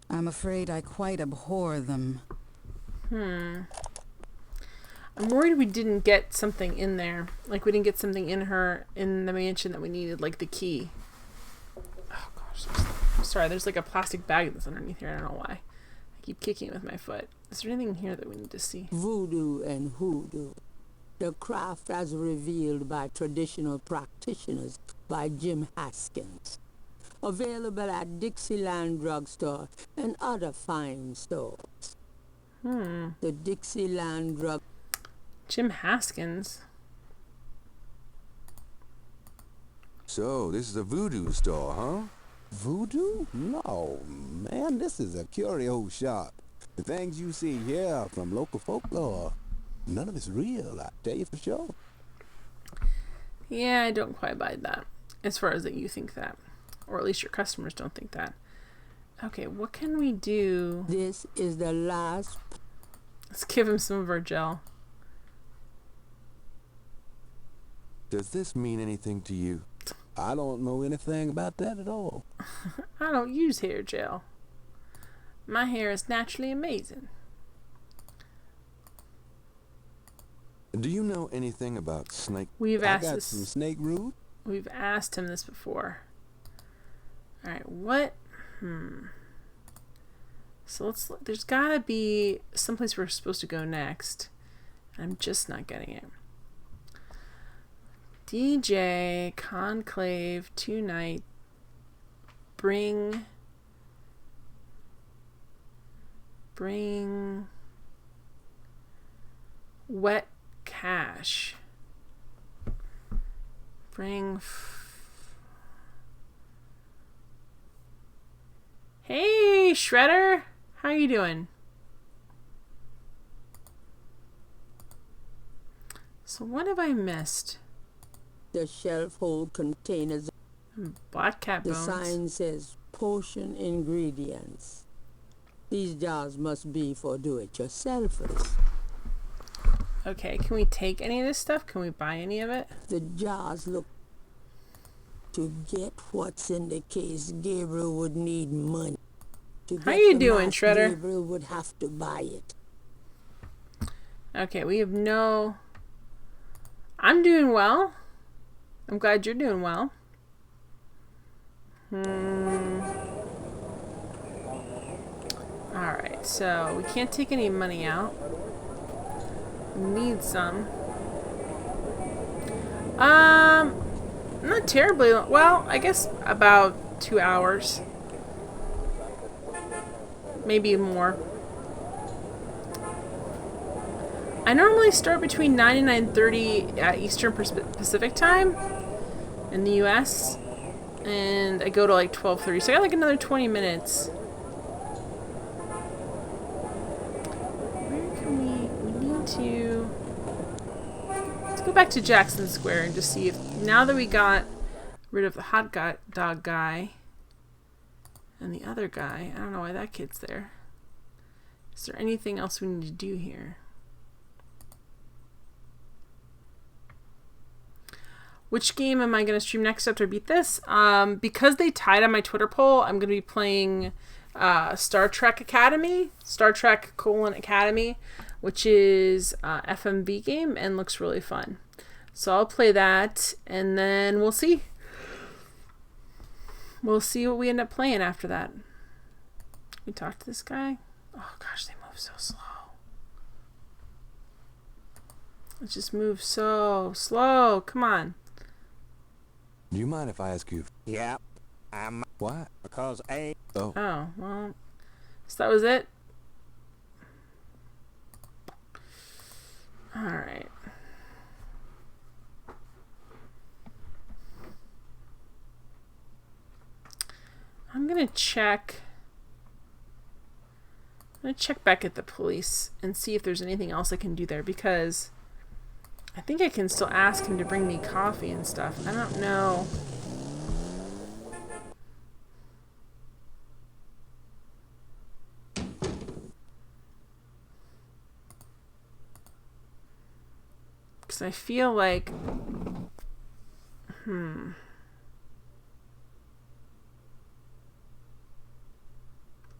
I'm afraid I quite abhor them. I'm worried we didn't get something in there. Like, we didn't get something in the mansion that we needed, like the key. Oh, gosh. I'm sorry, there's like a plastic bag that's underneath here. I don't know why. I keep kicking it with my foot. Is there anything here that we need to see? Voodoo and hoodoo. The craft as revealed by traditional practitioners by Jim Haskins. Available at Dixieland Drugstore and other fine stores. The Dixieland Drug... Jim Haskins. So, this is a voodoo store, huh? Voodoo? No, man, this is a curio shop. The things you see here are from local folklore. None of it's real, I tell you for sure. Yeah, I don't quite buy that. As far as that you think that. Or at least your customers don't think that. Okay, what can we do? This is the last... Let's give him some of our gel. Does this mean anything to you? I don't know anything about that at all. I don't use hair gel. My hair is naturally amazing. Do you know anything about snake? We've asked I got this. some snake root. We've asked him this before. All right, what? So there's gotta be someplace we're supposed to go next. I'm just not getting it. DJ Conclave tonight. Bring wet cash. Hey, Shredder. How you doing? So what have I missed? The shelf hold containers. Black cat bones. The sign says potion ingredients. These jars must be for do-it-yourselfers. Okay, can we take any of this stuff? Can we buy any of it? The jars look... To get what's in the case, Gabriel would need money. How you doing, Shredder? Gabriel would have to buy it. Okay, we have no... I'm doing well. I'm glad you're doing well. Alright, so we can't take any money out. We need some. Not terribly long. Well, I guess about 2 hours. Maybe more. I normally start between 9 and 9:30 Eastern Pacific time in the US. And I go to like 12:30. So I got like another 20 minutes. Where can we need to... Let's go back to Jackson Square and just see if, now that we got rid of the hot dog guy and the other guy, I don't know why that kid's there. Is there anything else we need to do here? Which game am I going to stream next after I beat this? Because they tied on my Twitter poll, I'm going to be playing Star Trek Academy, Star Trek: Academy, which is a FMV game and looks really fun. So I'll play that, and then we'll see. We'll see what we end up playing after that. We talk to this guy. Oh gosh, they move so slow. Let's just move so slow. Come on. Do you mind if I ask you? Yeah, I'm... What? Because A... Oh. Oh, well. So that was it? Alright. I'm gonna check... I'm gonna check back at the police and see if there's anything else I can do there, because I think I can still ask him to bring me coffee and stuff. I don't know. Because I feel like...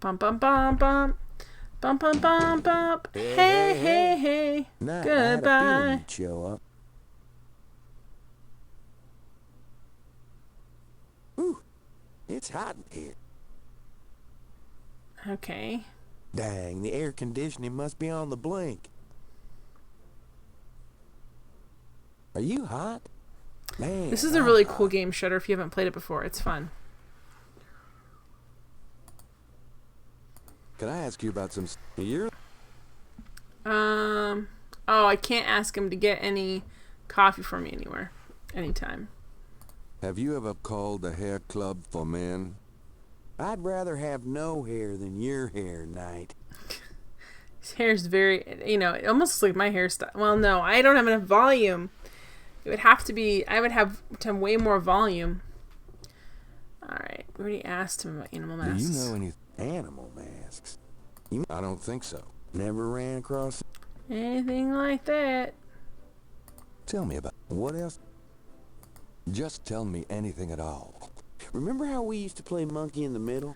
Bum bum bum bum. Bum bum bum bum. Hey, hey, hey. Nah, Goodbye. I had a feeling you'd show up. Ooh, it's hot in here. Okay. Dang, the air conditioning must be on the blink. Are you hot? Man, This is a really cool game, Shutter, if you haven't played it before. It's fun. Can I ask you about some... You're... Oh, I can't ask him to get any coffee for me anywhere. Anytime. Have you ever called the hair club for men? I'd rather have no hair than your hair, Knight. His hair's very, you know, it almost looks like my hairstyle. Well, no, I don't have enough volume. It would have to be, I would have to have way more volume. Alright, we already asked him about animal masks. Do you know any... Animal masks? I don't think so. Never ran across... Anything like that. Tell me about... What else? Just tell me anything at all. Remember how we used to play monkey in the middle?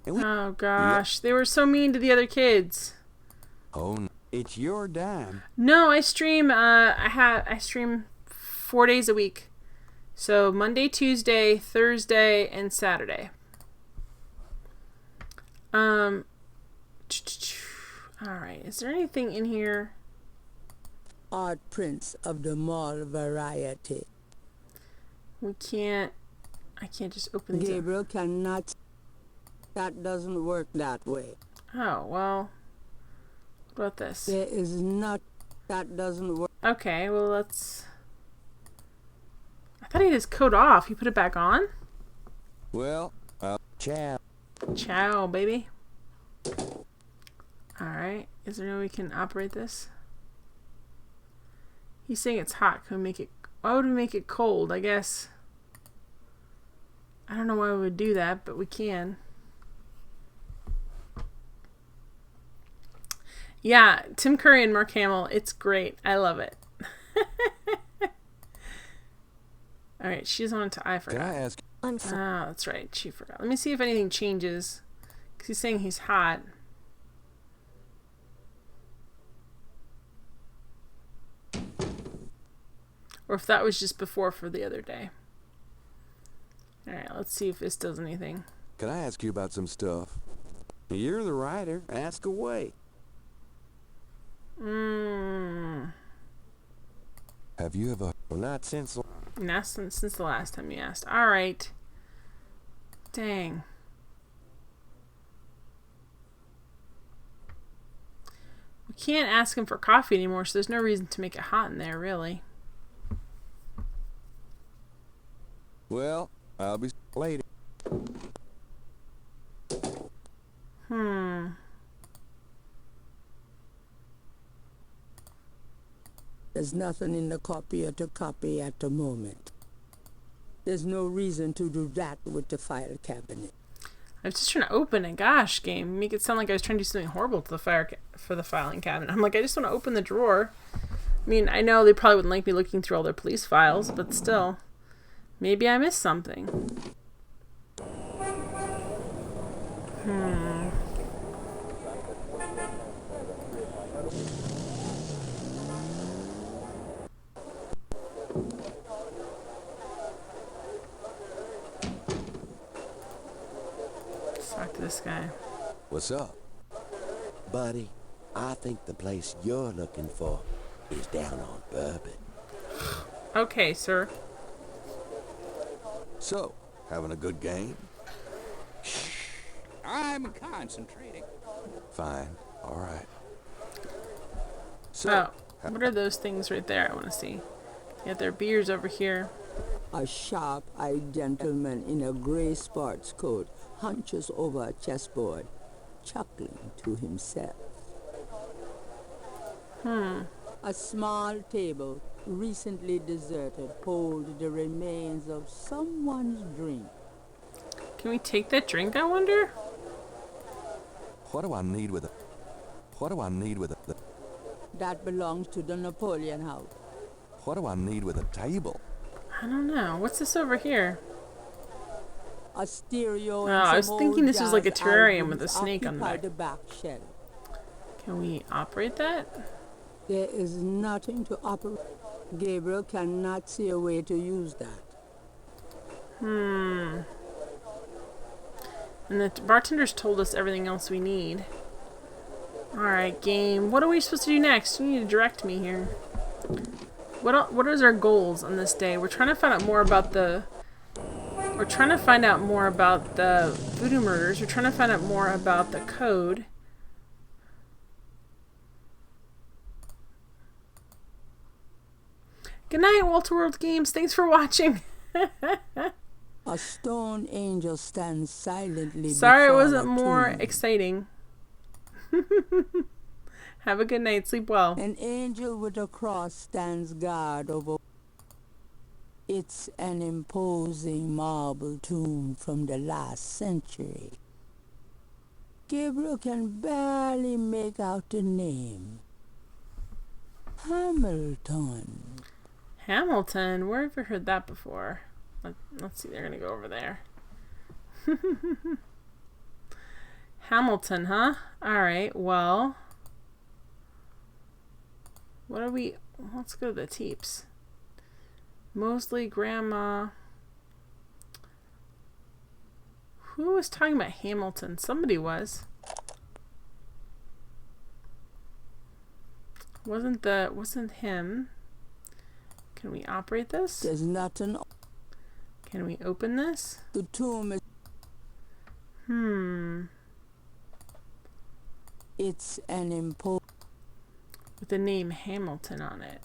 Oh gosh, they were so mean to the other kids. Oh, no. It's your dime. No, I stream. I stream 4 days a week, so Monday, Tuesday, Thursday, and Saturday. All right. Is there anything in here? Art prints of the mall variety. We can't. I can't just open these. Gabriel cannot. That doesn't work that way. Oh, well. What about this? There is not. That doesn't work. Okay, well, let's... I thought he had his coat off. He put it back on? Well, ciao. Ciao, baby. Alright. Is there no way we can operate this? He's saying it's hot. Can we make it... Why would we make it cold? I guess... I don't know why we would do that, but we can. Yeah, Tim Curry and Mark Hamill. It's great. I love it. Alright, she's on to I forgot. Can I ask... I'm sorry. Oh, that's right. She forgot. Let me see if anything changes. Because he's saying he's hot. Or if that was just before for the other day. Alright, let's see if this does anything. Can I ask you about some stuff? You're the writer. Ask away. Have you ever... Well, not since... Not since the last time you asked. Alright. Dang. We can't ask him for coffee anymore, so there's no reason to make it hot in there, really. Well, I'll be later. There's nothing in the copier to copy at the moment. There's no reason to do that with the file cabinet. I was just trying to open it. Gosh, game. Make it sound like I was trying to do something horrible to the for the filing cabinet. I'm like, I just want to open the drawer. I mean, I know they probably wouldn't like me looking through all their police files, but still. Maybe I missed something. Let's talk to this guy. What's up? Buddy, I think the place you're looking for is down on Bourbon. Okay, sir. So, having a good game? I'm concentrating. Fine. All right. So, what are those things right there I want to see? They got their beers over here. A sharp-eyed gentleman in a gray sports coat hunches over a chessboard, chuckling to himself. A small table, recently deserted, holds the remains of someone's drink. Can we take that drink, I wonder? what do I need with it? What do I need with it? That belongs to the Napoleon House. What do I need with a table? I don't know. What's this over here? A stereo. Oh, I was thinking this was like a terrarium with a snake on the back. The back shelf. Can we operate that? There is nothing to operate. Gabriel cannot see a way to use that. And the bartender's told us everything else we need. Alright, game. What are we supposed to do next? You need to direct me here. What is our goals on this day? We're trying to find out more about the... We're trying to find out more about the voodoo murders. We're trying to find out more about the code. Good night, Walter World Games. Thanks for watching. A stone angel stands silently. Sorry it before wasn't a more tomb. exciting. Have a good night. Sleep well. An angel with a cross stands guard over. It's an imposing marble tomb from the last century. Gabriel can barely make out the name. Hamilton. Hamilton? Where have you heard that before? Let's see. They're going to go over there. Hamilton, huh? Alright, well. What are we... Let's go to the Teeps. Mosley, Grandma. Who was talking about Hamilton? Somebody was. Wasn't him. Can we operate this? There's nothing. Can we open this? The tomb is... It's an with the name Hamilton on it.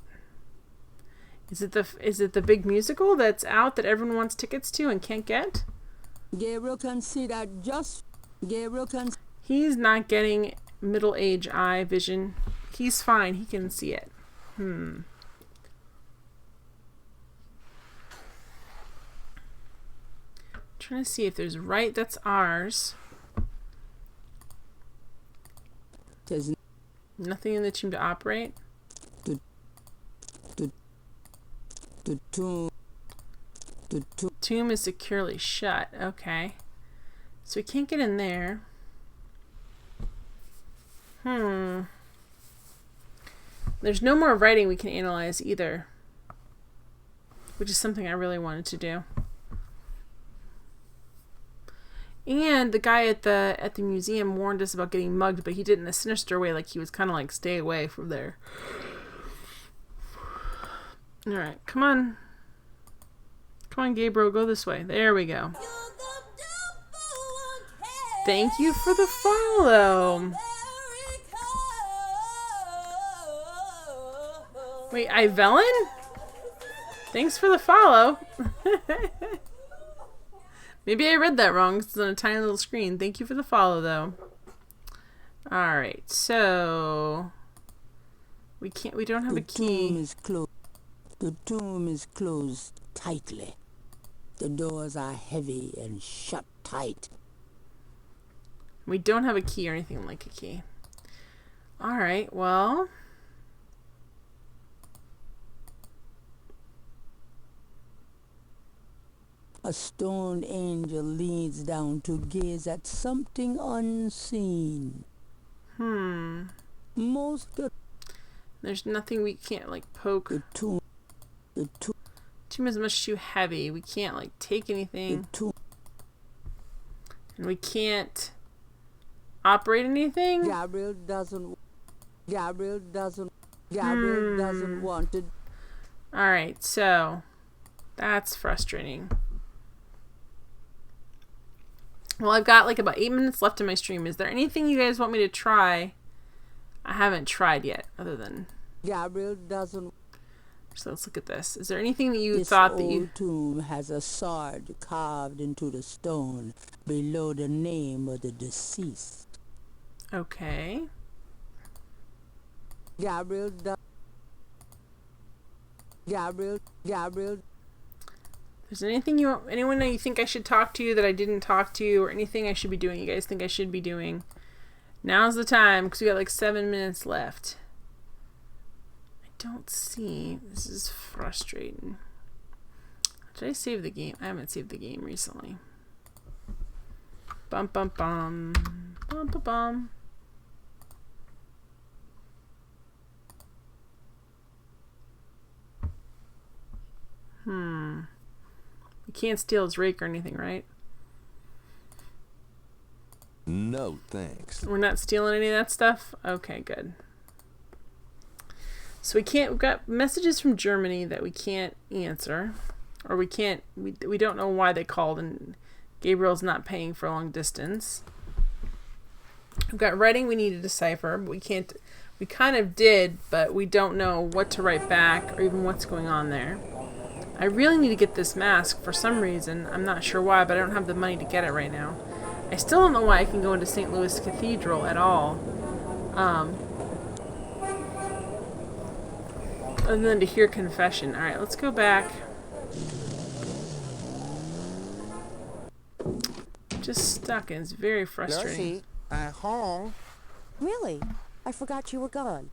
Is it the big musical that's out that everyone wants tickets to and can't get? Gabriel can see that just... Gabriel can... He's not getting middle-age eye vision. He's fine. He can see it. Trying to see if there's right. That's ours. There's nothing in the tomb to operate. The tomb is securely shut. Okay. So we can't get in there. There's no more writing we can analyze either. Which is something I really wanted to do. And the guy at the museum warned us about getting mugged, but he did it in a sinister way, like he was kind of like, stay away from there. Alright, come on. Come on, Gabriel, go this way. There we go. Thank you for the follow. Wait, Ivelin? Thanks for the follow. Maybe I read that wrong. It's on a tiny little screen. Thank you for the follow, though. Alright, so... We don't have a key. The tomb is closed tightly. The doors are heavy and shut tight. We don't have a key or anything like a key. Alright, well... A stone angel leans down to gaze at something unseen. There's nothing we can't, like, poke. The tomb is much too heavy. We can't, like, take anything. And we can't operate anything? Gabriel doesn't want it. Alright, so that's frustrating. Well, I've got like about 8 minutes left in my stream. Is there anything you guys want me to try? I haven't tried yet, other than... Gabriel doesn't... So let's look at this. Is there anything that you thought that you... This old tomb has a sword carved into the stone below the name of the deceased. Okay. Gabriel... Is there anything anyone that you think I should talk to that I didn't talk to, or anything I should be doing you guys think I should be doing? Now's the time, because we got like 7 minutes left. I don't see. This is frustrating. Did I save the game? I haven't saved the game recently. Bum bum bum. Bum bum bum. We can't steal his rake or anything, right? No, thanks. We're not stealing any of that stuff? Okay, good. So we've got messages from Germany that we can't answer. Or we don't know why they called, and Gabriel's not paying for long distance. We've got writing we need to decipher, but we kind of did, but we don't know what to write back or even what's going on there. I really need to get this mask for some reason. I'm not sure why, but I don't have the money to get it right now. I still don't know why I can go into St. Louis Cathedral at all. Other than to hear confession. Alright, let's go back. Just stuck, and it's very frustrating. Lucy, I'm home. Really? I forgot you were gone.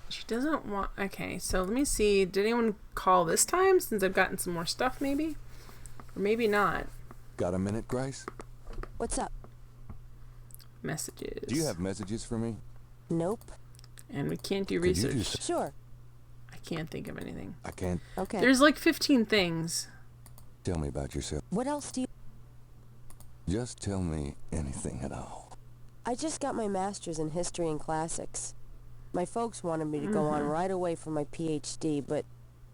She doesn't want... Okay, so let me see. Did anyone call this time since I've gotten some more stuff, maybe? Or maybe not. Got a minute, Grace? What's up? Messages. Do you have messages for me? Nope. And we can't do Could you research. just- Sure. I can't think of anything. I can't. Okay. There's like 15 things. Tell me about yourself. What else do you... Just tell me anything at all. I just got my master's in history and classics. My folks wanted me to go on right away for my PhD, but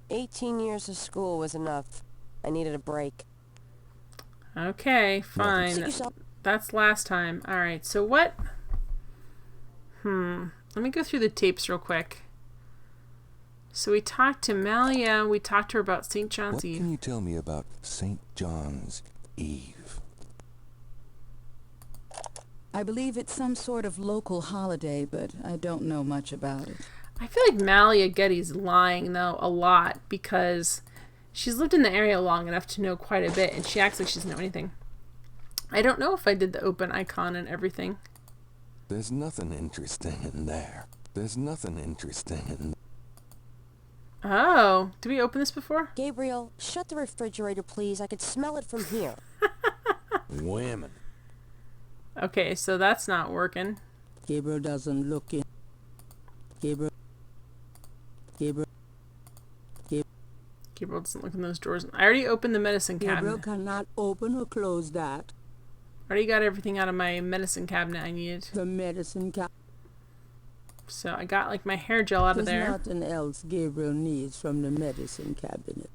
18 years of school was enough. I needed a break. Okay, fine. That's last time. Alright, so what? Let me go through the tapes real quick. So we talked to Malia. We talked to her about St. John's What Eve. can you tell me about St. John's Eve? I believe it's some sort of local holiday, but I don't know much about it. I feel like Malia Getty's lying, though, a lot, because she's lived in the area long enough to know quite a bit, and she acts like she doesn't know anything. I don't know if I did the open icon and everything. There's nothing interesting in there. There's nothing interesting in... Oh, did we open this before? Gabriel, shut the refrigerator, please. I could smell it from here. Women. Okay, so that's not working. Gabriel doesn't look in. Gabriel doesn't look in those drawers. I already opened the medicine Gabriel cabinet. cannot open or close that. Already got everything out of my medicine cabinet I needed. The medicine cabinet. So I got like my hair gel out of There's there. nothing else Gabriel needs from the medicine cabinet.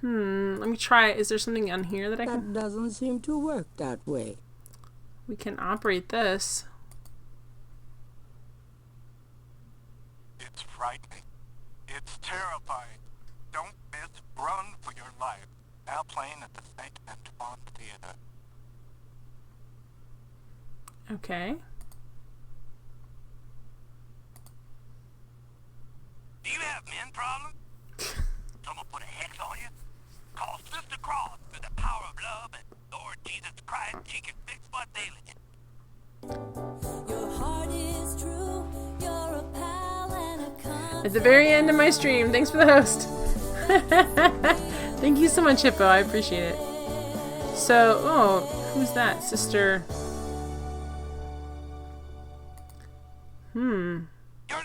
Let me try. Is there something on here that I That can... doesn't seem to work that way. We can operate this. It's frightening. It's terrifying. Don't miss. Run for your life. Now playing at the St. Antoine Theater. Okay. Do you have men problems? Someone put a hex on you? Call Sister Cross for the power of love, and Lord Jesus Christ, she can fix what's ailing you. Your heart is true. You're a pal and a comfort. At the very end of my stream. Thanks for the host. Thank you so much, Hippo. I appreciate it. So, oh, who's that? Sister. You're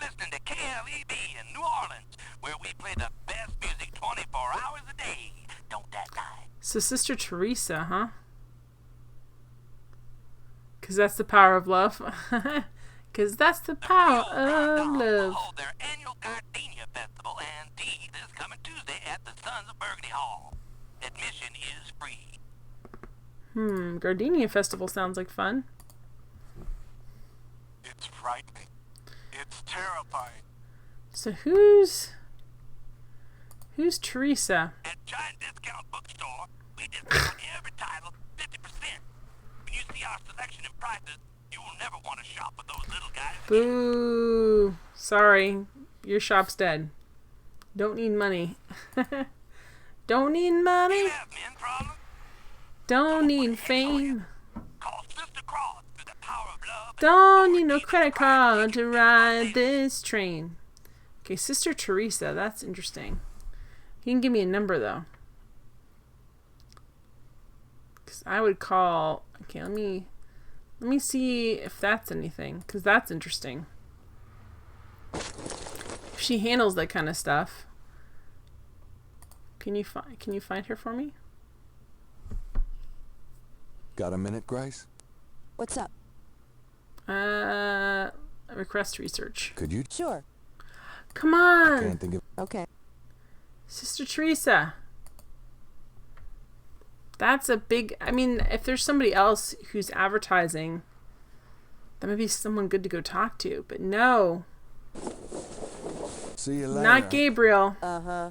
listening to KLEB in New Orleans, where we play the best music 24 hours a day. Don't that night? So Sister Teresa, huh? Because that's the power of love. Because that's the power of love. Hold their annual Gardenia Festival, and Teeth is coming Tuesday at the Sons of Burgundy Hall. Admission is free. Gardenia Festival sounds like fun. It's frightening. It's terrifying. So who's Teresa? At Giant Discount Bookstore, we discount every title 50%. When you see our selection and prices, you will never want to shop with those little guys. Boo. Sorry. Your shop's dead. Don't need money. Don't need money. You have men problems? Don't need fame. Call Sister Cross for the power of love. Don't need no credit card to ride this train. Okay, Sister Teresa. That's interesting. You can give me a number, though. Because I would call... Okay, let me see if that's anything. Because that's interesting. If she handles that kind of stuff. Can you find her for me? Got a minute, Grace? What's up? Request research. Could you? Sure. Come I on. can't think of. Okay. Sister Teresa. That's a big... I mean, if there's somebody else who's advertising, that might be someone good to go talk to. But no. See you later. Not Gabriel. Uh-huh.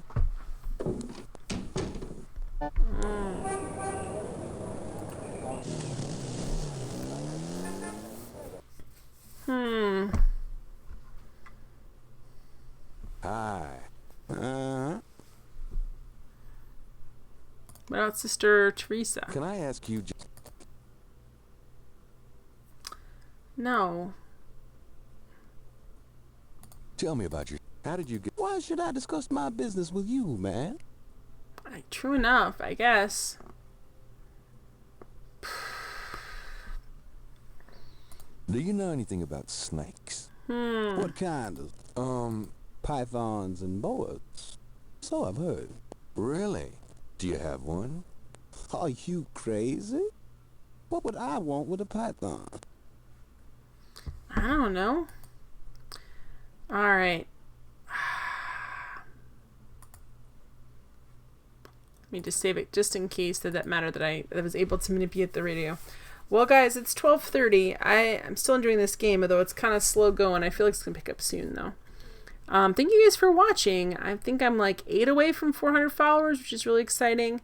Hi. What about Sister Teresa? Can I ask you? No. Tell me about your. How did you get? Why should I discuss my business with you, man? True enough, I guess. Do you know anything about snakes? What kind of? Pythons and boas. So I've heard. Really? Do you have one? Are you crazy? What would I want with a python? I don't know. All right. Let me just save it just in case that matter that I was able to manipulate the radio. Well, guys, it's 12:30. I'm still enjoying this game, although it's kind of slow going. I feel like it's going to pick up soon, though. Thank you guys for watching. I think I'm like 8 away from 400 followers, which is really exciting.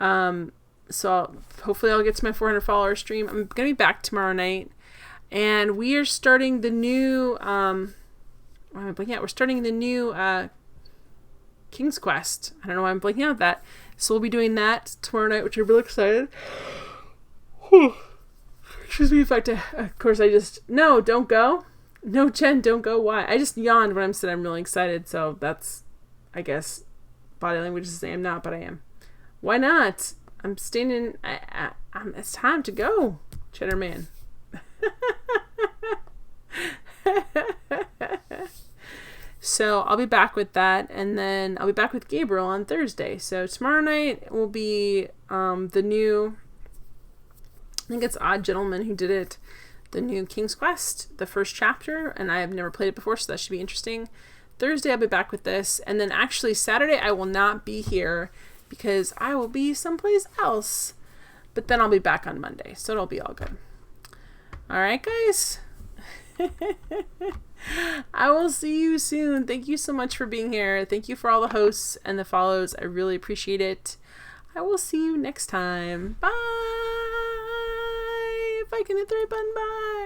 So hopefully I'll get to my 400 follower stream. I'm going to be back tomorrow night. And we are starting the new... we're starting the new King's Quest. I don't know why I'm blanking out that. So we'll be doing that tomorrow night, which I'm really excited. Excuse me if I... of course, I just... No, don't go. No, Jen, don't go. Why? I just yawned when I said I'm really excited. So that's, I guess, body language to say I'm not, but I am. Why not? I'm staying in... it's time to go, Cheddar Man. So I'll be back with that, and then I'll be back with Gabriel on Thursday. So tomorrow night will be the new... I think it's Odd Gentleman who did it. The new King's Quest, the first chapter, and I have never played it before, so that should be interesting. Thursday I'll be back with this, and then actually Saturday I will not be here because I will be someplace else. But then I'll be back on Monday, so it'll be all good. Alright, guys. I will see you soon. Thank you so much for being here. Thank you for all the hosts and the follows. I really appreciate it. I will see you next time. Bye. If I can hit the right button, bye.